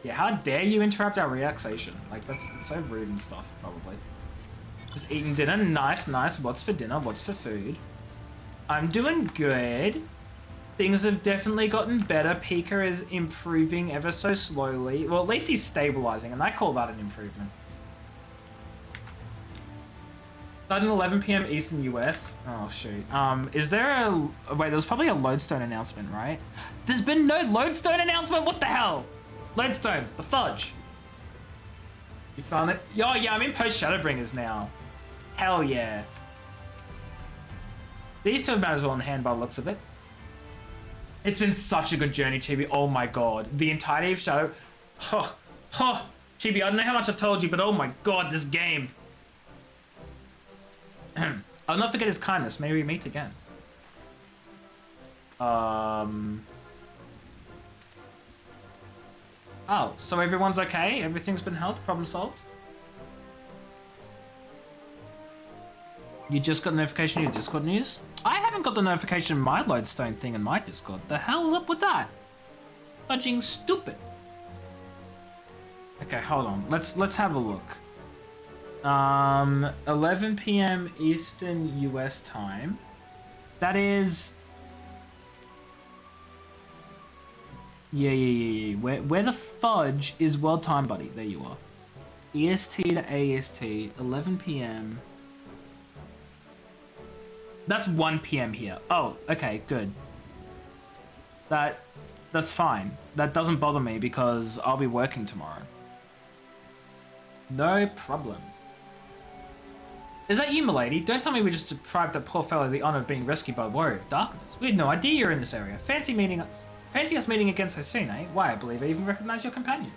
Yeah, how dare you interrupt our relaxation? Like, that's so rude and stuff, probably. Just eating dinner. Nice, nice. What's for dinner? What's for food? I'm doing good. Things have definitely gotten better. Pika is improving ever so slowly. Well, at least he's stabilizing, and I call that an improvement. Starting 11 p.m. Eastern US. Oh, shoot. Is there a... Wait, there's probably a Lodestone announcement, right? There's been no Lodestone announcement? What the hell? Lodestone, the fudge. You found it? Oh, yeah, I'm in post Shadowbringers now. Hell yeah. These two have matters well in hand by the looks of it. It's been such a good journey, Chibi. Oh my god. The entirety of Shadow... Chibi, I don't know how much I've told you, but oh my god, this game. I'll not forget his kindness. Maybe we meet again. Oh, so everyone's okay? Everything's been helped? Problem solved? You just got a notification in your Discord news? I haven't got the notification in my Lodestone thing in my Discord. The hell's up with that? Fudging stupid. Okay, hold on. Let's have a look. 11 p.m. Eastern US time. That is... Yeah. Where the fudge is world time, buddy. There you are. EST to AST, 11 p.m. That's 1 p.m. here. Oh, okay, good. That's fine. That doesn't bother me because I'll be working tomorrow. No problems. Is that you, milady? Don't tell me we just deprived that poor fellow of the honor of being rescued by the Warrior of Darkness. We had no idea you're in this area. Fancy us meeting again so soon, eh? Why, I believe I even recognize your companion.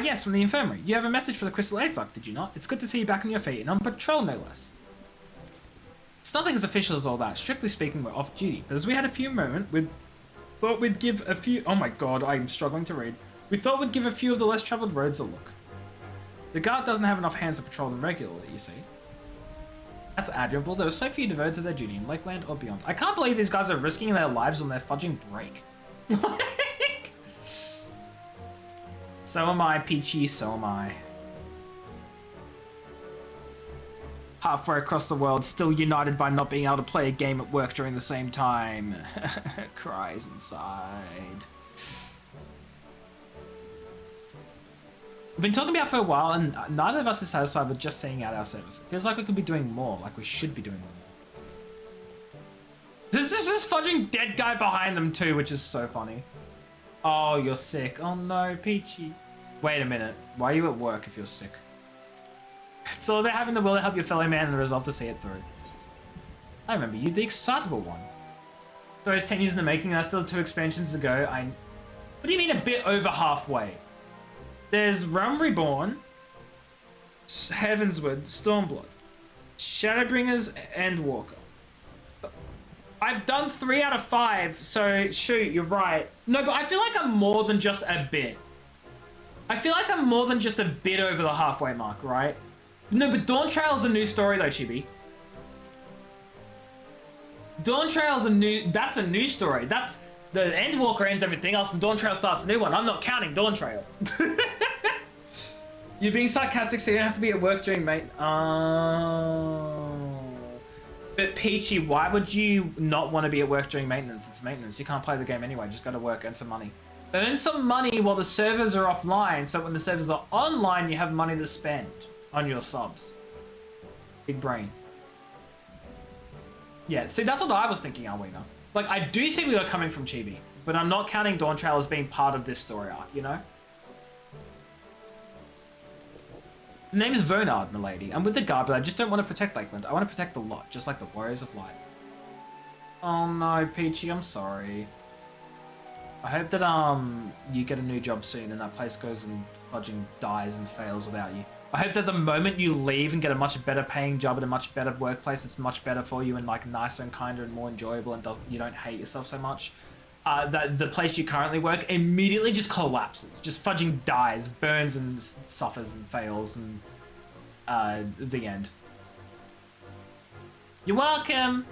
Yes, from the infirmary. You have a message for the Crystal Exarch, did you not? It's good to see you back on your feet and on patrol, no less. It's nothing as official as all that. Strictly speaking, we're off duty. But as we had a few moments, we thought we'd give a few... Oh my god, I'm struggling to read. We thought we'd give a few of the less traveled roads a look. The guard doesn't have enough hands to patrol them regularly, you see. That's admirable. There are so few devoted to their duty in Lakeland or beyond. I can't believe these guys are risking their lives on their fudging break. So am I, Peachy, so am I. Halfway across the world, still united by not being able to play a game at work during the same time. Cries inside. We've been talking about it for a while, and neither of us is satisfied with just seeing out our service. It feels like we could be doing more, like we should be doing more. There's just this fudging dead guy behind them too, which is so funny. Oh, you're sick. Oh no, Peachy. Wait a minute. Why are you at work if you're sick? It's all about having the will to help your fellow man and the resolve to see it through. I remember you, the excitable one. So it's 10 years in the making, and I still have 2 expansions to go. What do you mean a bit over halfway? There's Realm Reborn, Heavensward, Stormblood, Shadowbringers, Endwalker. I've done 3 out of 5, so shoot, you're right. No, but I feel like I'm more than just a bit. I feel like I'm more than just a bit over the halfway mark, right? No, but Dawn Trail's a new story though, Chibi. Dawn Trail's that's a new story. That's, the Endwalker ends everything else and Dawn Trail starts a new one. I'm not counting Dawn Trail. You're being sarcastic, so you don't have to be at work during But Peachy, why would you not want to be at work during maintenance? It's maintenance. You can't play the game anyway. Just go to work, earn some money. Earn some money while the servers are offline, so when the servers are online, you have money to spend on your subs. Big brain. Yeah, see, that's what I was thinking, Alwina. Like, I do see we are coming from Chibi, but I'm not counting Dawn Trail as being part of this story arc, you know? The name is Vernard, milady. I'm with the guard, but I just don't want to protect Lakeland. I want to protect the lot, just like the Warriors of Light. Oh no, Peachy, I'm sorry. I hope that, you get a new job soon and that place goes and fudging dies and fails without you. I hope that the moment you leave and get a much better paying job at a much better workplace, it's much better for you and like nicer and kinder and more enjoyable and you don't hate yourself so much. That the place you currently work immediately just collapses, just fudging dies, burns and suffers and fails and the end. You're welcome.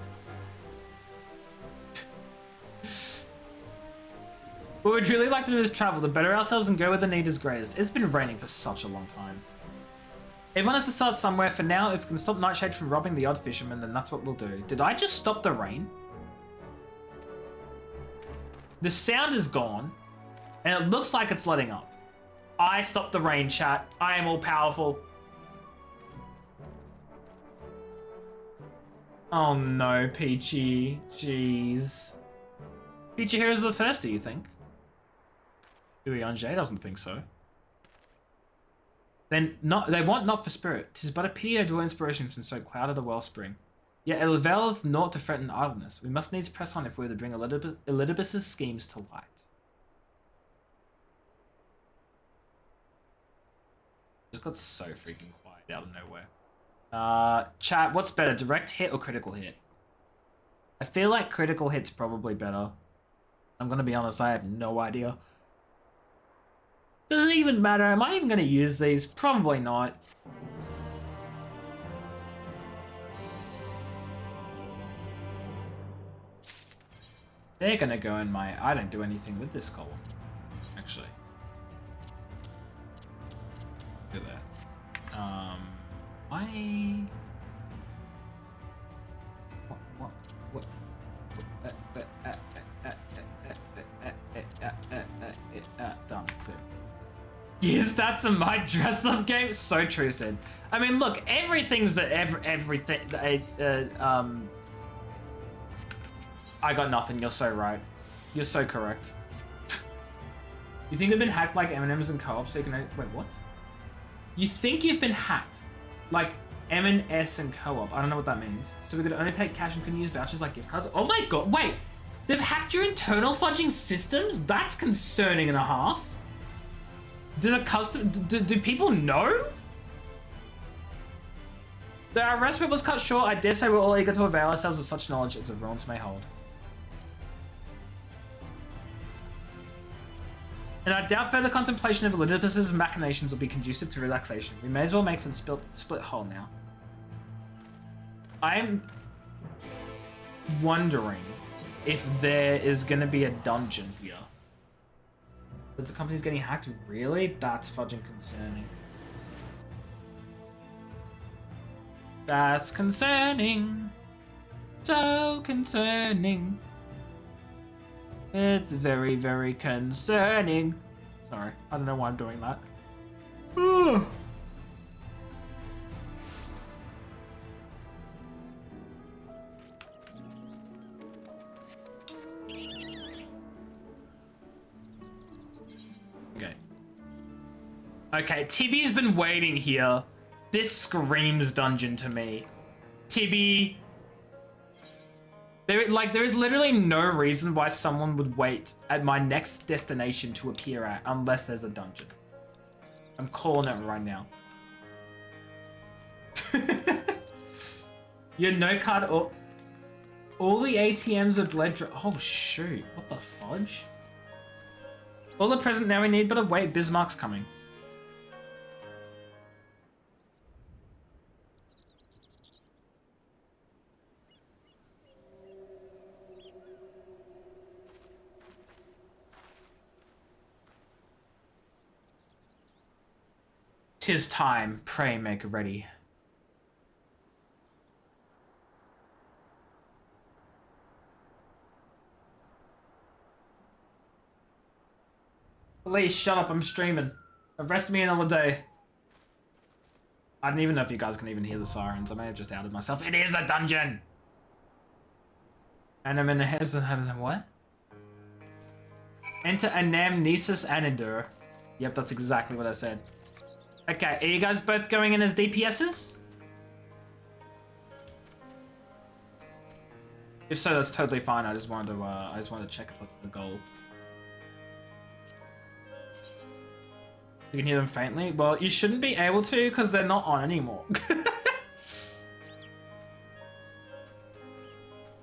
What we'd really like to do is travel to better ourselves and go where the need is greatest. It's been raining for such a long time. Everyone has to start somewhere. For now, if we can stop Nightshade from robbing the odd fisherman, then that's what we'll do. Did I just stop the rain? The sound is gone, and it looks like it's letting up. I stopped the rain, chat. I am all powerful. Oh no, Peachy. Jeez. Peachy Heroes are the first, do you think? Uyanjay doesn't think so. Then not they want not for spirit. 'Tis but a pity I do inspiration from so clouded a wellspring. Yet it availeth naught to threaten idleness. We must needs press on if we're to bring Elidibus's schemes to light. Just got so freaking quiet out of nowhere. Chat, what's better, direct hit or critical hit? I feel like critical hit's probably better. I'm gonna be honest, I have no idea. Does it even matter? Am I even gonna use these? Probably not. They're gonna go in my... I don't do anything with this column, actually. Look at that. Done. Yes, that's a my dress-up game. So true, Sid. I mean, look, everything's everything. I got nothing. You're so right. You're so correct. You think they've been hacked like M&Ms and co-op so you can... Wait, what? You think you've been hacked like M&S and co-op? I don't know what that means. So we could only take cash and couldn't use vouchers like gift cards? Oh my god, wait! They've hacked your internal fudging systems? That's concerning and a half. Do people know? The arrest was cut short. I dare say we're all eager to avail ourselves of such knowledge as the ruins may hold. And I doubt further contemplation of Elidibus's machinations will be conducive to relaxation. We may as well make for the split hole now. I'm wondering if there is going to be a dungeon here. But the company's getting hacked? Really? That's fudging concerning. That's concerning. So concerning. It's very, very concerning. Sorry, I don't know why I'm doing that. Okay. Okay, Tibby's been waiting here. This screams dungeon to me. Tibby. There is literally no reason why someone would wait at my next destination to appear at unless there's a dungeon. I'm calling it right now. Your no card or all the ATMs are bled. Oh shoot! What the fudge? All the present now we need, but wait, Bismarck's coming. 'Tis time. Pray make ready. Please shut up, I'm streaming. Arrest me another day. I don't even know if you guys can even hear the sirens. I may have just outed myself. It is a dungeon! And I'm in the heads of what? Enter anamnesis and endure. Yep, that's exactly what I said. Okay, are you guys both going in as DPSs? If so, that's totally fine. I just wanted to check if that's the goal. You can hear them faintly. Well, you shouldn't be able to because they're not on anymore.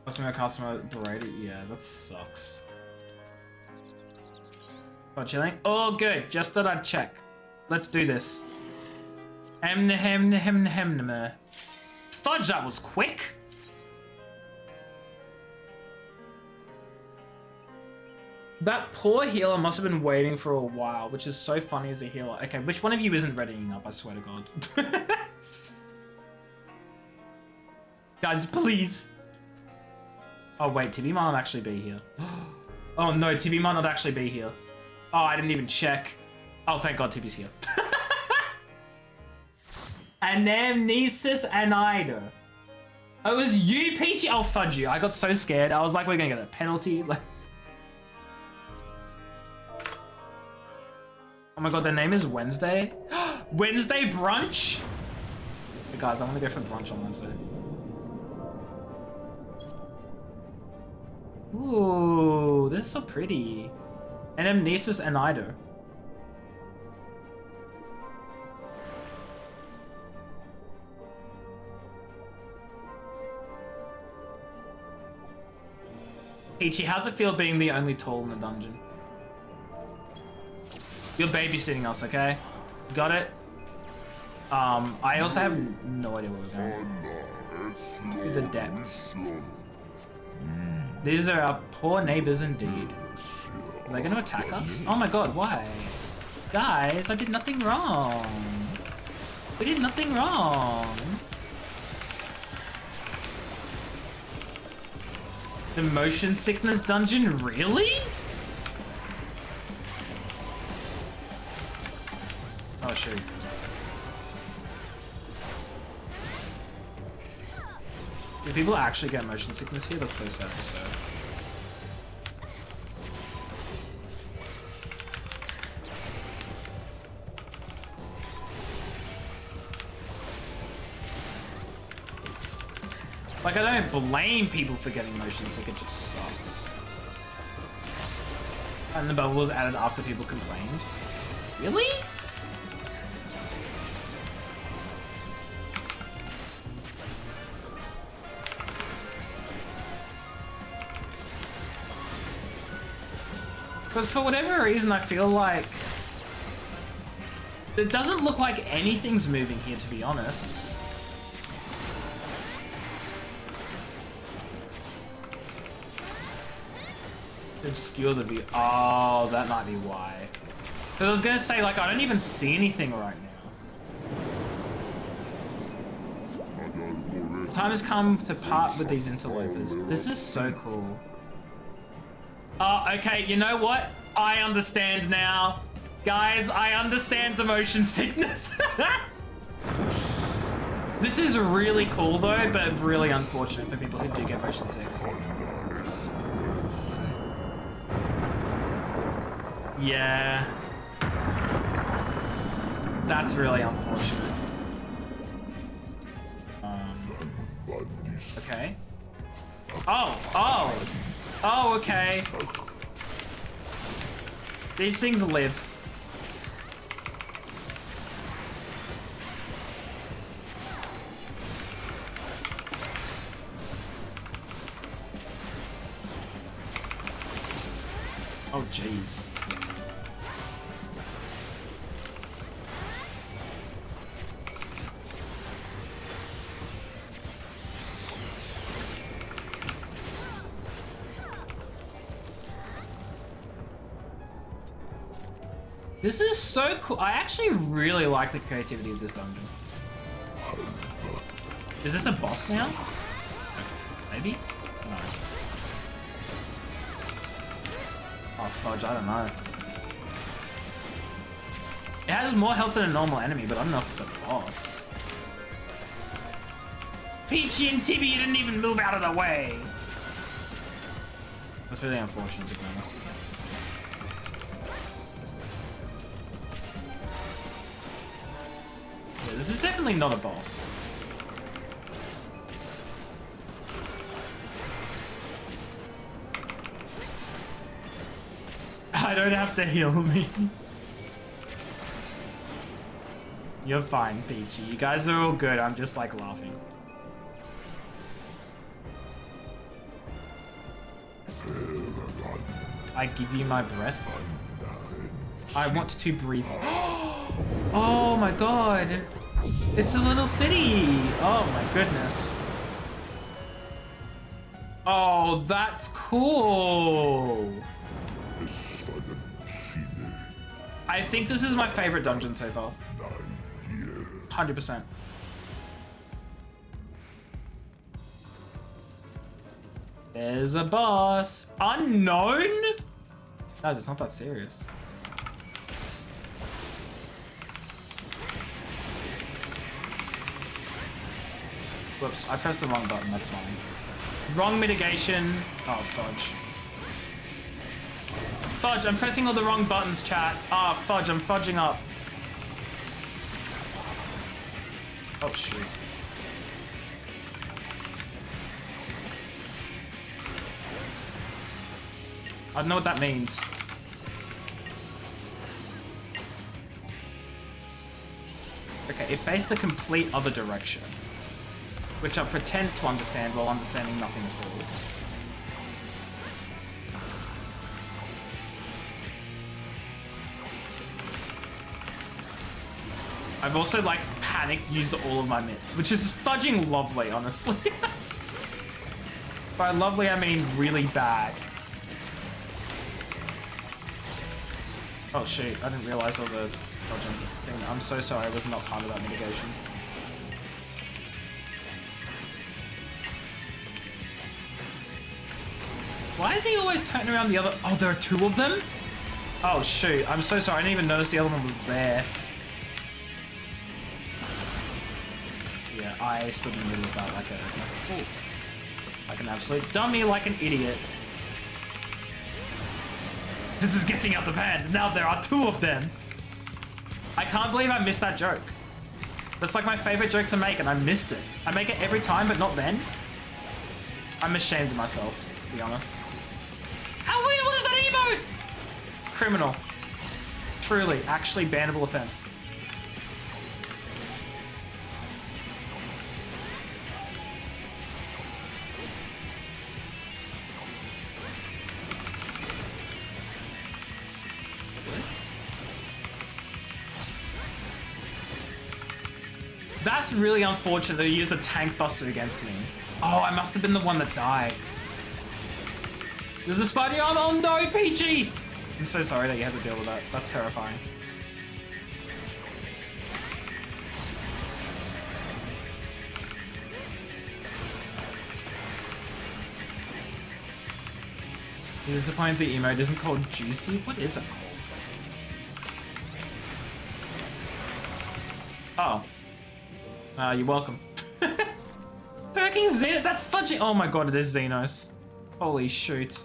Customer berated. Yeah, that sucks. Oh, chilling. Oh, good. Just thought I'd check. Let's do this. Fudge, that was quick. That poor healer must have been waiting for a while, which is so funny as a healer. Okay, which one of you isn't readying up? I swear to God. Guys, please. Oh, wait, TB might not actually be here. Oh, no, TB might not actually be here. Oh, I didn't even check. Oh, thank God TB's here. Anamnesis and Ida. Oh, it was you, Peachy? Oh, fudge you. I got so scared. I was like, we're gonna get a penalty. Like, oh my God, their name is Wednesday. Wednesday brunch? Hey guys, I want to go for brunch on Wednesday. Ooh, this is so pretty. Anamnesis and Ida. Peachy, how's it feel being the only tall in the dungeon? You're babysitting us, okay? Got it? I also have no idea what was going on. Through the depths. These are our poor neighbors indeed. Are they gonna attack us? Oh my God, why? Guys, I did nothing wrong. We did nothing wrong. The motion sickness dungeon? Really? Oh, shoot. Do people actually get motion sickness here? That's so sad to say. Like, I don't blame people for getting motion sick, it just sucks. And the bubble was added after people complained. Really? Because for whatever reason, I feel like it doesn't look like anything's moving here, to be honest. Obscure the view. Oh, that might be why. Because I was gonna say, like, I don't even see anything right now. The time has come to part with these interlopers. This is so cool. Oh, okay, you know what? I understand now. Guys, I understand the motion sickness. This is really cool though, but really unfortunate for people who do get motion sick. Yeah. That's really unfortunate. Okay. Oh, okay. These things live. Oh, jeez. This is so cool. I actually really like the creativity of this dungeon. Is this a boss now? Maybe? No. Oh, fudge, I don't know. It has more health than a normal enemy, but I don't know if it's a boss. Peachy and Tibby, you didn't even move out of the way. That's really unfortunate, to be honest. Yeah, this is definitely not a boss. I don't have to heal me. You're fine, Peachy. You guys are all good. I'm just like laughing. I give you my breath. I want to breathe. Oh my god. It's a little city. Oh my goodness. Oh, that's cool. I think this is my favorite dungeon so far. 100%. There's a boss. Unknown? Guys, it's not that serious. Whoops, I pressed the wrong button, that's fine. Wrong mitigation. Oh, fudge. Fudge, I'm pressing all the wrong buttons, chat. Ah, fudge, I'm fudging up. Oh, shoot. I don't know what that means. Okay, it faced the complete other direction. Which I pretend to understand while understanding nothing at all. I've also, like, panicked used all of my mitts, which is fudging lovely, honestly. By lovely, I mean really bad. Oh, shoot. I didn't realize there was a dodging thing. I'm so sorry. I was not part of that mitigation. Why is he always turning around the other... Oh, there are two of them? Oh, shoot. I'm so sorry. I didn't even notice the other one was there. Yeah, I stood in the middle of that like an absolute dummy, like an idiot. This is getting out of hand. Now there are two of them. I can't believe I missed that joke. That's like my favorite joke to make, and I missed it. I make it every time, but not then. I'm ashamed of myself, to be honest. How weird was that emote? Criminal. Truly, actually bannable offense. That's really unfortunate that he used a tank buster against me. Oh, I must have been the one that died. There's a spider arm. Oh no, Peachy! I'm so sorry that you had to deal with that. That's terrifying. The disappointing the emote isn't called Juicy. What is it called? Oh. You're welcome. Fucking Xenos. That's fudging. Oh my god, it is Xenos. Holy shoot.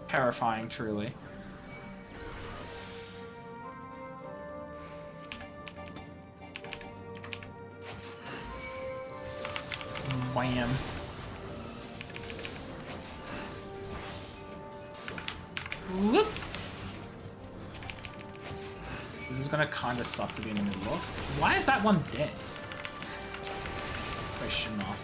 Terrifying, truly. Wham. Whoop. This is gonna kind of suck to be in the middle of. Why is that one dead? Question mark.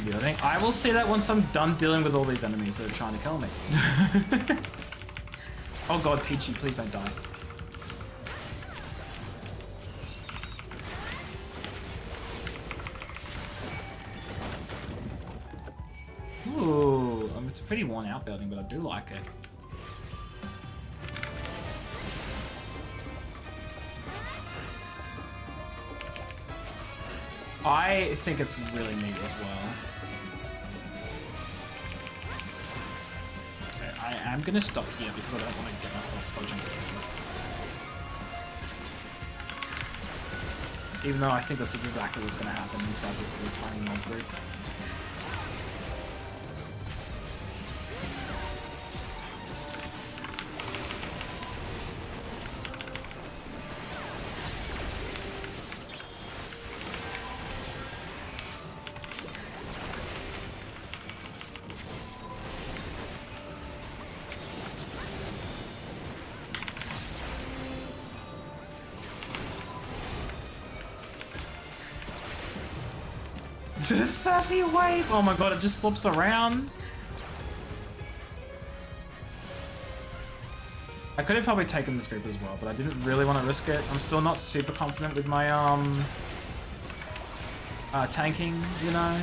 building. I will see that once I'm done dealing with all these enemies that are trying to kill me. Oh god, Peachy, please don't die. Ooh, it's a pretty worn out building, but I do like it. I think it's really neat as well. Okay, I am gonna stop here because I don't want to get myself fudging. Even though I think that's exactly what's gonna happen inside this little tiny mob group. This sassy wave! Oh my god, it just flips around. I could have probably taken this group as well, but I didn't really want to risk it. I'm still not super confident with my tanking, you know.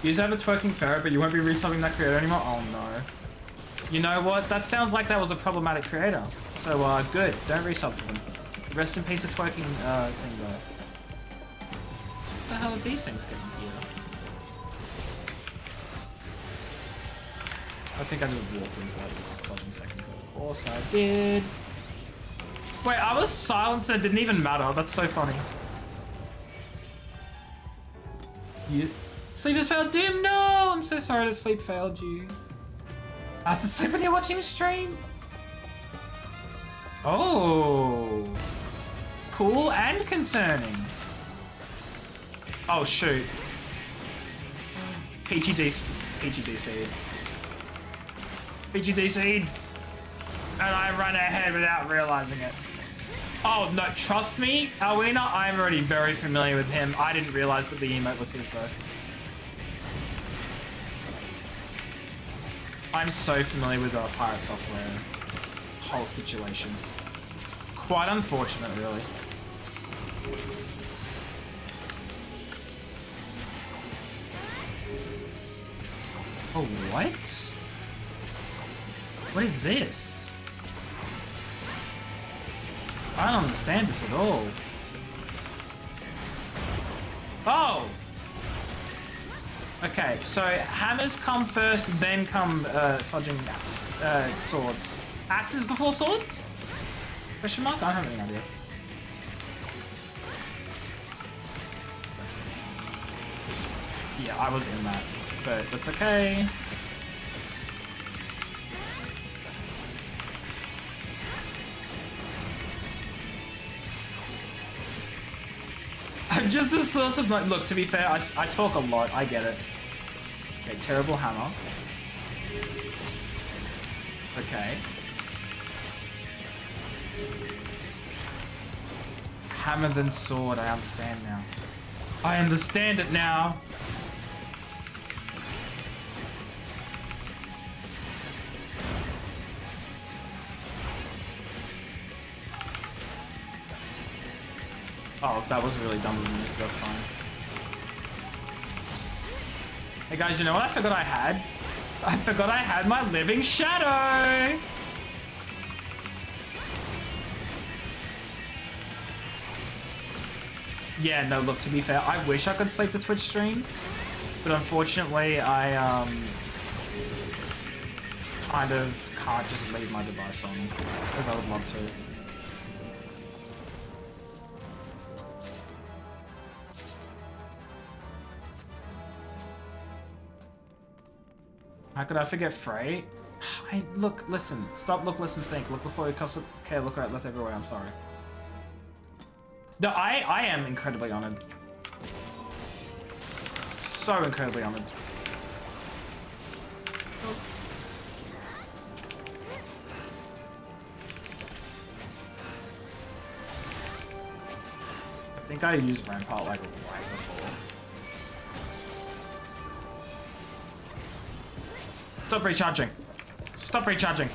You just have a twerking ferret, but you won't be resubbing that creator anymore? Oh no. You know what? That sounds like that was a problematic creator. So, good. Don't resub them. Rest in peace, a twerking, thing, though. What the hell are these things getting here? I think I just walked into that last fucking second. Of course I did. Wait, I was silenced and it didn't even matter. That's so funny. You... Sleep has failed Doom? No! I'm so sorry that sleep failed you. I have to sleep when you're watching a stream? Oh. Cool and concerning. Oh, shoot. Peachy DC'd. Peachy DC'd. And I ran ahead without realizing it. Oh, no, trust me, Alwina, I'm already very familiar with him. I didn't realize that the emote was his, though. I'm so familiar with Pirate Software whole situation. Quite unfortunate, really. Oh, what? What is this? I don't understand this at all. Oh! Okay, so hammers come first, then come fudging swords. Axes before swords? Question mark? I don't have any idea. Yeah, I was in that, but that's okay. I'm just a source of... Look, to be fair, I talk a lot. I get it. Okay, terrible hammer. Okay. Hammer then sword. I understand now. I understand it now. Oh, that was really dumb of me. That's fine. Hey guys, you know what I forgot I had? I forgot I had my living shadow! Yeah, no, look, to be fair, I wish I could sleep to Twitch streams, but unfortunately, I, kind of can't just leave my device on, because I would love to. How could I forget Frey? Look, listen. Stop, look, listen, think. Look before you cuss. Okay, look right, left everywhere. I'm sorry. No, I am incredibly honored. So incredibly honored. think I used Rampart like right before. Stop recharging. Stop recharging.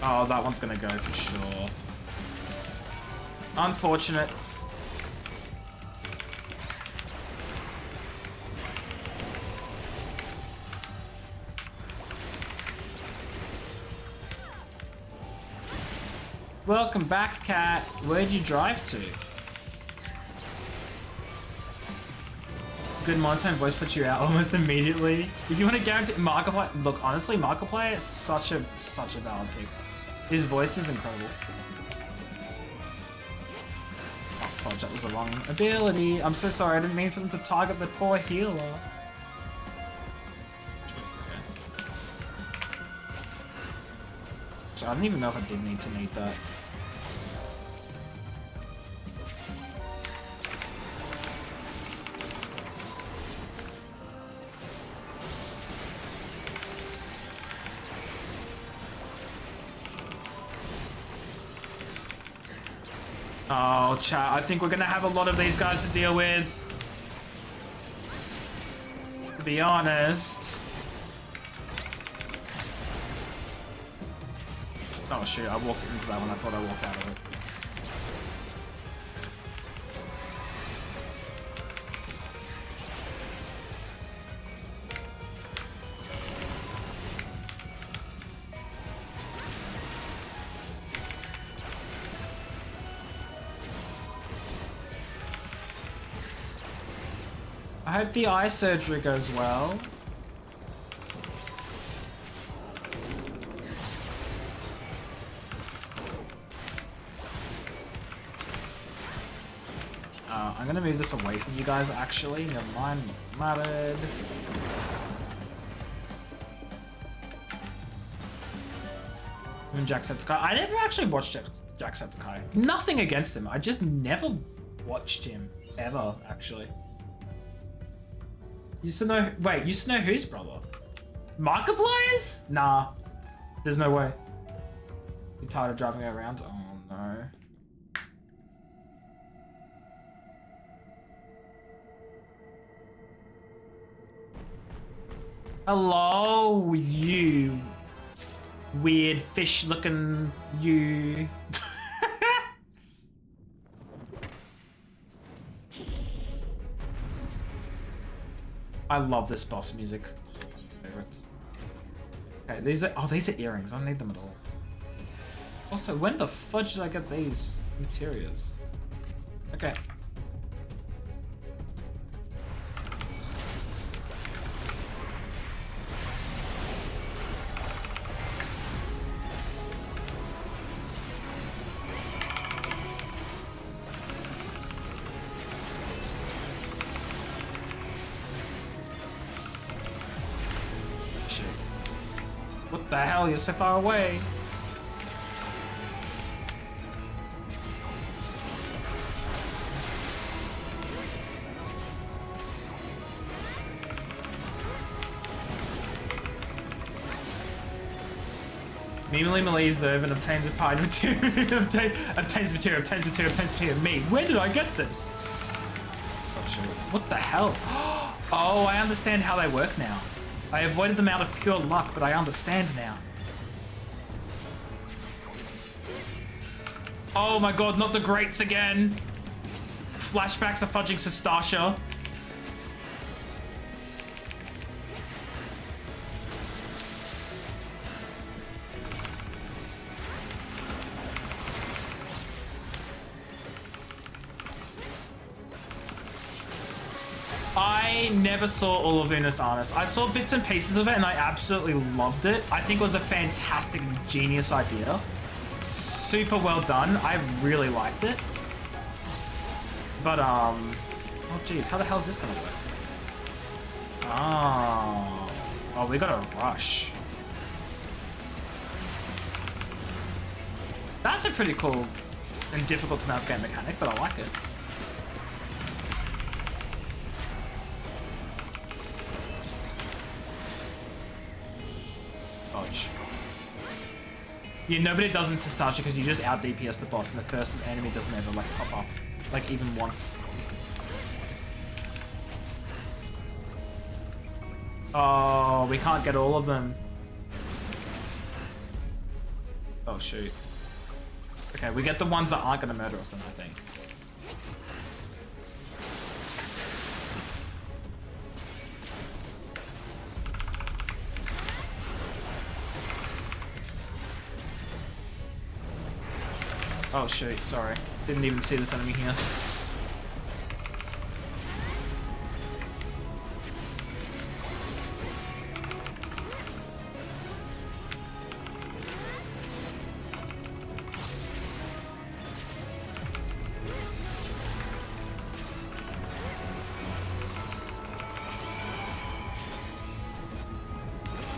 Oh, that one's gonna go for sure. Unfortunate. Welcome back, Cat. Where'd you drive to? Good monotone voice puts you out almost immediately. If you want to guarantee Markiplier, look, honestly, Markiplier is such a valid pick. His voice is incredible. Oh fudge, that was the wrong ability. I'm so sorry, I didn't mean for them to target the poor healer. I don't even know if I did need to need that. Oh, chat, I think we're gonna have a lot of these guys to deal with. To be honest. Oh shit, I walked into that one. I thought I walked out of it. I hope the eye surgery goes well. I'm gonna move this away from you guys, actually. Never mind, not mattered. Even Jacksepticeye. I never actually watched Jacksepticeye. Nothing against him. I just never watched him ever, actually. Used to know. Wait, used to know whose brother? Markiplier's? Nah, there's no way. You tired of driving around? Oh no. Hello, you weird fish-looking you. I love this boss music. Favorites. Okay, these are earrings. I don't need them at all. Also, when the fudge did I get these interiors? Okay. What the hell? You're so far away. Memely Malise and obtains a pie material. obtains material. Me. Where did I get this? Oh shit. What the hell? Oh, I understand how they work now. I avoided them out of pure luck, but I understand now. Oh my god, not the greats again. Flashbacks of fudging Sestasha. I never saw all of Unus Annus. I saw bits and pieces of it and I absolutely loved it. I think it was a fantastic, genius idea. Super well done. I really liked it. But, oh geez, how the hell is this gonna work? Oh, we gotta rush. That's a pretty cool and difficult to navigate mechanic, but I like it. Yeah, nobody does in Sastasha because you just out DPS the boss and the first enemy doesn't ever like pop up. Like even once. Oh, we can't get all of them. Oh shoot. Okay, we get the ones that aren't gonna murder us then, I think. Oh shoot, sorry. Didn't even see this enemy here.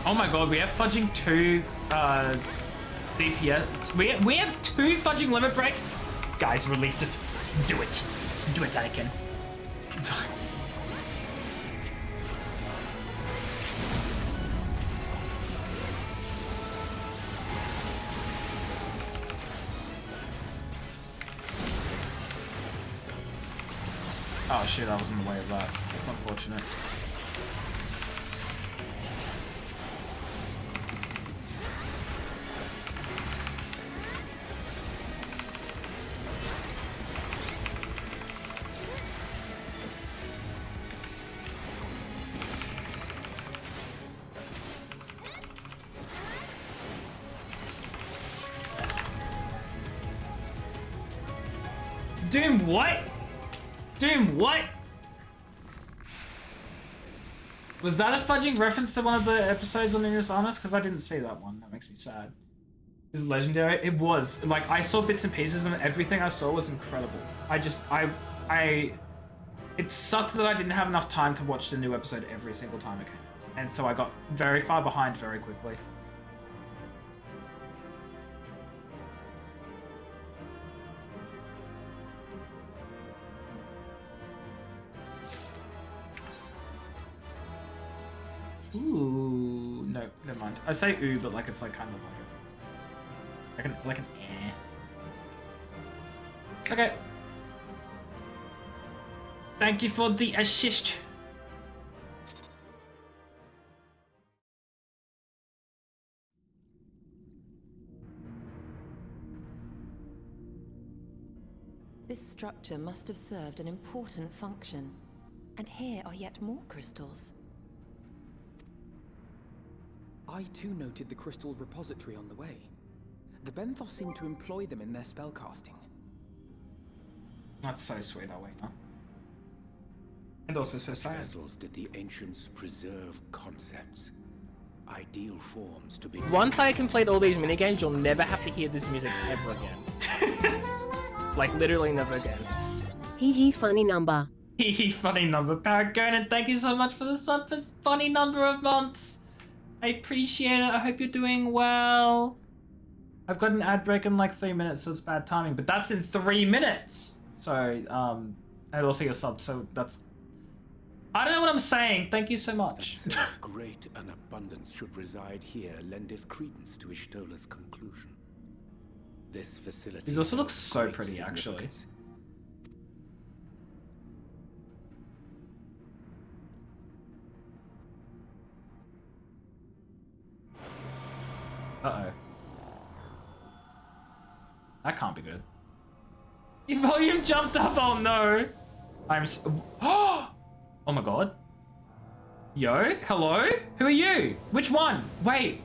Oh my god, we have fudging 2 DPS. We have 2 fudging limit breaks. Guys, release it. Do it. Do it, Anakin. Oh shit, I was in the way of that. That's unfortunate. Doing what? Doing what? Was that a fudging reference to one of the episodes on Nearest Honest? Because I didn't see that one. That makes me sad. Is it legendary? It was. Like, I saw bits and pieces and everything I saw was incredible. It sucked that I didn't have enough time to watch the new episode every single time it came out. And so I got very far behind very quickly. Ooh, no, never mind. I say ooh, but like it's like kind of like an eh. Okay. Thank you for the assist. This structure must have served an important function. And here are yet more crystals. I too noted the crystal repository on the way. The Benthos seem to employ them in their spellcasting. That's so sweet, Alwina. And also so sad. Vessels did the ancients preserve concepts, ideal forms to be. Once I complete all these minigames, you'll never have to hear this music ever again. Like, literally never again. Hee hee, funny number. Hee hee, funny number. Paragon, thank you so much for the sub for funny number of months. I appreciate it. I hope you're doing well. I've got an ad break in like 3 minutes, so it's bad timing. But that's in 3 minutes. So, and also your sub. So that's. I don't know what I'm saying. Thank you so much. Great an abundance should reside here lendeth credence to Ishtola's conclusion. This facility. These also look so pretty, actually. Uh-oh. That can't be good. Your volume jumped up, oh no! Oh my god. Yo, hello? Who are you? Which one? Wait.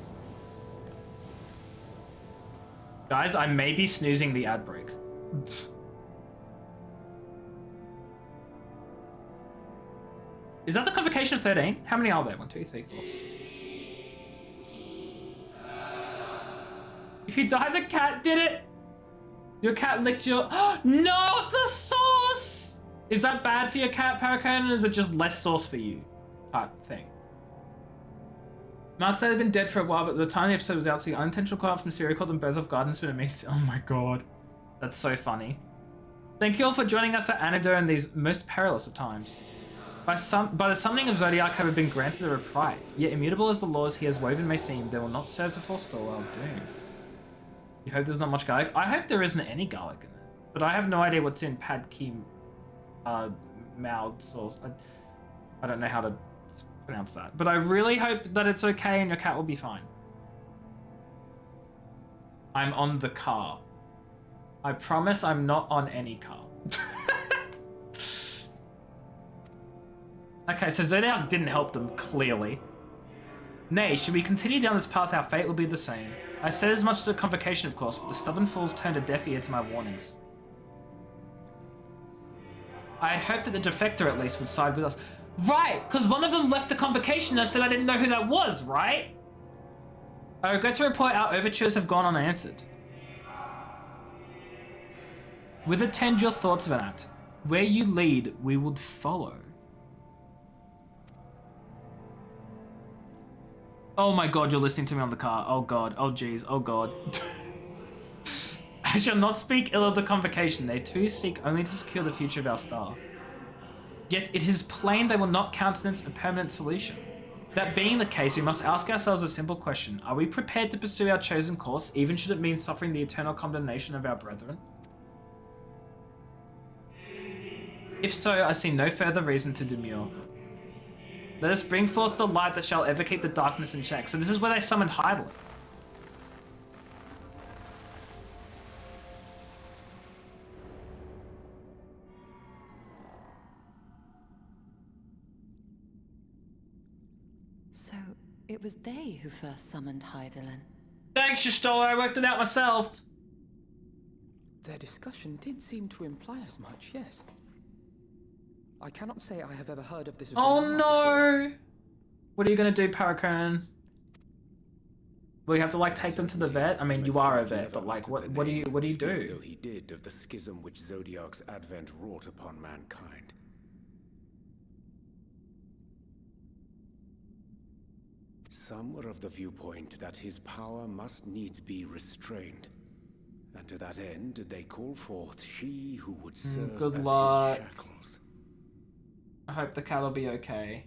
Guys, I may be snoozing the ad break. Is that the Convocation of 13? How many are there? 1, 2, 3, 4. If you die, the cat did it! Your cat licked your... No, the sauce! Is that bad for your cat, Paracone, or is it just less sauce for you? Type thing. Mark said they'd been dead for a while, but at the time the episode was out, so the unintentional call out from Siri called them both off guard and it's been amazing. Oh my god. That's so funny. Thank you all for joining us at Anador in these most perilous of times. By the summoning of Zodiac have been granted a reprieve, yet immutable as the laws he has woven may seem, they will not serve to forestall our doom. You hope there's not much garlic? I hope there isn't any garlic in it. But I have no idea what's in pad ki mouth sauce. I don't know how to pronounce that. But I really hope that it's okay and your cat will be fine. I'm on the car. I promise I'm not on any car. Okay, so Zodiac didn't help them, clearly. Nay, should we continue down this path, our fate will be the same. I said as much to the convocation, of course, but the stubborn fools turned a deaf ear to my warnings. I hoped that the defector at least would side with us. Right, because one of them left the convocation and I said I didn't know who that was, right? I regret to report our overtures have gone unanswered. With attend your thoughts of that. Where you lead, we would follow. Oh my god, you're listening to me on the car. Oh god, oh jeez, oh god. I shall not speak ill of the convocation. They too seek only to secure the future of our star. Yet it is plain they will not countenance a permanent solution. That being the case, we must ask ourselves a simple question. Are we prepared to pursue our chosen course, even should it mean suffering the eternal condemnation of our brethren? If so, I see no further reason to demur. Let us bring forth the light that shall ever keep the darkness in check. So this is where they summoned Hydaelyn. So, it was they who first summoned Hydaelyn. Thanks, Y'shtola, I worked it out myself. Their discussion did seem to imply as much, yes. I cannot say I have ever heard of this. Oh phenomenon no! before. What are you gonna do, Paraconan? Will you have to like take them to the vet? I mean, you are a vet, but like, what do you Speak do? though he did of the schism which Zodiac's advent wrought upon mankind. Some were of the viewpoint that his power must needs be restrained, and to that end they call forth she who would serve good as luck. his shackles. I hope the cat will be okay.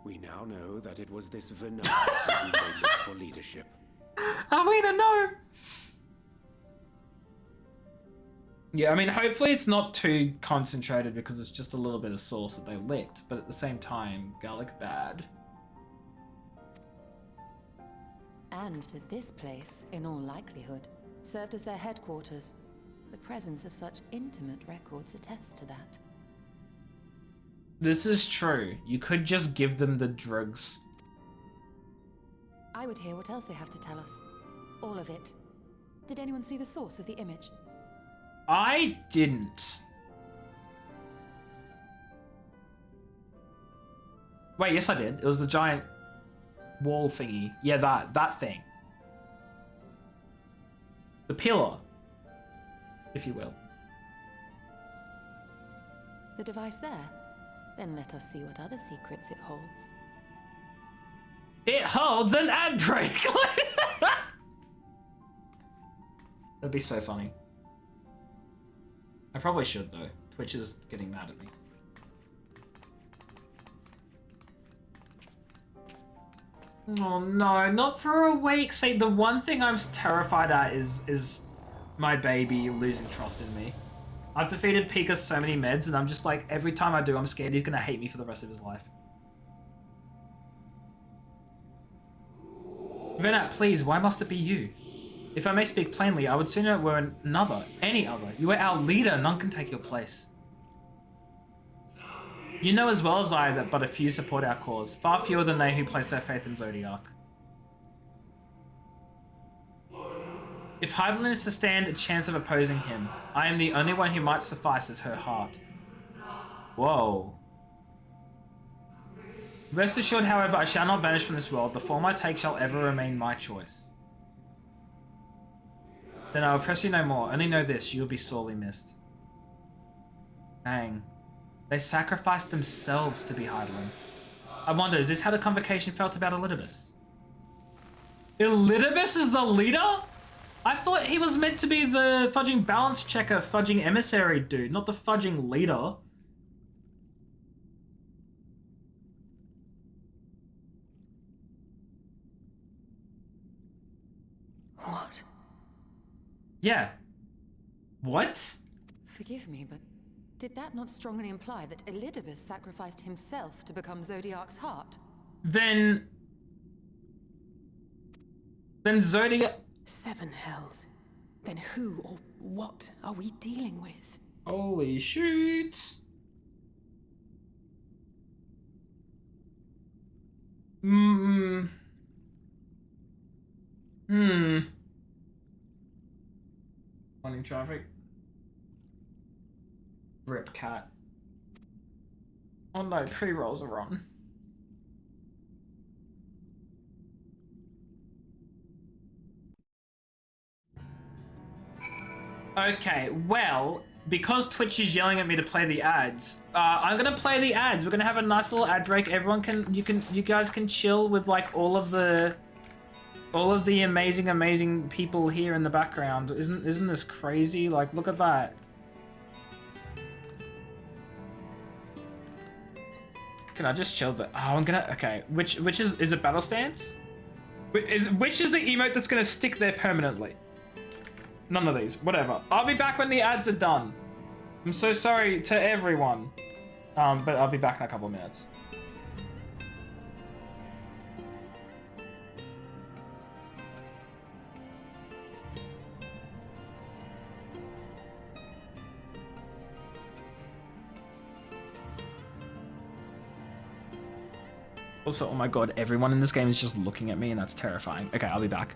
We now know that it was this Venat who they looked for leadership. Alwina, no! Yeah, I mean, hopefully it's not too concentrated because it's just a little bit of sauce that they licked, but at the same time, garlic bad. And that this place, in all likelihood, served as their headquarters. The presence of such intimate records attests to that. This is true. You could just give them the drugs. I would hear what else they have to tell us. All of it. Did anyone see the source of the image? I didn't. Wait, yes I did. It was the giant wall thingy. Yeah, that thing. The pillar, if you will. The device there? Then let us see what other secrets it holds. It holds an ad break! That'd be so funny. I probably should though. Twitch is getting mad at me. Oh no, not for a week. See, the one thing I'm terrified at is my baby losing trust in me. I've defeated Pika so many meds and I'm just like, every time I do, I'm scared he's gonna hate me for the rest of his life. Venat, please, why must it be you? If I may speak plainly, I would sooner it were any other. You are our leader, none can take your place. You know as well as I that but a few support our cause, far fewer than they who place their faith in Zodiac. If Hydaelyn is to stand a chance of opposing him, I am the only one who might suffice as her heart. Whoa. Rest assured, however, I shall not vanish from this world. The form I take shall ever remain my choice. Then I will press you no more. Only know this, you will be sorely missed. Dang. They sacrificed themselves to be Hydaelyn. I wonder, is this how the convocation felt about Elidibus? Elidibus is the leader? I thought he was meant to be the fudging balance checker, fudging emissary dude, not the fudging leader. Yeah. What? Forgive me, but did that not strongly imply that Elidibus sacrificed himself to become Zodiac's heart? Then Zodiac... 7 hells. Then who or what are we dealing with? Holy shoot. Running traffic. Rip cat. Oh no, pre-rolls are on. Okay, well, because Twitch is yelling at me to play the ads, I'm gonna play the ads. We're gonna have a nice little ad break. Everyone you guys can chill with like all of the amazing people here in the background. Isn't this crazy? Like, look at that. Can I just chill the? Oh, I'm gonna. Okay, which is it? Battle stance? Which is the emote that's gonna stick there permanently? None of these. Whatever. I'll be back when the ads are done. I'm so sorry to everyone. But I'll be back in a couple of minutes. Also, oh my god, everyone in this game is just looking at me and that's terrifying. Okay, I'll be back.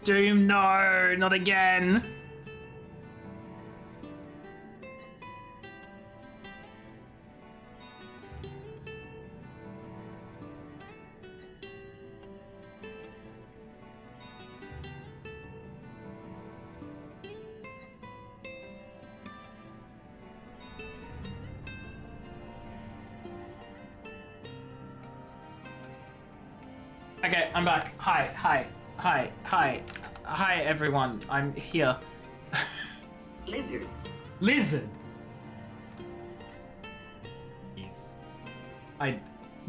Doom, no, not again. Okay, I'm back. Hi, everyone. I'm here. Lizard. Lizard.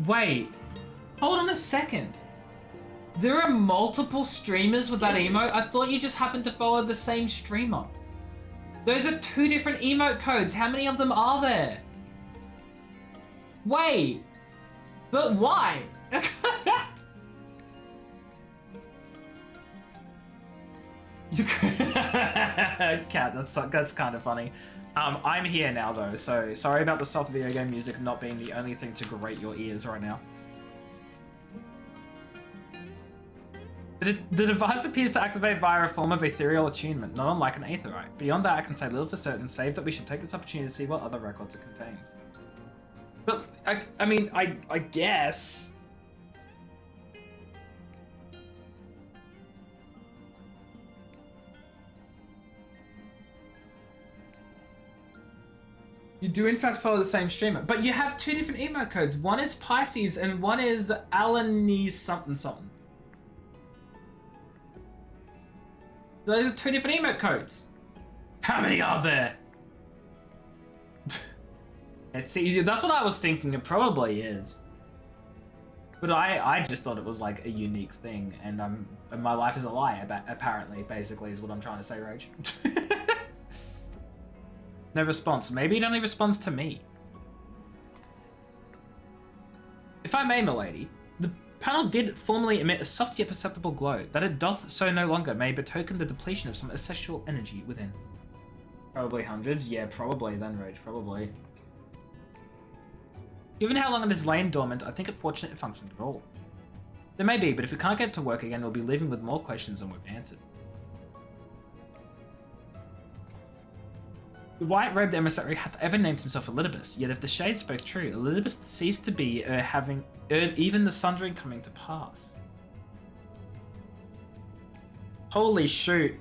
Wait. Hold on a second. There are multiple streamers with that emote? I thought you just happened to follow the same streamer. Those are 2 different emote codes. How many of them are there? Wait. But why? Cat, that's kind of funny. I'm here now though, so sorry about the soft video game music not being the only thing to grate your ears right now. The device appears to activate via a form of ethereal attunement, not unlike an aetherite. Beyond that, I can say little for certain, save that we should take this opportunity to see what other records it contains. But, I mean, I guess... You do in fact follow the same streamer, but you have 2 different emote codes. One is Pisces and one is Alanese something something. Those are 2 different emote codes. How many are there? See, that's what I was thinking. It probably is. But I just thought it was like a unique thing, and my life is a lie. Apparently, basically, is what I'm trying to say, Rage. No response. Maybe it only responds to me. If I may, milady, the panel did formerly emit a soft yet perceptible glow. That it doth so no longer may betoken the depletion of some essential energy within. Probably hundreds? Yeah, probably then, Rage, probably. Given how long it has lain dormant, I think it fortunate it functioned at all. There may be, but if we can't get it to work again, we'll be leaving with more questions than we've answered. The white-robed emissary hath ever named himself Elidibus, yet if the shade spoke true, Elidibus ceased to be having even the sundering coming to pass. Holy shoot.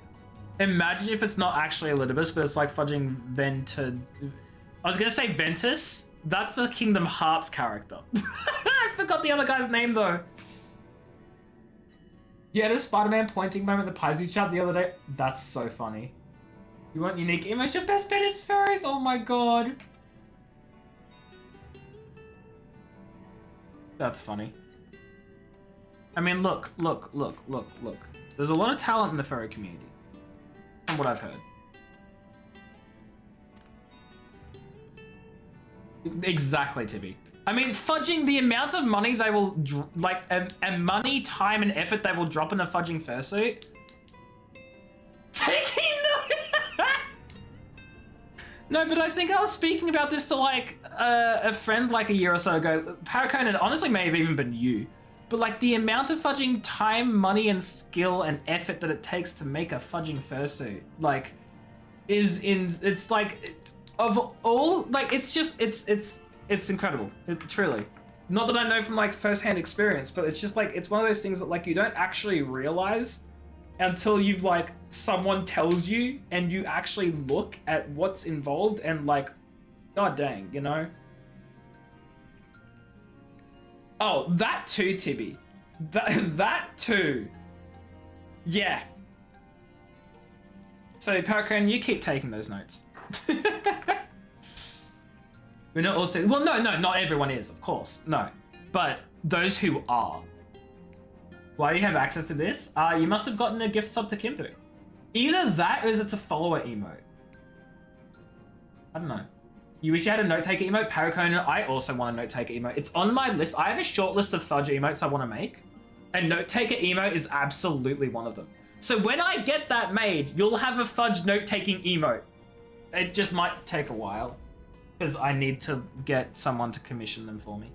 Imagine if it's not actually Elidibus, but it's like fudging I was gonna say Ventus. That's a Kingdom Hearts character. I forgot the other guy's name though. Yeah, the Spider-Man pointing moment in the Pisces chat the other day. That's so funny. You want unique image? Your best bet is furries? Oh my god. That's funny. I mean, look. There's a lot of talent in the furry community. From what I've heard. Exactly, Tibby. I mean, fudging the amount of money they will, and money, time, and effort they will drop in a fudging fursuit. Taking No, but I think I was speaking about this to like a friend like a year or so ago. Paraconan honestly may have even been you. But like the amount of fudging time, money, and skill and effort that it takes to make a fudging fursuit, like, it's like, of all, like, it's incredible. Truly. Not that I know from like first-hand experience, but it's just like, it's one of those things that like you don't actually realize until you've like, someone tells you and you actually look at what's involved and like, god dang, you know? Oh, that too, Tibby. That too. Yeah. So, Paracone, you keep taking those notes. We're not all saying, well, no, not everyone is, of course, no. But those who are. Why do you have access to this? You must have gotten a gift sub to Kimpu. Either that or is it a follower emote? I don't know. You wish you had a note taker emote? Paracona, I also want a note taker emote. It's on my list. I have a short list of fudge emotes I want to make. And note taker emote is absolutely one of them. So when I get that made, you'll have a fudge note taking emote. It just might take a while. Because I need to get someone to commission them for me.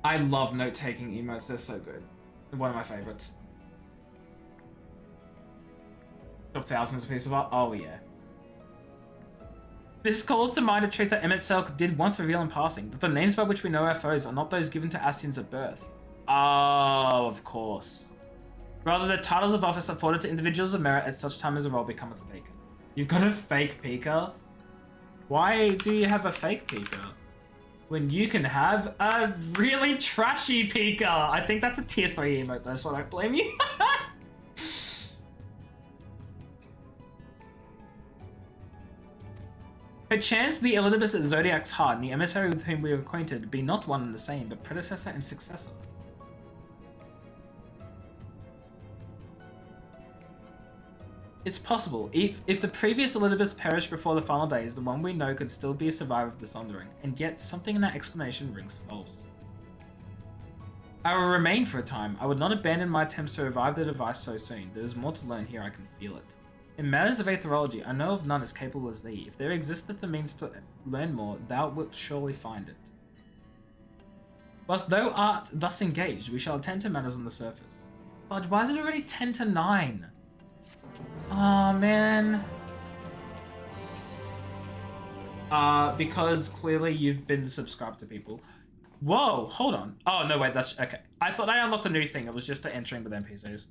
I love note taking emotes. They're so good. One of my favorites. Top thousands of pieces of art. Oh yeah. This calls to mind a truth that Emmett Selk did once reveal in passing, that the names by which we know our foes are not those given to Ascians at birth. Oh, of course. Rather, the titles of office afforded to individuals of merit at such time as a role becometh vacant. You've got a fake Pika? Why do you have a fake Pika? When you can have a really trashy Pika. I think that's a tier 3 emote though, so I don't blame you. Perchance the Elidibus at Zodiac's heart and the emissary with whom we are acquainted be not one and the same, but predecessor and successor. It's possible. If the previous Elizabeth perished before the final days, the one we know could still be a survivor of the Sundering, and yet something in that explanation rings false. I will remain for a time. I would not abandon my attempts to revive the device so soon. There is more to learn here, I can feel it. In matters of aetherology, I know of none as capable as thee. If there existeth the means to learn more, thou wilt surely find it. Whilst thou art thus engaged, we shall attend to matters on the surface. Fudge, why is it already 10 to 9? Oh man. Because clearly you've been subscribed to people. Whoa, hold on. Oh, no, wait, that's... Okay. I thought I unlocked a new thing. It was just the entering with NPCs.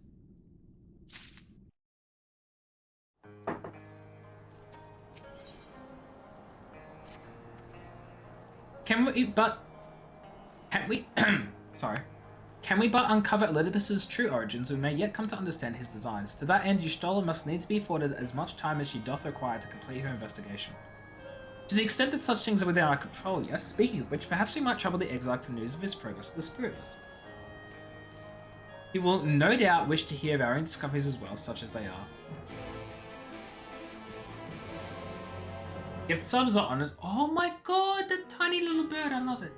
Can we sorry. Can we but uncover Elidibus's true origins, we may yet come to understand his designs. To that end, Y'shtola must needs be afforded as much time as she doth require to complete her investigation. To the extent that such things are within our control, yes. Speaking of which, perhaps we might trouble the exile to news of his progress with the spirit vessel. He will no doubt wish to hear of our own discoveries as well, such as they are. If subs are honest, oh my god, the tiny little bird, I love it.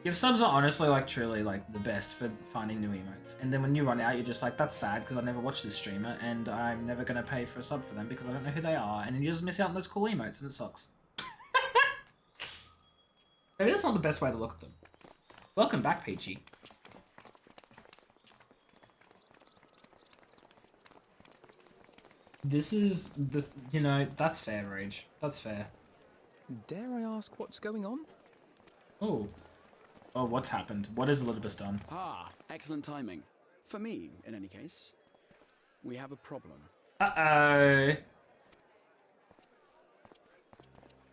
If subs are honestly, like, truly, like, the best for finding new emotes. And then when you run out, you're just like, that's sad, because I never watched this streamer, and I'm never going to pay for a sub for them, because I don't know who they are, and you just miss out on those cool emotes, and it sucks. Maybe that's not the best way to look at them. Welcome back, Peachy. This, you know, that's fair, Rage. That's fair. Dare I ask what's going on? Oh. Oh, what's happened? What has Elidibus done? Ah, excellent timing. For me, in any case. We have a problem. Uh-oh.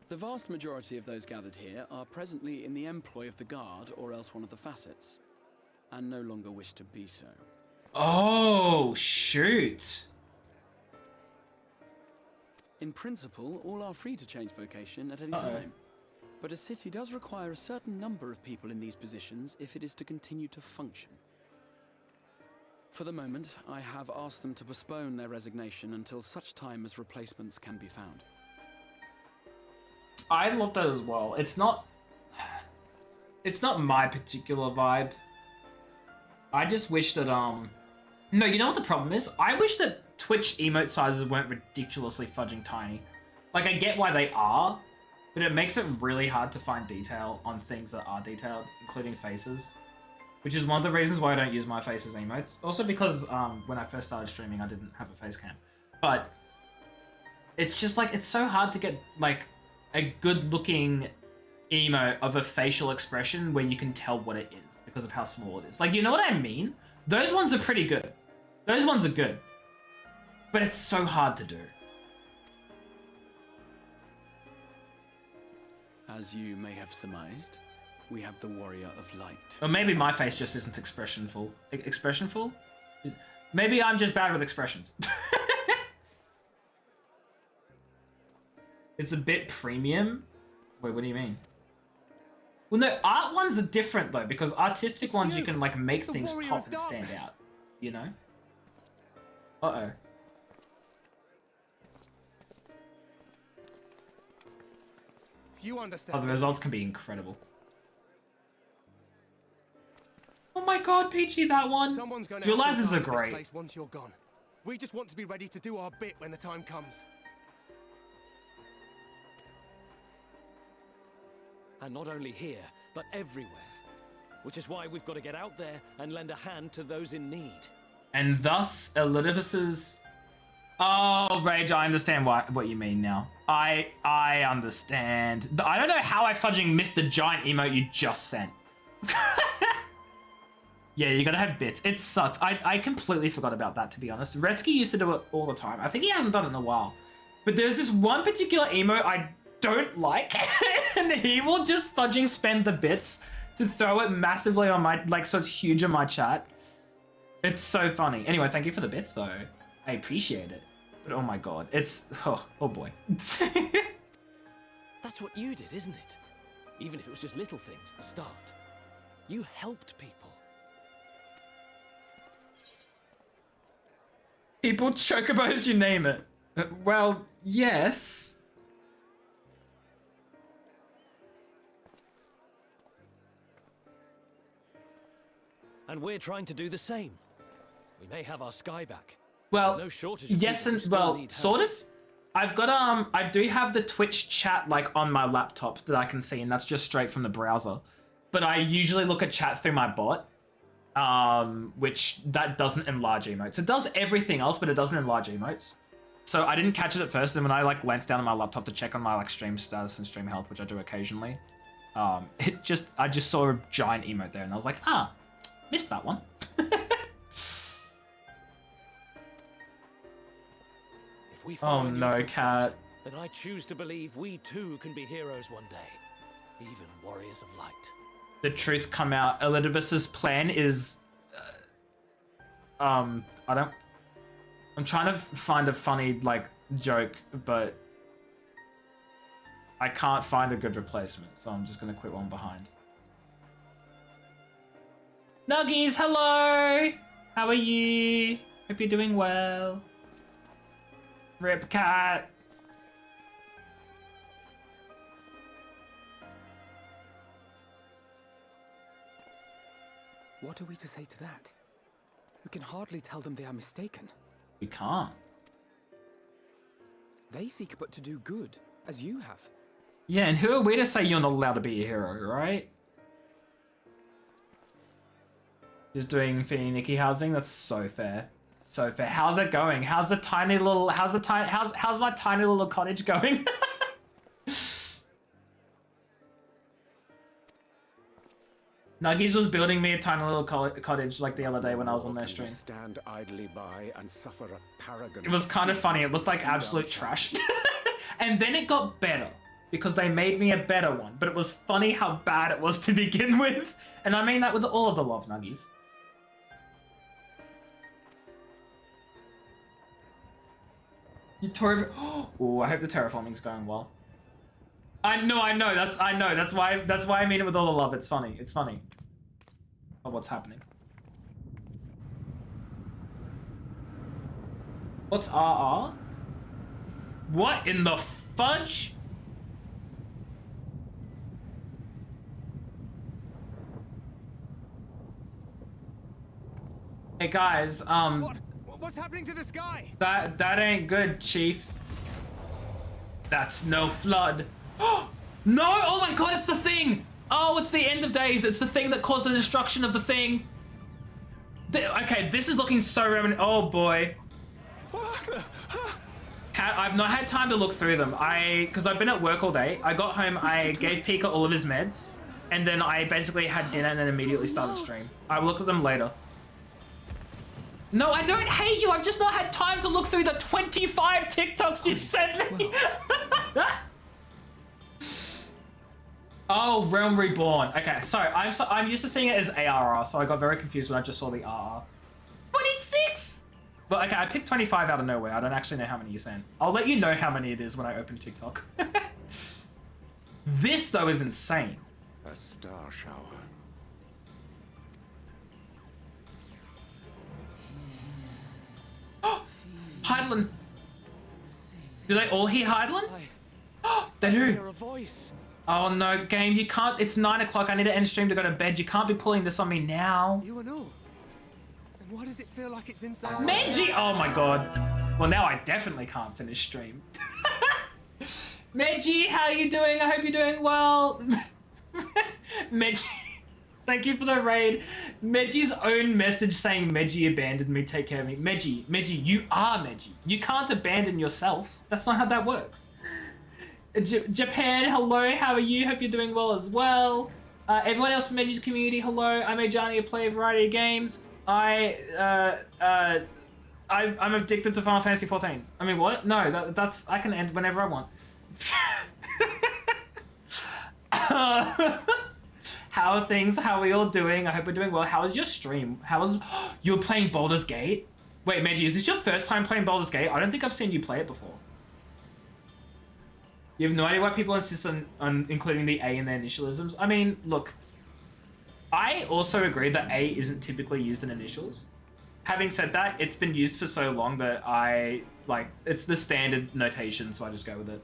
The vast majority of those gathered here are presently in the employ of the Guard or else one of the facets, and no longer wish to be so. Oh, shoot. In principle, all are free to change vocation at any time. But a city does require a certain number of people in these positions if it is to continue to function. For the moment, I have asked them to postpone their resignation until such time as replacements can be found. I love that as well. It's not my particular vibe. I just wish that, no, you know what the problem is? I wish that Twitch emote sizes weren't ridiculously fudging tiny. Like, I get why they are, but it makes it really hard to find detail on things that are detailed, including faces. Which is one of the reasons why I don't use my face as emotes. Also because when I first started streaming, I didn't have a face cam. But it's just like, it's so hard to get like a good looking emote of a facial expression where you can tell what it is because of how small it is. Like, you know what I mean? Those ones are pretty good. Those ones are good. But it's so hard to do. As you may have surmised, we have the Warrior of Light. Or maybe my face just isn't expressionful. Expressionful? Maybe I'm just bad with expressions. It's a bit premium. Wait, what do you mean? Well, no, art ones are different though, because artistic ones you can like make things pop and stand out. You know? Uh-oh. You understand? Oh, the results can be incredible. Oh my god, Peachy, that one! Dualizers are great. Once you're gone. We just want to be ready to do our bit when the time comes. And not only here, but everywhere. Which is why we've got to get out there and lend a hand to those in need. And thus, Elidibus's... Oh, Rage, I understand what you mean now. I understand. I don't know how I fudging missed the giant emote you just sent. Yeah, you gotta have bits. It sucks. I completely forgot about that, to be honest. Retsky used to do it all the time. I think he hasn't done it in a while. But there's this one particular emote I don't like, and he will just fudging spend the bits to throw it massively on my, like, so it's huge in my chat. It's so funny. Anyway, thank you for the bits, though. I appreciate it. But oh my god, it's... Oh boy. That's what you did, isn't it? Even if it was just little things at the start. You helped people. People chocobos, you name it. Well, yes. And we're trying to do the same. We may have our sky back. Well, There's no shortage of yes people who and still well, need help. sort of. I've got I do have the Twitch chat like on my laptop that I can see, and that's just straight from the browser. But I usually look at chat through my bot, which that doesn't enlarge emotes. It does everything else, but it doesn't enlarge emotes. So I didn't catch it at first, and when I like glanced down on my laptop to check on my like stream status and stream health, which I do occasionally, I just saw a giant emote there, and I was like, ah, missed that one. If we follow Oh in your no, footsteps, cat. then I choose to believe we too can be heroes one day, even warriors of light. The truth come out. Elidibus's plan is, I'm trying to find a funny like joke, but I can't find a good replacement, so I'm just gonna quit one behind. Nuggies, hello! How are you? Hope you're doing well. Rip cat. What are we to say to that? We can hardly tell them they are mistaken. We can't. They seek but to do good, as you have. Yeah, and who are we to say you're not allowed to be a hero, right? Just doing Finny Nikki housing? That's so fair. So fair. How's it going? How's my tiny little cottage going? Nuggies was building me a tiny little cottage like the other day when I was on their stream. Stand idly by and suffer a paragon. It was kind of funny. It looked like absolute trash. And then it got better because they made me a better one. But it was funny how bad it was to begin with. And I mean that with all of the love, Nuggies. You oh, I hope the terraforming's going well. I know. That's why I mean it with all the love. It's funny. It's funny. Oh, what's happening? What's RR? What in the fudge? Hey guys, What's happening to the sky? that ain't good, Chief. That's no flood. No! Oh my god, it's the thing! Oh, it's the end of days. It's the thing that caused the destruction of the thing. Okay, this is looking so reminiscent. Oh boy. I've not had time to look through them. Because I've been at work all day. I got home, I gave Pika all of his meds, and then I basically had dinner and then immediately started stream. I will look at them later. No, I don't hate you. I've just not had time to look through the 25 TikToks you've sent me. Oh, Realm Reborn. Okay, sorry. I'm used to seeing it as ARR, so I got very confused when I just saw the RR. 26! But okay, I picked 25 out of nowhere. I don't actually know how many you're saying. I'll let you know how many it is when I open TikTok. This, though, is insane. A star shower. Heidelin. Do they all hear Heidelin? They do. Hear a voice. Oh no, game, you can't. It's 9 o'clock. I need to end stream to go to bed. You can't be pulling this on me now. You and all. And why does it feel like it's inside? Menji! Oh my god. Well, now I definitely can't finish stream. Menji, how you doing? I hope you're doing well. Menji, thank you for the raid. Meji's own message saying Meji abandoned me. Take care of me. Meji, you are Meji. You can't abandon yourself. That's not how that works. Japan, hello, how are you? Hope you're doing well as well. Everyone else from Meji's community, hello. I'm a Johnny, I play a variety of games. I'm addicted to Final Fantasy XIV. I mean, what? No, that's I can end whenever I want. How are things? How are we all doing? I hope we're doing well. How was your stream? You were playing Baldur's Gate? Wait, Meji, is this your first time playing Baldur's Gate? I don't think I've seen you play it before. You have no idea why people insist on including the A in their initialisms. I mean, look, I also agree that A isn't typically used in initials. Having said that, it's been used for so long that I, like, it's the standard notation, so I just go with it.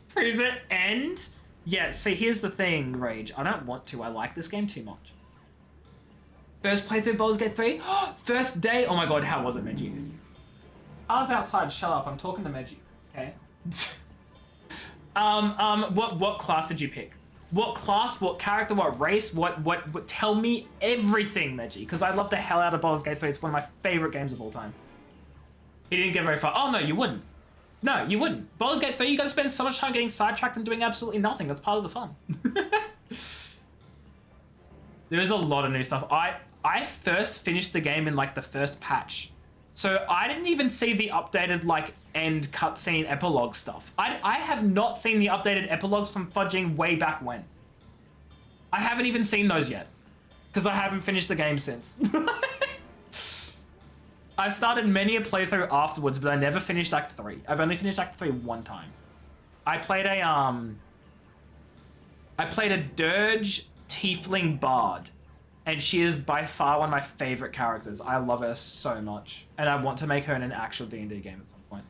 Prove it, end? Yeah, see, here's the thing, Rage. I don't want to. I like this game too much. First playthrough Baldur's Gate 3? First day? Oh my god, how was it, Meji? I was outside, shut up. I'm talking to Meji, okay? What class did you pick? What class, what character, what race, what tell me everything, Meji, because I love the hell out of Baldur's Gate 3. It's one of my favorite games of all time. He didn't get very far. Oh, no, you wouldn't. No, you wouldn't. Baldur's Gate 3, you gotta spend so much time getting sidetracked and doing absolutely nothing. That's part of the fun. There is a lot of new stuff. I first finished the game in, like, the first patch. So I didn't even see the updated, like, end cutscene epilogue stuff. I have not seen the updated epilogues from fudging way back when. I haven't even seen those yet. Because I haven't finished the game since. I've started many a playthrough afterwards, but I never finished Act 3. I've only finished Act 3 one time. I played a Dirge Tiefling Bard. And she is by far one of my favorite characters. I love her so much. And I want to make her in an actual D&D game at some point.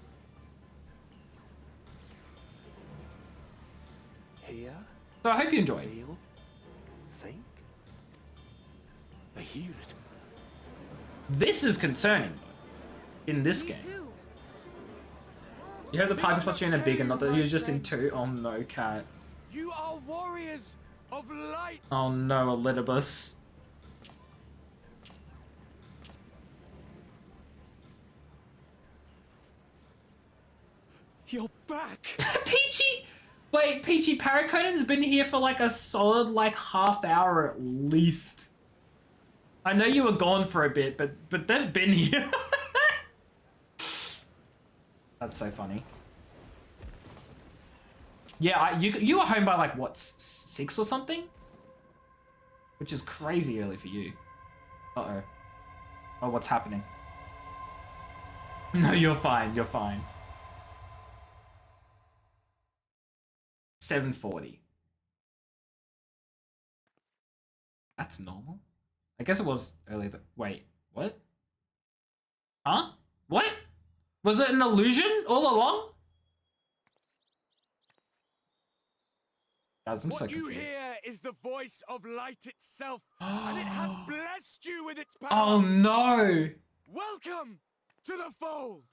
Hear? So I hope you enjoy. Feel? Think? I hear it. This is concerning, though, in this game. You have the parking spots you're in a big and not that you're just in 2. Oh no, Cat. You are warriors of light. Oh no, Elidibus. You're back. Peachy! Wait, Peachy, Paraconan's been here for like a solid like half hour at least. I know you were gone for a bit, but they've been here. That's so funny. Yeah, you were home by like what, 6 or something? Which is crazy early for you. Uh-oh. Oh, what's happening? No, you're fine, you're fine. 7:40. That's normal? I guess it was earlier. Wait, what? Huh? What? Was it an illusion all along? Guys, I'm so confused. What you hear is the voice of light itself, and it has blessed you with its power. Oh no! Welcome to the fold.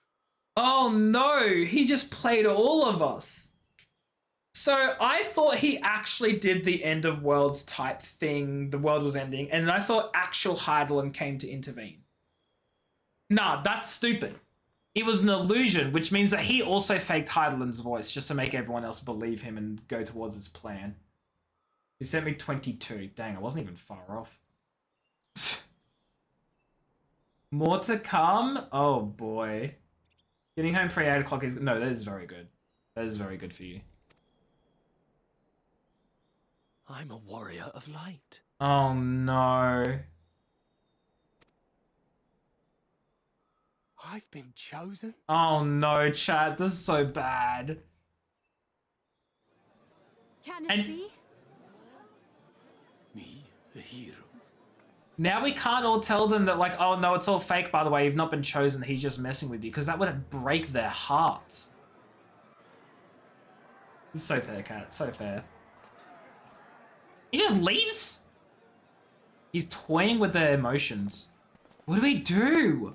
Oh no! He just played all of us. So I thought he actually did the end of worlds type thing. The world was ending, and I thought actual Heidelin came to intervene. Nah, that's stupid. It was an illusion, which means that he also faked Heidelin's voice just to make everyone else believe him and go towards his plan. He sent me 22. Dang, I wasn't even far off. More to come? Oh boy. Getting home pre 8 o'clock is... No, that is very good. That is very good for you. I'm a warrior of light. Oh no. I've been chosen. Oh no, chat. This is so bad. Can it be? Me, a hero. Now we can't all tell them that, like, oh no, it's all fake, by the way. You've not been chosen. He's just messing with you, because that would break their hearts. This is so fair, Cat. So fair. He just leaves? He's toying with their emotions. What do we do?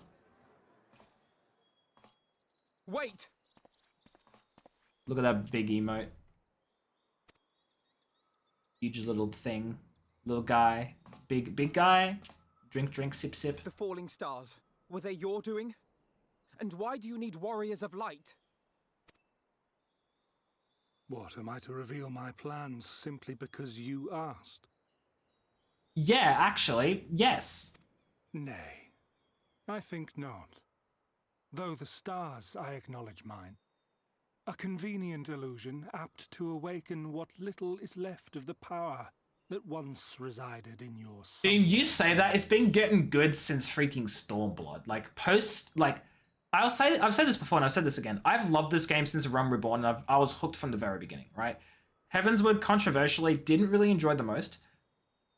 Wait. Look at that big emote. Huge little thing. Little guy. Big guy. Drink, drink, sip, sip. The falling stars, were they your doing? And why do you need warriors of light? What, am I to reveal my plans simply because you asked? Yeah, actually, yes. Nay, I think not. Though the stars, I acknowledge mine. A convenient illusion, apt to awaken what little is left of the power that once resided in your soul. Dude, you say that, it's been getting good since freaking Stormblood. Like, I've said this before and I've said this again. I've loved this game since Realm Reborn, and I was hooked from the very beginning, right? Heavensward, controversially, didn't really enjoy the most.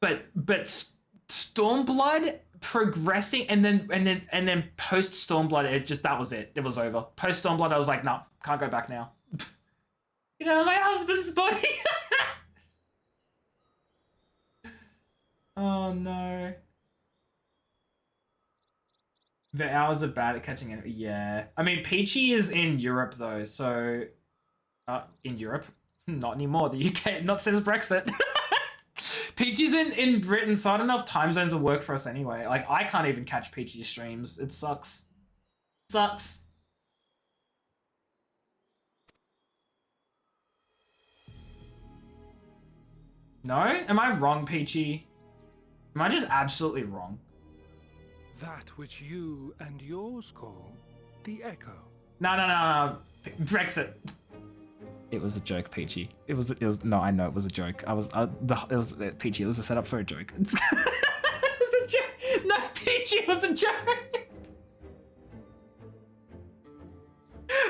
Stormblood progressing and then post Stormblood, that was it. It was over. Post Stormblood, I was like, no, can't go back now. You know, my husband's body. Oh no. The hours are bad at catching it. Yeah. I mean, Peachy is in Europe though, so in Europe? Not anymore. The UK, not since Brexit. Peachy's in Britain, so I don't know if time zones will work for us anyway. Like, I can't even catch Peachy streams. It sucks. Sucks. No? Am I wrong, Peachy? Am I just absolutely wrong? That which you and yours call the Echo. No. Brexit. It was a joke, Peachy. It was. No, I know it was a joke. It was Peachy. It was a setup for a joke. It was a joke. No, Peachy, it was a joke.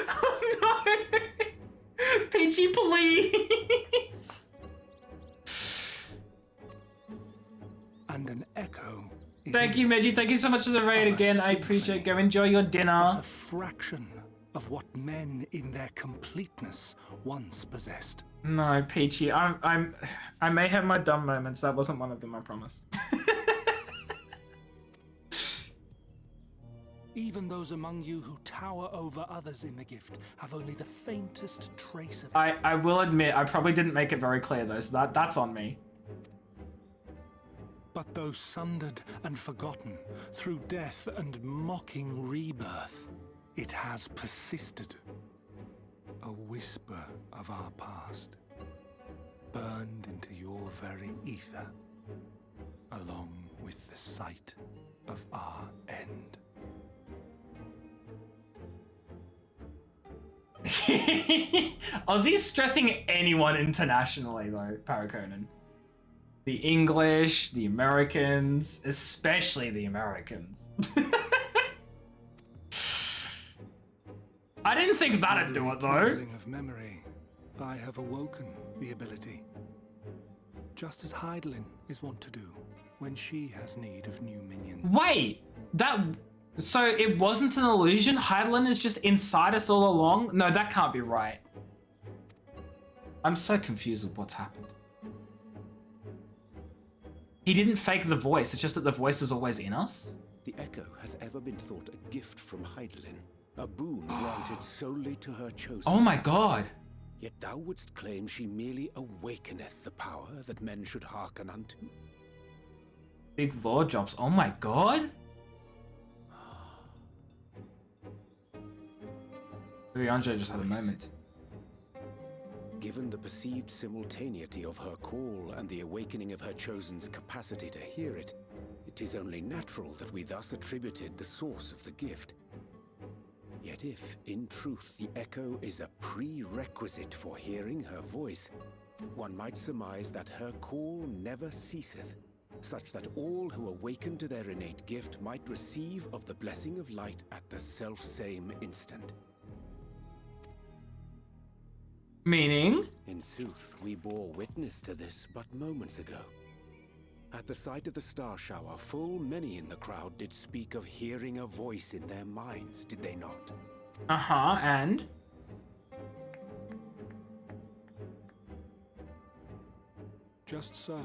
Oh no, Peachy, please. And an echo. Thank you, Meji. Thank you so much for the raid again. I appreciate it. Go enjoy your dinner. A fraction of what men in their completeness once possessed. No, Peachy. I may have my dumb moments. That wasn't one of them, I promise. Even those among you who tower over others in the gift have only the faintest trace of it. I will admit, I probably didn't make it very clear though, so that's on me. But though sundered and forgotten through death and mocking rebirth, it has persisted. A whisper of our past, burned into your very ether, along with the sight of our end. Aussie's stressing anyone internationally though, Paraconan. The English, the Americans, especially the Americans. I didn't think that'd do it though. Of memory, I have awoken the ability. Just as Heidelin is wont to do when she has need of new minions. Wait, so it wasn't an illusion? Heidelin is just inside us all along? No, that can't be right. I'm so confused with what's happened. He didn't fake the voice, it's just that the voice was always in us? The Echo has ever been thought a gift from Heidelin, a boon granted solely to her chosen. Oh my god. Yet thou wouldst claim she merely awakeneth the power that men should hearken unto. Big lore drops, oh my god. Urianjo just had a moment. Given the perceived simultaneity of her call and the awakening of her chosen's capacity to hear it, it is only natural that we thus attributed the source of the gift. Yet if, in truth, the Echo is a prerequisite for hearing her voice, one might surmise that her call never ceaseth, such that all who awaken to their innate gift might receive of the blessing of light at the self-same instant. Meaning? In sooth, we bore witness to this but moments ago. At the sight of the star shower, full many in the crowd did speak of hearing a voice in their minds, did they not? Uh-huh, and? Just so.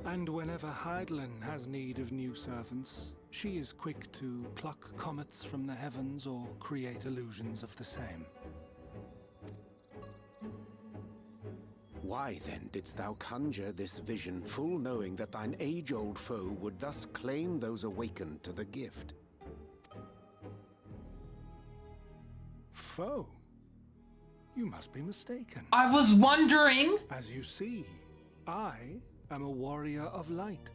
And whenever Heidelin has need of new servants, she is quick to pluck comets from the heavens or create illusions of the same. Why then didst thou conjure this vision, full knowing that thine age-old foe would thus claim those awakened to the gift? Foe? You must be mistaken. I was wondering! As you see, I am a warrior of light.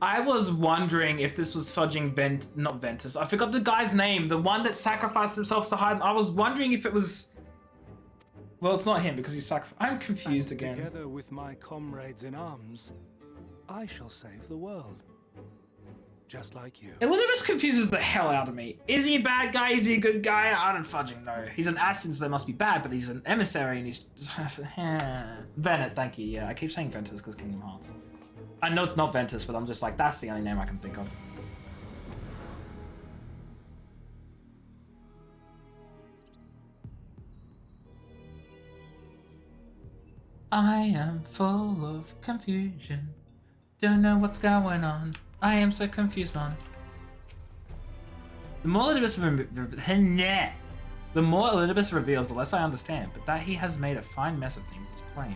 I was wondering if this was fudging not Ventus. I forgot the guy's name, the one that sacrificed himself to hide. I was wondering if it was... Well, it's not him because he's sacrificed. I'm confused again. Together with my comrades in arms, I shall save the world. just like you. Elidibus confuses the hell out of me. Is he a bad guy? Is he a good guy? I don't fudging know. He's an Aston, so they must be bad, but he's an emissary and he's... Venet, thank you. Yeah, I keep saying Ventus because Kingdom Hearts. I know it's not Ventus, but I'm just like, that's the only name I can think of. I am full of confusion. Don't know what's going on. I am so confused, man. The more Elidibus reveals, the less I understand. But that he has made a fine mess of things is plain.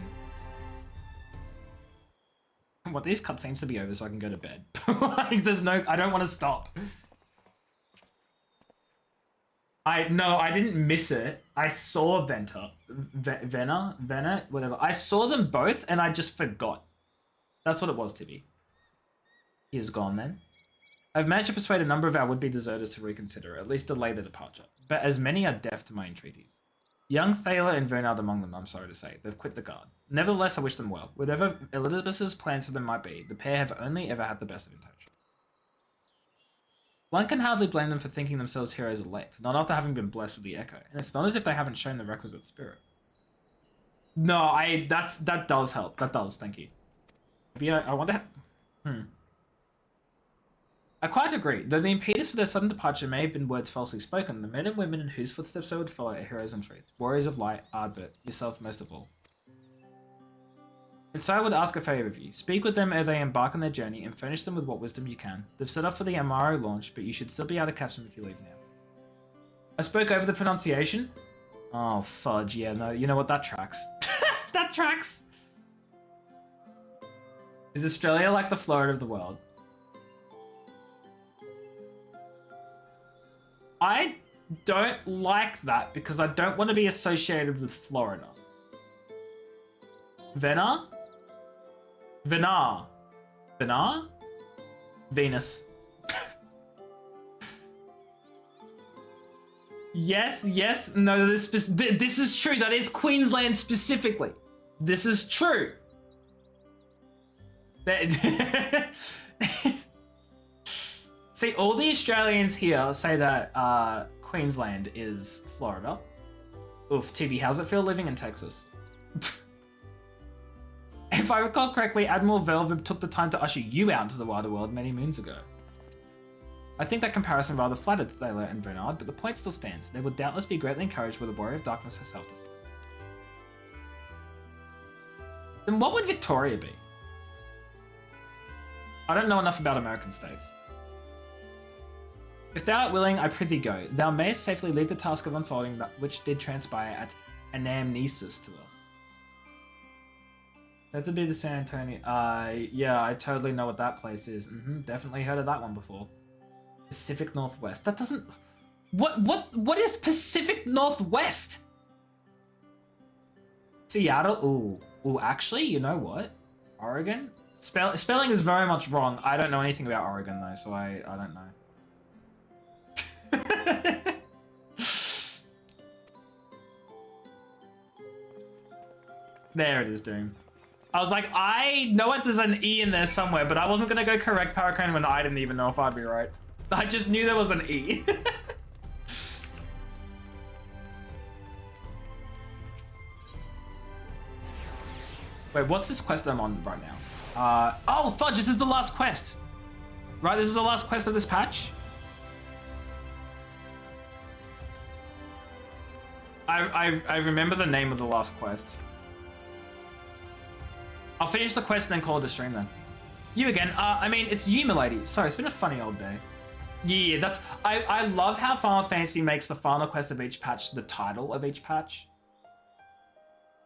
What, these cutscenes to be over so I can go to bed? Like, there's no... I don't want to stop. No, I didn't miss it. I saw Vena, whatever. I saw them both and I just forgot. That's what it was, Tibby. He is gone then. I've managed to persuade a number of our would-be deserters to reconsider, or at least delay the departure. But as many are deaf to my entreaties. Young Thaler and Vernard among them, I'm sorry to say. They've quit the guard. Nevertheless, I wish them well. Whatever Elizabeth's plans for them might be, the pair have only ever had the best of intentions. One can hardly blame them for thinking themselves heroes elect, not after having been blessed with the Echo. And it's not as if they haven't shown the requisite spirit. No, that does help. That does, thank you. Yeah, I wonder I quite agree. Though the impetus for their sudden departure may have been words falsely spoken, the men and women in whose footsteps they would follow are heroes in truth. Warriors of light, Ardbert, yourself most of all. And so I would ask a favour of you. Speak with them ere they embark on their journey and furnish them with what wisdom you can. They've set off for the Amaro launch, but you should still be able to catch them if you leave now. I spoke over the pronunciation? Oh, fudge. Yeah, no, you know what? That tracks. That tracks! Is Australia like the Florida of the world? I don't like that because I don't want to be associated with Florida. Venar? Venus. Yes, no, this is true. That is Queensland specifically. This is true. See, all the Australians here say that Queensland is Florida. Oof, TB, how's it feel living in Texas? If I recall correctly, Admiral Velvib took the time to usher you out into the wider world many moons ago. I think that comparison rather flattered Thaler and Bernard, but the point still stands. They would doubtless be greatly encouraged were the Warrior of Darkness herself to see. Then what would Victoria be? I don't know enough about American states. If thou art willing, I prithee go. Thou mayest safely leave the task of unfolding that which did transpire at Anamnesis to us. That would be the San Antonio. Yeah, I totally know what that place is. Definitely heard of that one before. Pacific Northwest. That doesn't... What is Pacific Northwest? Seattle? Ooh, actually, you know what? Oregon? Spelling is very much wrong. I don't know anything about Oregon though, so I don't know. There it is, Doom. I was like, I know it, there's an E in there somewhere, but I wasn't gonna go correct Paracone when I didn't even know if I'd be right. I just knew there was an E. Wait, what's this quest I'm on right now? Oh, fudge, this is the last quest. Right, this is the last quest of this patch? I remember the name of the last quest. I'll finish the quest and then call it a stream then. You again. I mean, it's you, milady. Sorry, it's been a funny old day. Yeah, that's... I love how Final Fantasy makes the final quest of each patch the title of each patch.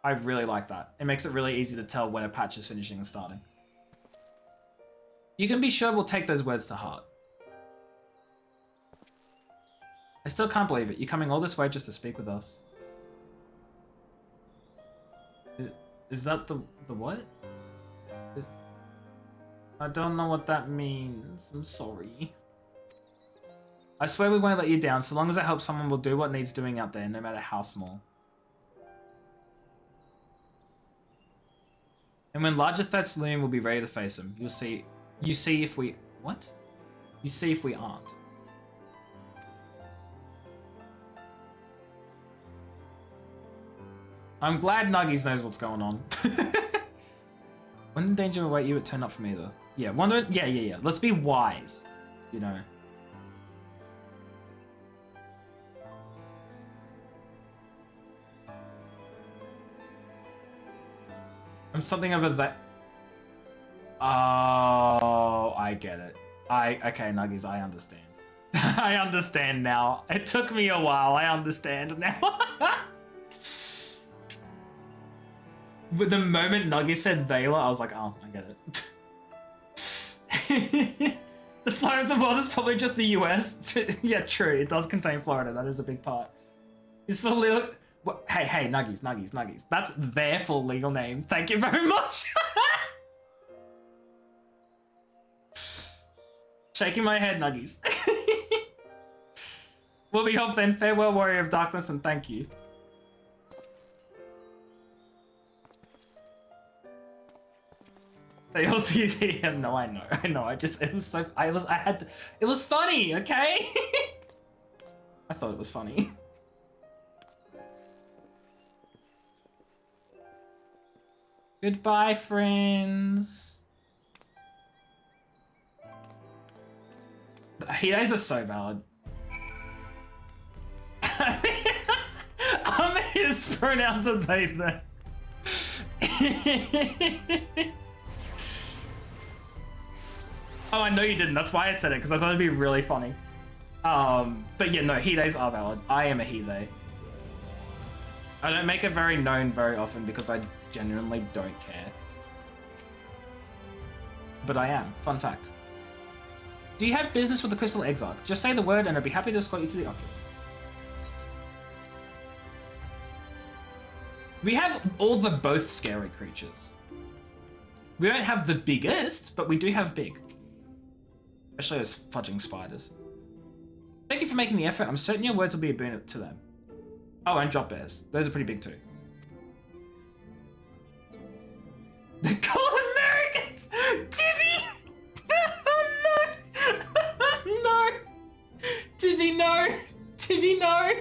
I really like that. It makes it really easy to tell when a patch is finishing and starting. You can be sure we'll take those words to heart. I still can't believe it. You're coming all this way just to speak with us. Is that the what? I don't know what that means. I'm sorry. I swear we won't let you down so long as I hope someone will do what needs doing out there, no matter how small. And when larger threats loom, we'll be ready to face them. You see if we... What? You see if we aren't. I'm glad Nuggies knows what's going on. When in danger await you, it turned up for me though. Yeah, wonder. Yeah. Let's be wise. You know. I'm something over that. Oh, I get it. Okay, Nuggies, I understand. I understand now. It took me a while. I understand now. But the moment Nuggies said Vela, I was like, oh, I get it. The Florida of the world is probably just the US. Yeah, true. It does contain Florida. That is a big part. It's for little. Hey, Nuggies. That's their full legal name. Thank you very much. Shaking my head, Nuggies. We'll be off then. Farewell, Warrior of Darkness, and thank you. They also use him. No, I know. It was funny, okay? I thought it was funny. Goodbye, friends. These are so valid. His pronouns are they there. Oh, I know you didn't. That's why I said it, because I thought it'd be really funny. But yeah, no, he-theys are valid. I am a he-they. I don't make it very known very often because I genuinely don't care. But I am. Fun fact. Do you have business with the Crystal Exarch? Just say the word and I'd be happy to escort you to the Oculus. We have all the both scary creatures. We don't have the biggest, but we do have big. Especially those fudging spiders. Thank you for making the effort. I'm certain your words will be a boon to them. Oh, and drop bears. Those are pretty big too. They're called Americans! Tibby! Oh no! No! Tibby, no! Tibby, no!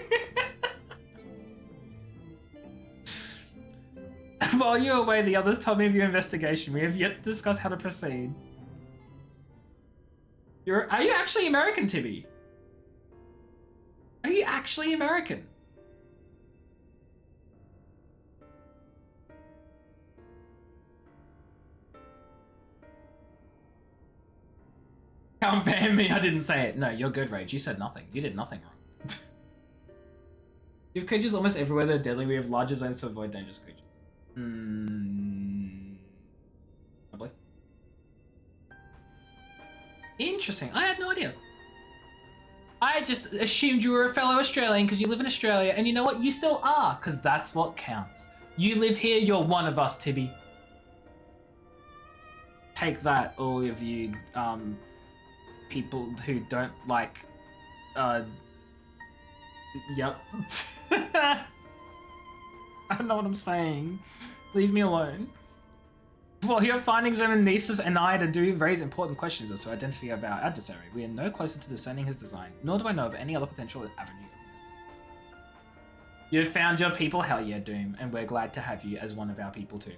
While you're away, the others told me of your investigation. We have yet to discuss how to proceed. Are you actually American, Tibby? Are you actually American? Can't ban me, I didn't say it. No, you're good, Rage. You said nothing. You did nothing wrong. You have creatures almost everywhere that are deadly. We have larger zones to avoid dangerous creatures. Probably. Interesting. I had no idea. I just assumed you were a fellow Australian because you live in Australia, and you know what? You still are, because that's what counts. You live here, you're one of us, Tibby. Take that, all of you, people who don't like, yep. I don't know what I'm saying. Leave me alone. While your findings and Nisus and I do raise important questions as to identity of our adversary, we are no closer to discerning his design, nor do I know of any other potential avenue. You've found your people? Hell yeah, Doom, and we're glad to have you as one of our people too.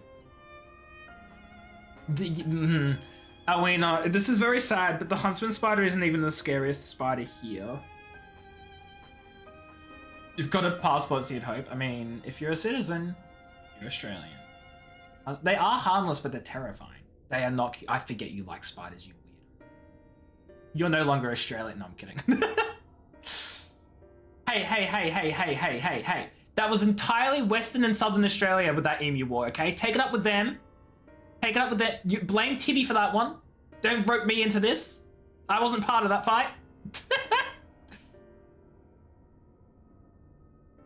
Alwina, this is very sad, but the Huntsman spider isn't even the scariest spider here. You've got a passport, so you'd hope. I mean, if you're a citizen, you're Australian. They are harmless, but they're terrifying. They are not. I forget you like spiders, you weirdo. You're no longer Australian. No, I'm kidding. Hey. That was entirely Western and Southern Australia with that emu war, okay? Take it up with them. Take it up with them. You blame Tibby for that one. Don't rope me into this. I wasn't part of that fight.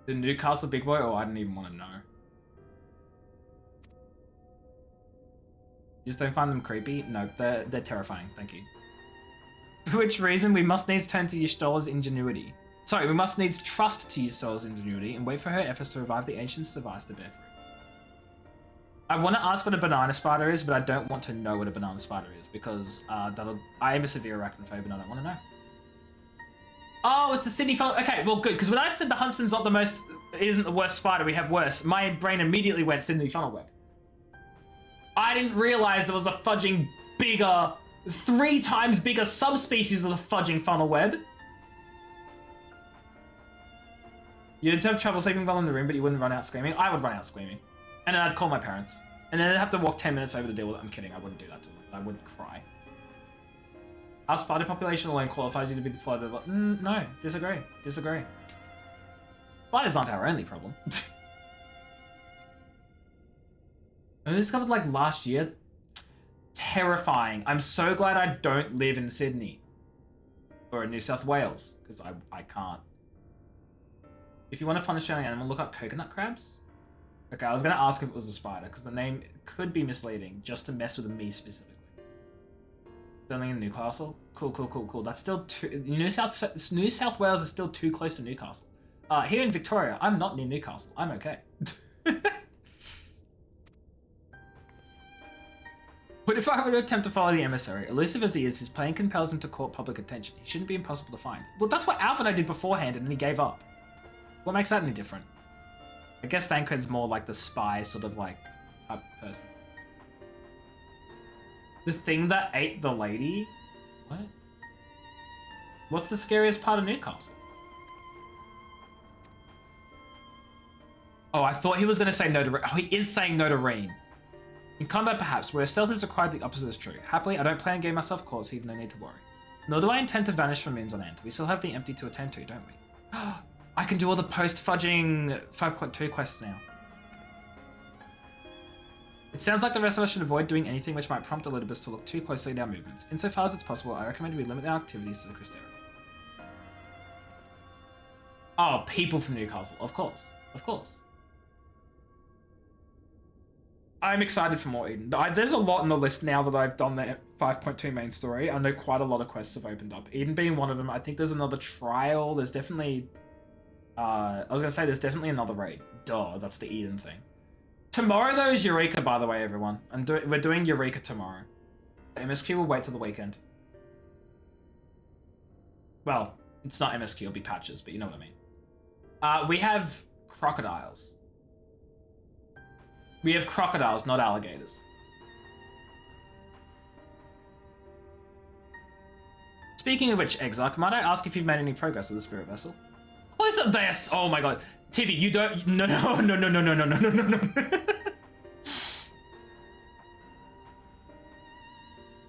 The Newcastle big boy? Oh, I didn't even want to know. You just don't find them creepy? No, they're terrifying. Thank you. For which reason, we must needs turn to Ystola's ingenuity. Sorry, we must needs trust to Ystola's ingenuity and wait for her efforts to revive the Ancient's device to bear fruit. I want to ask what a banana spider is, but I don't want to know what a banana spider is because I am a severe arachnophobe and I don't want to know. Oh, it's the Sydney funnel. Okay, well, good, because when I said the huntsman's not the most, isn't the worst spider, we have worse, my brain immediately went Sydney funnel web. I didn't realize there was a fudging bigger, 3 times bigger subspecies of the fudging funnel web. You'd have trouble sleeping well in the room, but you wouldn't run out screaming. I would run out screaming. And then I'd call my parents. And then I'd have to walk 10 minutes over to deal with it. I'm kidding, I wouldn't do that to them. I would cry. Our spider population alone qualifies you to be the flood of... no, disagree. Disagree. Spiders aren't our only problem. I discovered like last year. Terrifying. I'm so glad I don't live in Sydney. Or in New South Wales. Because I can't. If you want a fun Australian animal, look up coconut crabs. Okay, I was going to ask if it was a spider. Because the name could be misleading. Just to mess with me specifically. Only in Newcastle. Cool. That's still too... New South Wales is still too close to Newcastle. Here in Victoria, I'm not near Newcastle. I'm okay. But if I were to attempt to follow the emissary, elusive as he is, his plan compels him to court public attention. He shouldn't be impossible to find. Well, that's what Alfred and I did beforehand, and then he gave up. What makes that any different? I guess Thancred's more like the spy sort of like type person. The thing that ate the lady? What? What's the scariest part of Newcastle? Oh, I thought he was going to say no to... Oh, he is saying no to Reem. In combat, perhaps, where stealth is required, the opposite is true. Happily, I don't plan on getting myself caught, so you've no need to worry. Nor do I intend to vanish from moons on end. We still have the empty to attend to, don't we? I can do all the post-fudging 5.2 quests now. It sounds like the rest of us should avoid doing anything which might prompt Elidibus to look too closely at our movements. Insofar as it's possible, I recommend we limit our activities to the Crystarium. Oh, people from Newcastle. Of course. Of course. I'm excited for more Eden. There's a lot on the list now that I've done the 5.2 main story. I know quite a lot of quests have opened up. Eden being one of them. I think there's another trial. There's definitely... I was going to say there's definitely another raid. Duh, that's the Eden thing. Tomorrow, though, is Eureka, by the way, everyone. We're doing Eureka tomorrow. The MSQ will wait till the weekend. Well, it's not MSQ, it'll be patches, but you know what I mean. We have crocodiles. We have crocodiles, not alligators. Speaking of which, Exarch, might I ask if you've made any progress with the spirit vessel? Close up there! Oh my god. Tibi, you don't... No.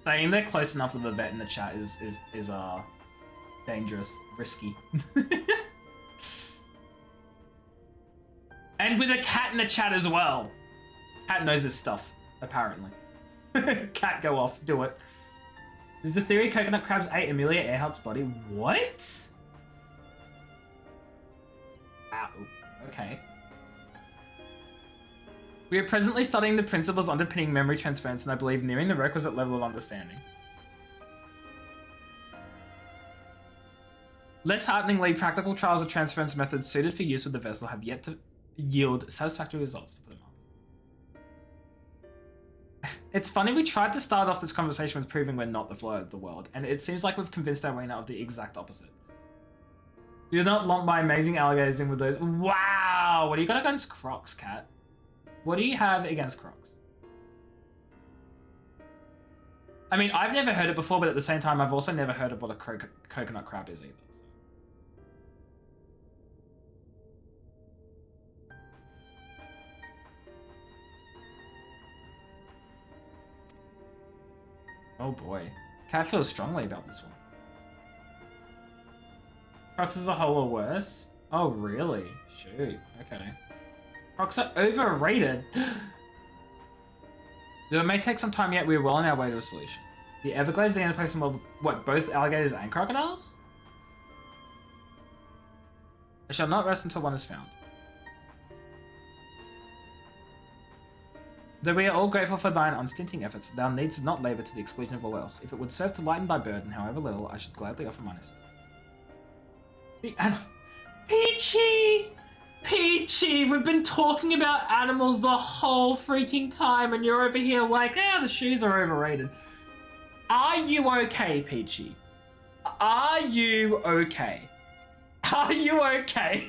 Saying they're close enough with the vet in the chat is dangerous, risky. And with a cat in the chat as well. Cat knows his stuff, apparently. Cat, go off, do it. There's the theory coconut crabs ate Amelia Earhart's body. What? Ow. Okay. We are presently studying the principles underpinning memory transference and I believe nearing the requisite level of understanding. Less hearteningly, practical trials of transference methods suited for use with the vessel have yet to yield satisfactory results, to put them up. It's funny, we tried to start off this conversation with proving we're not the flow of the world, and it seems like we've convinced Arena of the exact opposite. Do not lump my amazing alligators in with those. Wow! What do you got against crocs, Cat? What do you have against crocs? I mean, I've never heard it before, but at the same time, I've also never heard of what a coconut crab is either. Oh boy. Cat feels strongly about this one. Crocs as a whole are worse? Oh really? Shoot, okay. Crocs are overrated! Though it may take some time yet, we are well on our way to a solution. The Everglades are the only place in the world, what, both alligators and crocodiles? I shall not rest until one is found. Though we are all grateful for thine unstinting efforts, thou needst not labour to the exclusion of all else. If it would serve to lighten thy burden, however little, I should gladly offer mine assistance. The Peachy! Peachy, we've been talking about animals the whole freaking time and you're over here like, the shoes are overrated. Are you okay, Peachy? Are you okay? Are you okay?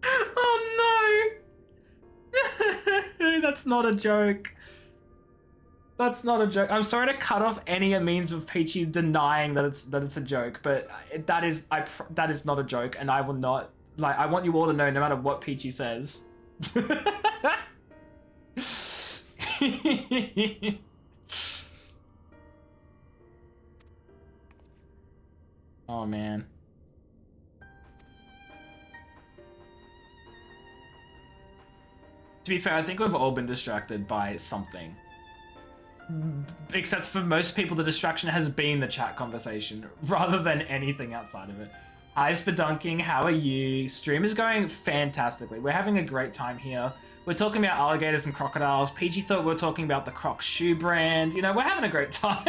Oh no! That's not a joke. That's not a joke. I'm sorry to cut off any means of Peachy denying that it's a joke, but that is not a joke, and I will not, like, I want you all to know, no matter what Peachy says. Oh man. To be fair, I think we've all been distracted by something. Except for most people, the distraction has been the chat conversation rather than anything outside of it. Hi, Spedunking, how are you? Stream is going fantastically. We're having a great time here. We're talking about alligators and crocodiles. PG thought we were talking about the Crocs shoe brand. You know, we're having a great time.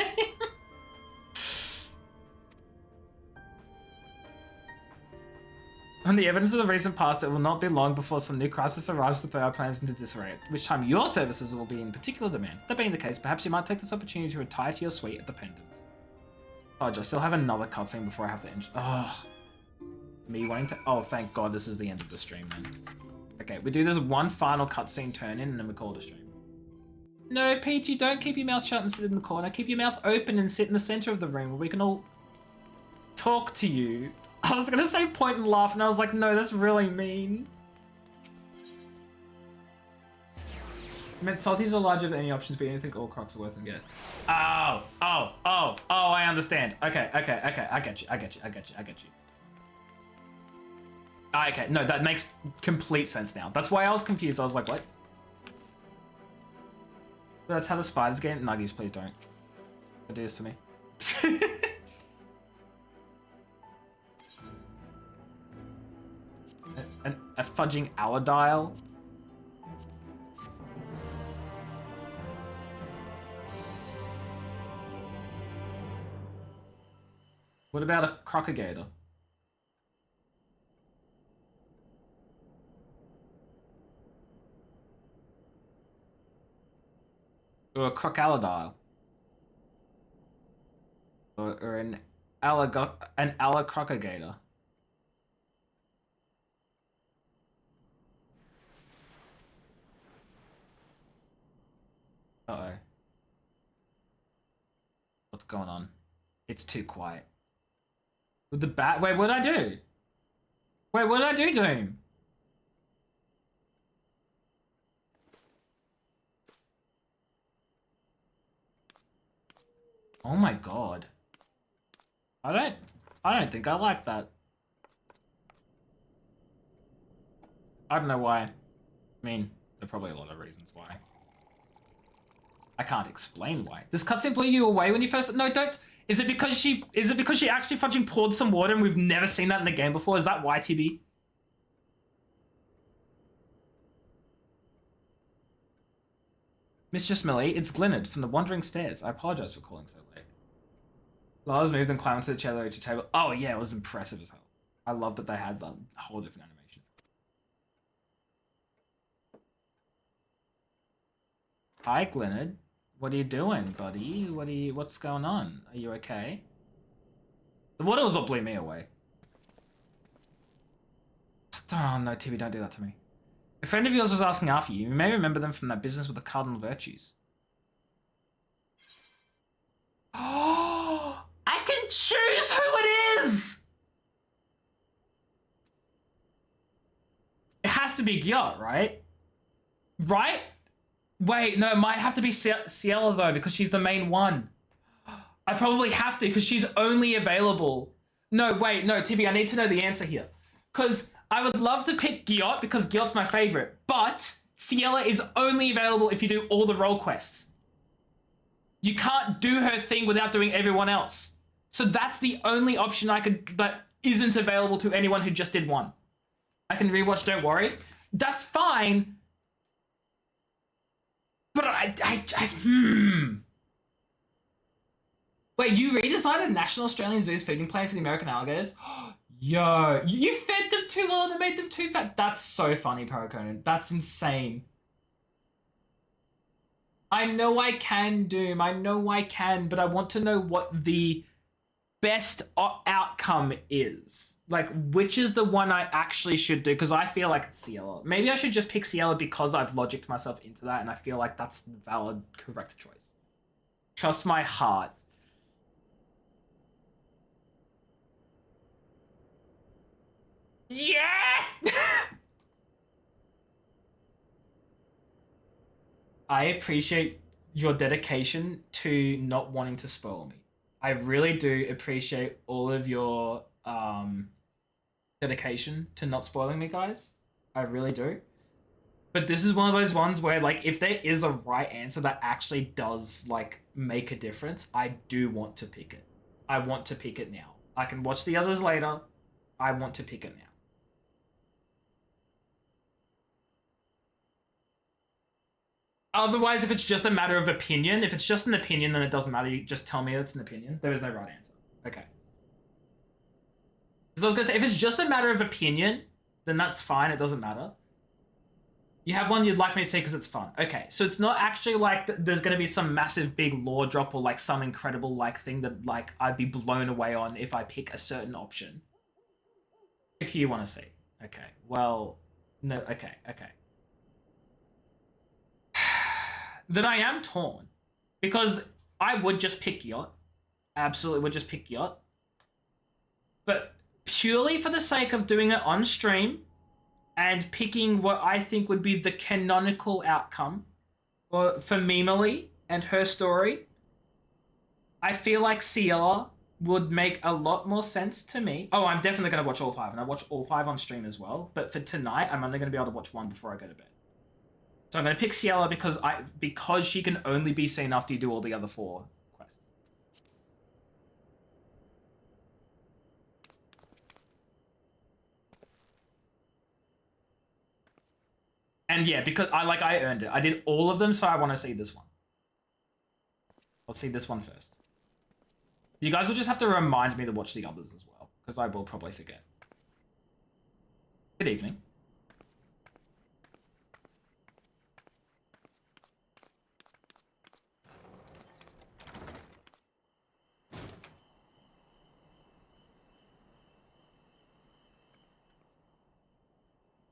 On the evidence of the recent past, it will not be long before some new crisis arrives to throw our plans into disarray, at which time your services will be in particular demand. That being the case, perhaps you might take this opportunity to retire to your suite at the Pendants. Oh, I still have another cutscene before I have to end. Oh, me wanting to. Oh, thank God, this is the end of the stream then. Okay, we do this one final cutscene turn in, and then we call it a stream. No, Peachy, don't keep your mouth shut and sit in the corner. Keep your mouth open and sit in the center of the room where we can all talk to you. I was gonna say point and laugh, and I was like, no, that's really mean. I meant salties are large of any options, but you don't think all Crocs are worth and get. Oh, I understand. Okay, I get you. Okay, no, that makes complete sense now. That's why I was confused. I was like, what? That's how the spiders get nuggies, please don't. Do this to me. A fudging Aladile. What about a crocagator? Or a crocaladile? Or an alacrocagator? Uh-oh. What's going on? It's too quiet. With the bat? Wait, what did I do? Wait, what did I do to him? Oh my God. I don't think I like that. I don't know why. I mean, there are probably a lot of reasons why. I can't explain why. This cutscene blew you away when you first... No, don't... Is it because she actually fucking poured some water and we've never seen that in the game before? Is that why, TB? Mr. Smelly, it's Glennard from the Wandering Stairs. I apologize for calling so late. Lars moved and climbed to the chair table. Oh yeah, it was impressive as hell. I love that they had a whole different animation. Hi, Glennard. What are you doing, buddy? What's going on? Are you okay? The water was what blew me away. Oh no, TV, don't do that to me. A friend of yours was asking after you. You may remember them from that business with the cardinal virtues. Oh, I can choose who it is! It has to be Gyot, right? Right? Wait, no, it might have to be Ciela though, because she's the main one. I probably have to, because she's only available. No, wait, no, Tibby, I need to know the answer here. Because I would love to pick Gyot, because Gyot's my favorite, but Ciela is only available if you do all the role quests. You can't do her thing without doing everyone else. So that's the only option that isn't available to anyone who just did one. I can rewatch, don't worry. That's fine. But Wait, you redesigned the National Australian Zoo's feeding plan for the American alligators? Yo, you fed them too well and made them too fat. That's so funny, Paraconan. That's insane. I know I can, Doom. I know I can, but I want to know what the best outcome is. Like, which is the one I actually should do? Because I feel like it's Ciela. Maybe I should just pick Ciela because I've logicked myself into that, and I feel like that's the valid, correct choice. Trust my heart. Yeah! I appreciate your dedication to not wanting to spoil me. I really do appreciate all of your dedication to not spoiling me, guys. I really do. But this is one of those ones where, like, if there is a right answer that actually does, like, make a difference, I do want to pick it. I want to pick it now. I can watch the others later. I want to pick it now. Otherwise, if it's just a matter of opinion, if it's just an opinion, then it doesn't matter. You just tell me it's an opinion. There is no right answer. Okay. Because I was going to say, if it's just a matter of opinion, then that's fine. It doesn't matter. You have one you'd like me to say because it's fun. Okay, so it's not actually like there's going to be some massive big lore drop or like some incredible like thing that like I'd be blown away on if I pick a certain option. Pick who you want to see. Okay, well, no, okay. Then I am torn because I would just pick Yacht. Absolutely would just pick Yacht. But purely for the sake of doing it on stream and picking what I think would be the canonical outcome for Mimily and her story, I feel like Ciela would make a lot more sense to me. Oh, I'm definitely going to watch all 5, and I watch all 5 on stream as well. But for tonight, I'm only going to be able to watch 1 before I go to bed. So I'm going to pick Ciela because she can only be seen after you do all the other 4 quests. And yeah, because I earned it. I did all of them, so I want to see this one. I'll see this one first. You guys will just have to remind me to watch the others as well, because I will probably forget. Good evening.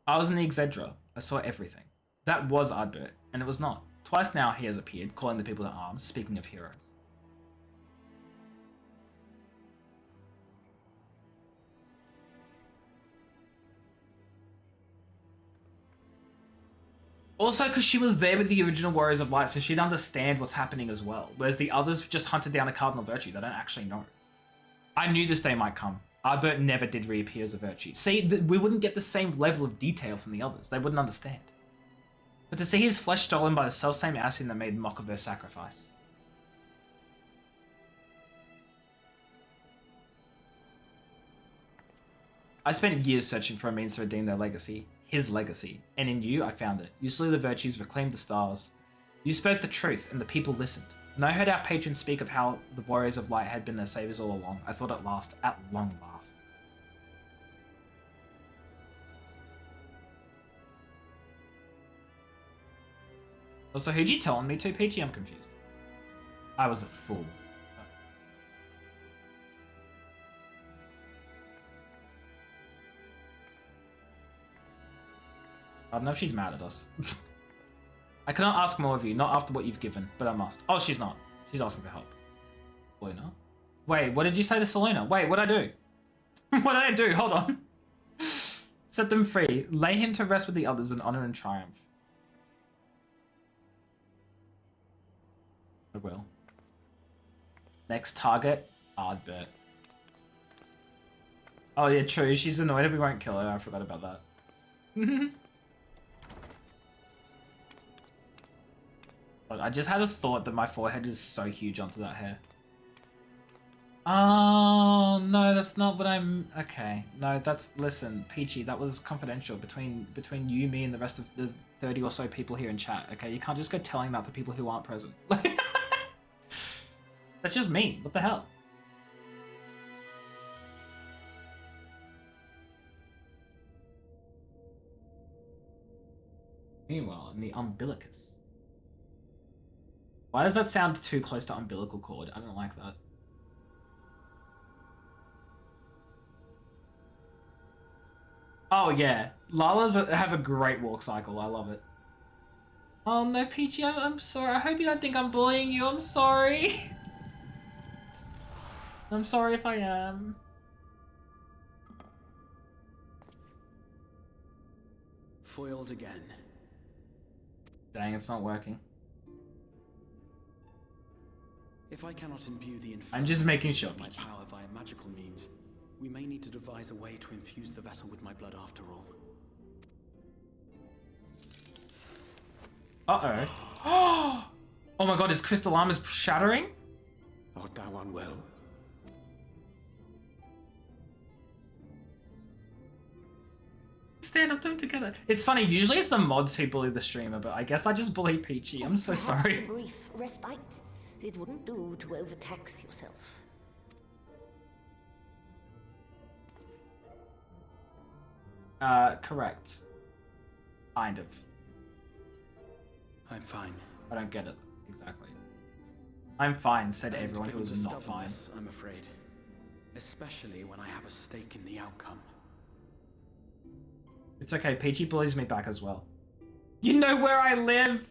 I was in the Exedra. I saw everything. That was Ardbert, and it was not. Twice now he has appeared, calling the people to arms, speaking of heroes. Also, because she was there with the original Warriors of Light, so she'd understand what's happening as well. Whereas the others just hunted down a Cardinal Virtue. They don't actually know. I knew this day might come. Ardbert never did reappear as a Virtue. See, we wouldn't get the same level of detail from the others. They wouldn't understand. But to see his flesh stolen by the selfsame Ascian that made mock of their sacrifice. I spent years searching for a means to redeem their legacy. His legacy. And in you, I found it. You slew the virtues, reclaimed the stars. You spoke the truth, and the people listened. And I heard our patrons speak of how the Warriors of Light had been their saviors all along. I thought at long last. Also, who'd you telling me to, Peachy? I'm confused. I was a fool. I don't know if she's mad at us. I cannot ask more of you, not after what you've given, but I must. Oh, she's not. She's asking for help. Selena? Wait, what did you say to Selena? Wait, what'd I do? What did I do? Hold on. Set them free. Lay him to rest with the others in honor and triumph. I will. Next target, Ardbert. Oh yeah, true. She's annoyed if we won't kill her. I forgot about that. Look, I just had a thought that my forehead is so huge onto that hair. Oh, no, that's not what I'm... Okay. No, that's... Listen, Peachy, that was confidential between you, me, and the rest of the 30 or so people here in chat, okay? You can't just go telling that to people who aren't present. That's just mean. What the hell? Meanwhile, in the umbilicus. Why does that sound too close to umbilical cord? I don't like that. Oh yeah, Lalas have a great walk cycle. I love it. Oh no, Peachy, I'm sorry. I hope you don't think I'm bullying you. I'm sorry. I'm sorry if I am. Foiled again. Dang, it's not working. If I cannot imbue the I'm just making sure, with my Peachy. power via magical means, we may need to devise a way to infuse the vessel with my blood after all. Uh-oh. Oh my god, is Crystal Armor's shattering? Art thou unwell? Stand up, don't together. It's funny, usually it's the mods who bully the streamer, but I guess I just bully Peachy. I'm so sorry. Perhaps a brief respite. It wouldn't do to overtax yourself. Correct. Kind of. I'm fine. I don't get it. Exactly. I'm fine, said And everyone who given was the not fine. stubbornness, I'm afraid. Especially when I have a stake in the outcome. It's okay, Peachy bullies me back as well. You know where I live?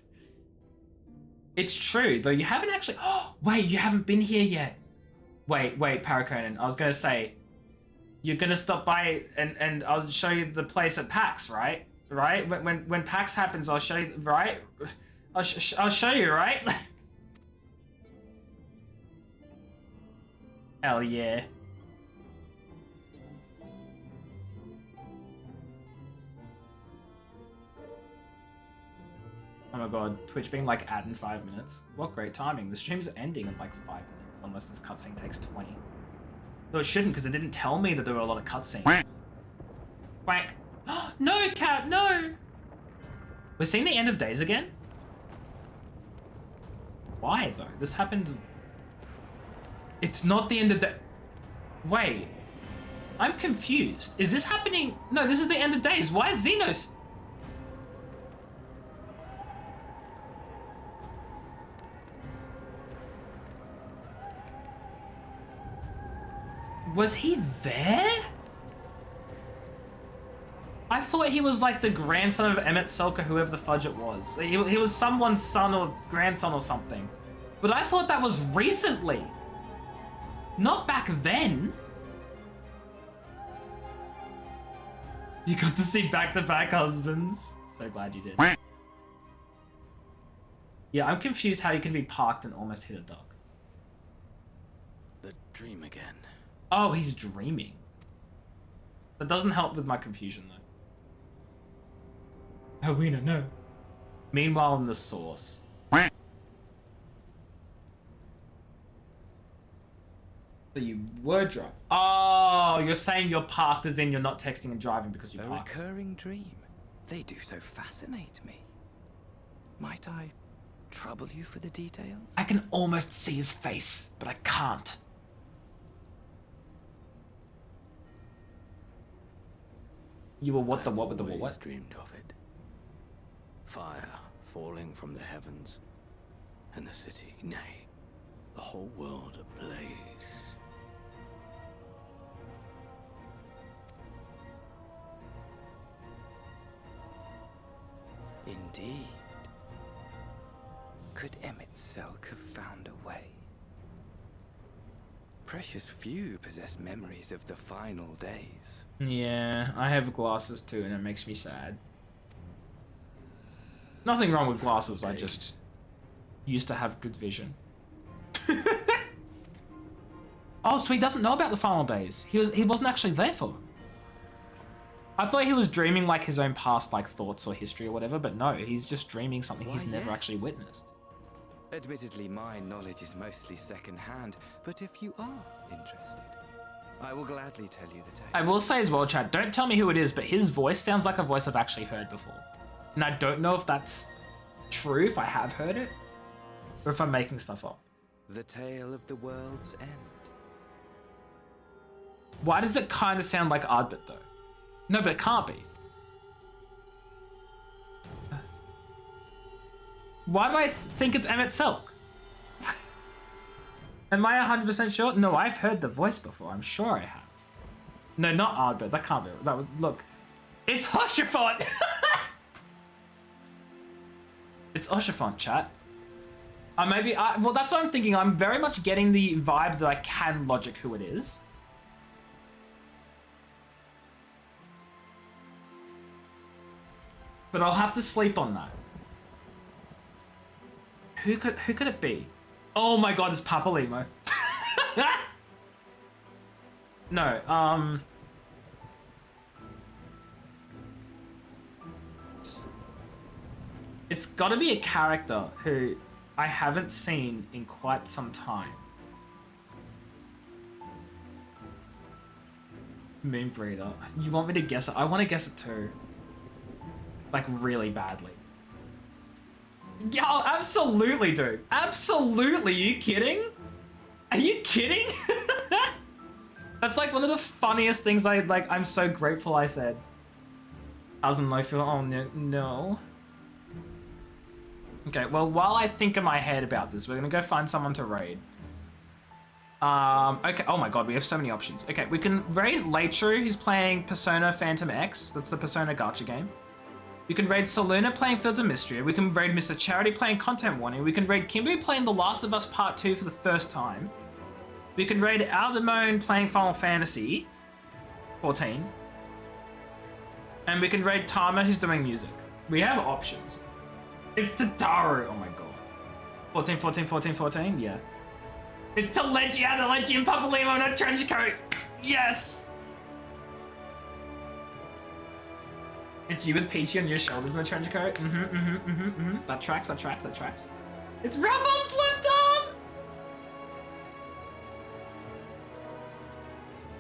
It's true, though you haven't actually... Oh, wait, you haven't been here yet. Wait, Paraconan. I was going to say, you're going to stop by and I'll show you the place at PAX, right? Right? When PAX happens, I'll show you, right? I'll show you, right? Hell yeah. Oh my god, Twitch being like ad in 5 minutes. What great timing. The stream's ending in like 5 minutes, unless this cutscene takes 20. No, it shouldn't, because it didn't tell me that there were a lot of cutscenes. Quack. No, cat, no! We're seeing the end of days again? Why, though? This happened... It's not the end of day... Wait. I'm confused. Is this happening... No, this is the end of days. Why is Xenos... Was he there? I thought he was like the grandson of Emmett Selker, whoever the fudge it was. He was someone's son or grandson or something. But I thought that was recently. Not back then. You got to see back-to-back husbands. So glad you did. Yeah, I'm confused how you can be parked and almost hit a dog. The dream again. Oh, he's dreaming. That doesn't help with my confusion, though. Oh, we don't know. Meanwhile, in the source. So you were driving. Oh, you're saying you're parked as in you're not texting and driving because you're parked. A recurring dream. They do so fascinate me. Might I trouble you for the details? I can almost see his face, but I can't. You were what with the what? Dreamed of it. Fire falling from the heavens, and the city, nay, the whole world ablaze. Indeed. Could Emmett Selk have found a way? Precious few possess memories of the final days. Yeah, I have glasses too, and it makes me sad. Nothing wrong with glasses, I just used to have good vision. Oh, so he doesn't know about the final days. He wasn't actually there for it. I thought he was dreaming like his own past like thoughts or history or whatever, but no, he's just dreaming something he's never actually witnessed. Admittedly, my knowledge is mostly second-hand, but if you are interested, I will gladly tell you the tale. I will say as well, chat, don't tell me who it is, but his voice sounds like a voice I've actually heard before. And I don't know if that's true, if I have heard it, or if I'm making stuff up. The tale of the world's end. Why does it kind of sound like Ardbit though? No, but it can't be. Why do I think it's Emmett Silk? Am I 100% sure? No, I've heard the voice before. I'm sure I have. No, not Ardbert. That can't be. That was, look. It's Oshafont! It's Oshafont, chat. Well, that's what I'm thinking. I'm very much getting the vibe that I can logic who it is. But I'll have to sleep on that. Who could it be? Oh my god, it's Papa Limo. No, it's gotta be a character who I haven't seen in quite some time. Moonbreeder. You want me to guess it? I want to guess it too. Like, really badly. Yeah, oh, absolutely, dude. Absolutely. Are you kidding? Are you kidding? That's like one of the funniest things I'm so grateful I said. Thousand Loaf. Oh, no. Okay, well, while I think in my head about this, we're gonna go find someone to raid. Okay, oh my god, we have so many options. Okay, we can raid Leitru, who's playing Persona Phantom X. That's the Persona gacha game. We can raid Saluna playing Fields of Mystery. We can raid Mr. Charity playing Content Warning. We can raid Kimberly playing The Last of Us Part 2 for the first time. We can raid Aldemone playing Final Fantasy 14. And we can raid Tama, who's doing music. We have options. It's Tataru. Oh my god. 14, 14, 14, 14? Yeah. It's Telegia, the Legion Papalimo in a trench coat. Yes! It's you with Peachy on your shoulders in a trench coat. That tracks, that tracks, that tracks. It's Rabon's left arm!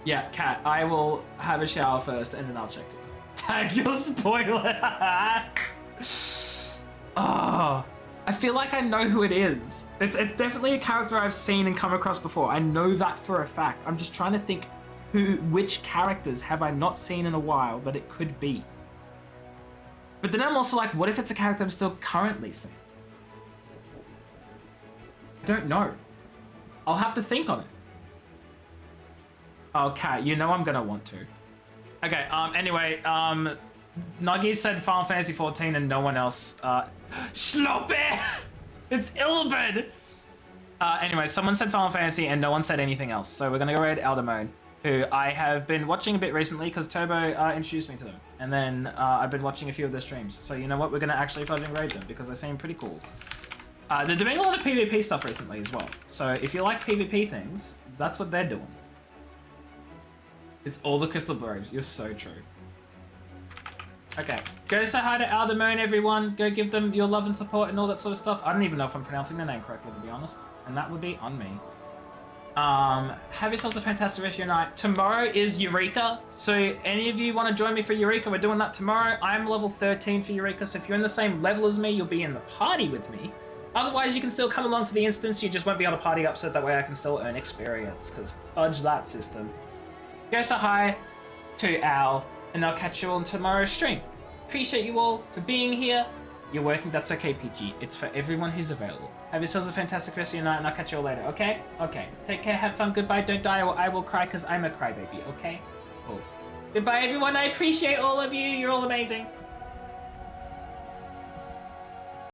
Yeah, Cat, I will have a shower first and then I'll check it. Tag your spoiler! Oh, I feel like I know who it is. It's definitely a character I've seen and come across before. I know that for a fact. I'm just trying to think which characters have I not seen in a while that it could be. But then I'm also like, what if it's a character I'm still currently seeing? I don't know. I'll have to think on it. Okay, you know I'm gonna want to. Okay, anyway, Nuggy said Final Fantasy 14 and no one else. Schloppe! It's Ilberd! Anyway, someone said Final Fantasy and no one said anything else. So we're gonna go raid Aldemone, who I have been watching a bit recently because Turbo introduced me to them. And then I've been watching a few of their streams. So you know what? We're gonna actually fucking raid them because they seem pretty cool. They're doing a lot of PvP stuff recently as well. So if you like PvP things, that's what they're doing. It's all the Crystal Bros. You're so true. Okay, go say hi to Aldemone, everyone. Go give them your love and support and all that sort of stuff. I don't even know if I'm pronouncing their name correctly, to be honest. And that would be on me. Have yourselves a fantastic rest of your night. Tomorrow is Eureka. So any of you want to join me for Eureka? We're doing that tomorrow. I'm level 13 for Eureka. So if you're in the same level as me, you'll be in the party with me. Otherwise, you can still come along for the instance. You just won't be able to party up, so that way I can still earn experience. Because fudge that system. Go say hi to Al, and I'll catch you on tomorrow's stream. Appreciate you all for being here. You're working, that's okay, PG. It's for everyone who's available. Have yourselves a fantastic rest of your night, and I'll catch you all later, okay? Okay. Take care, have fun, goodbye, don't die, or I will cry, because I'm a crybaby, okay? Cool. Goodbye, everyone. I appreciate all of you. You're all amazing.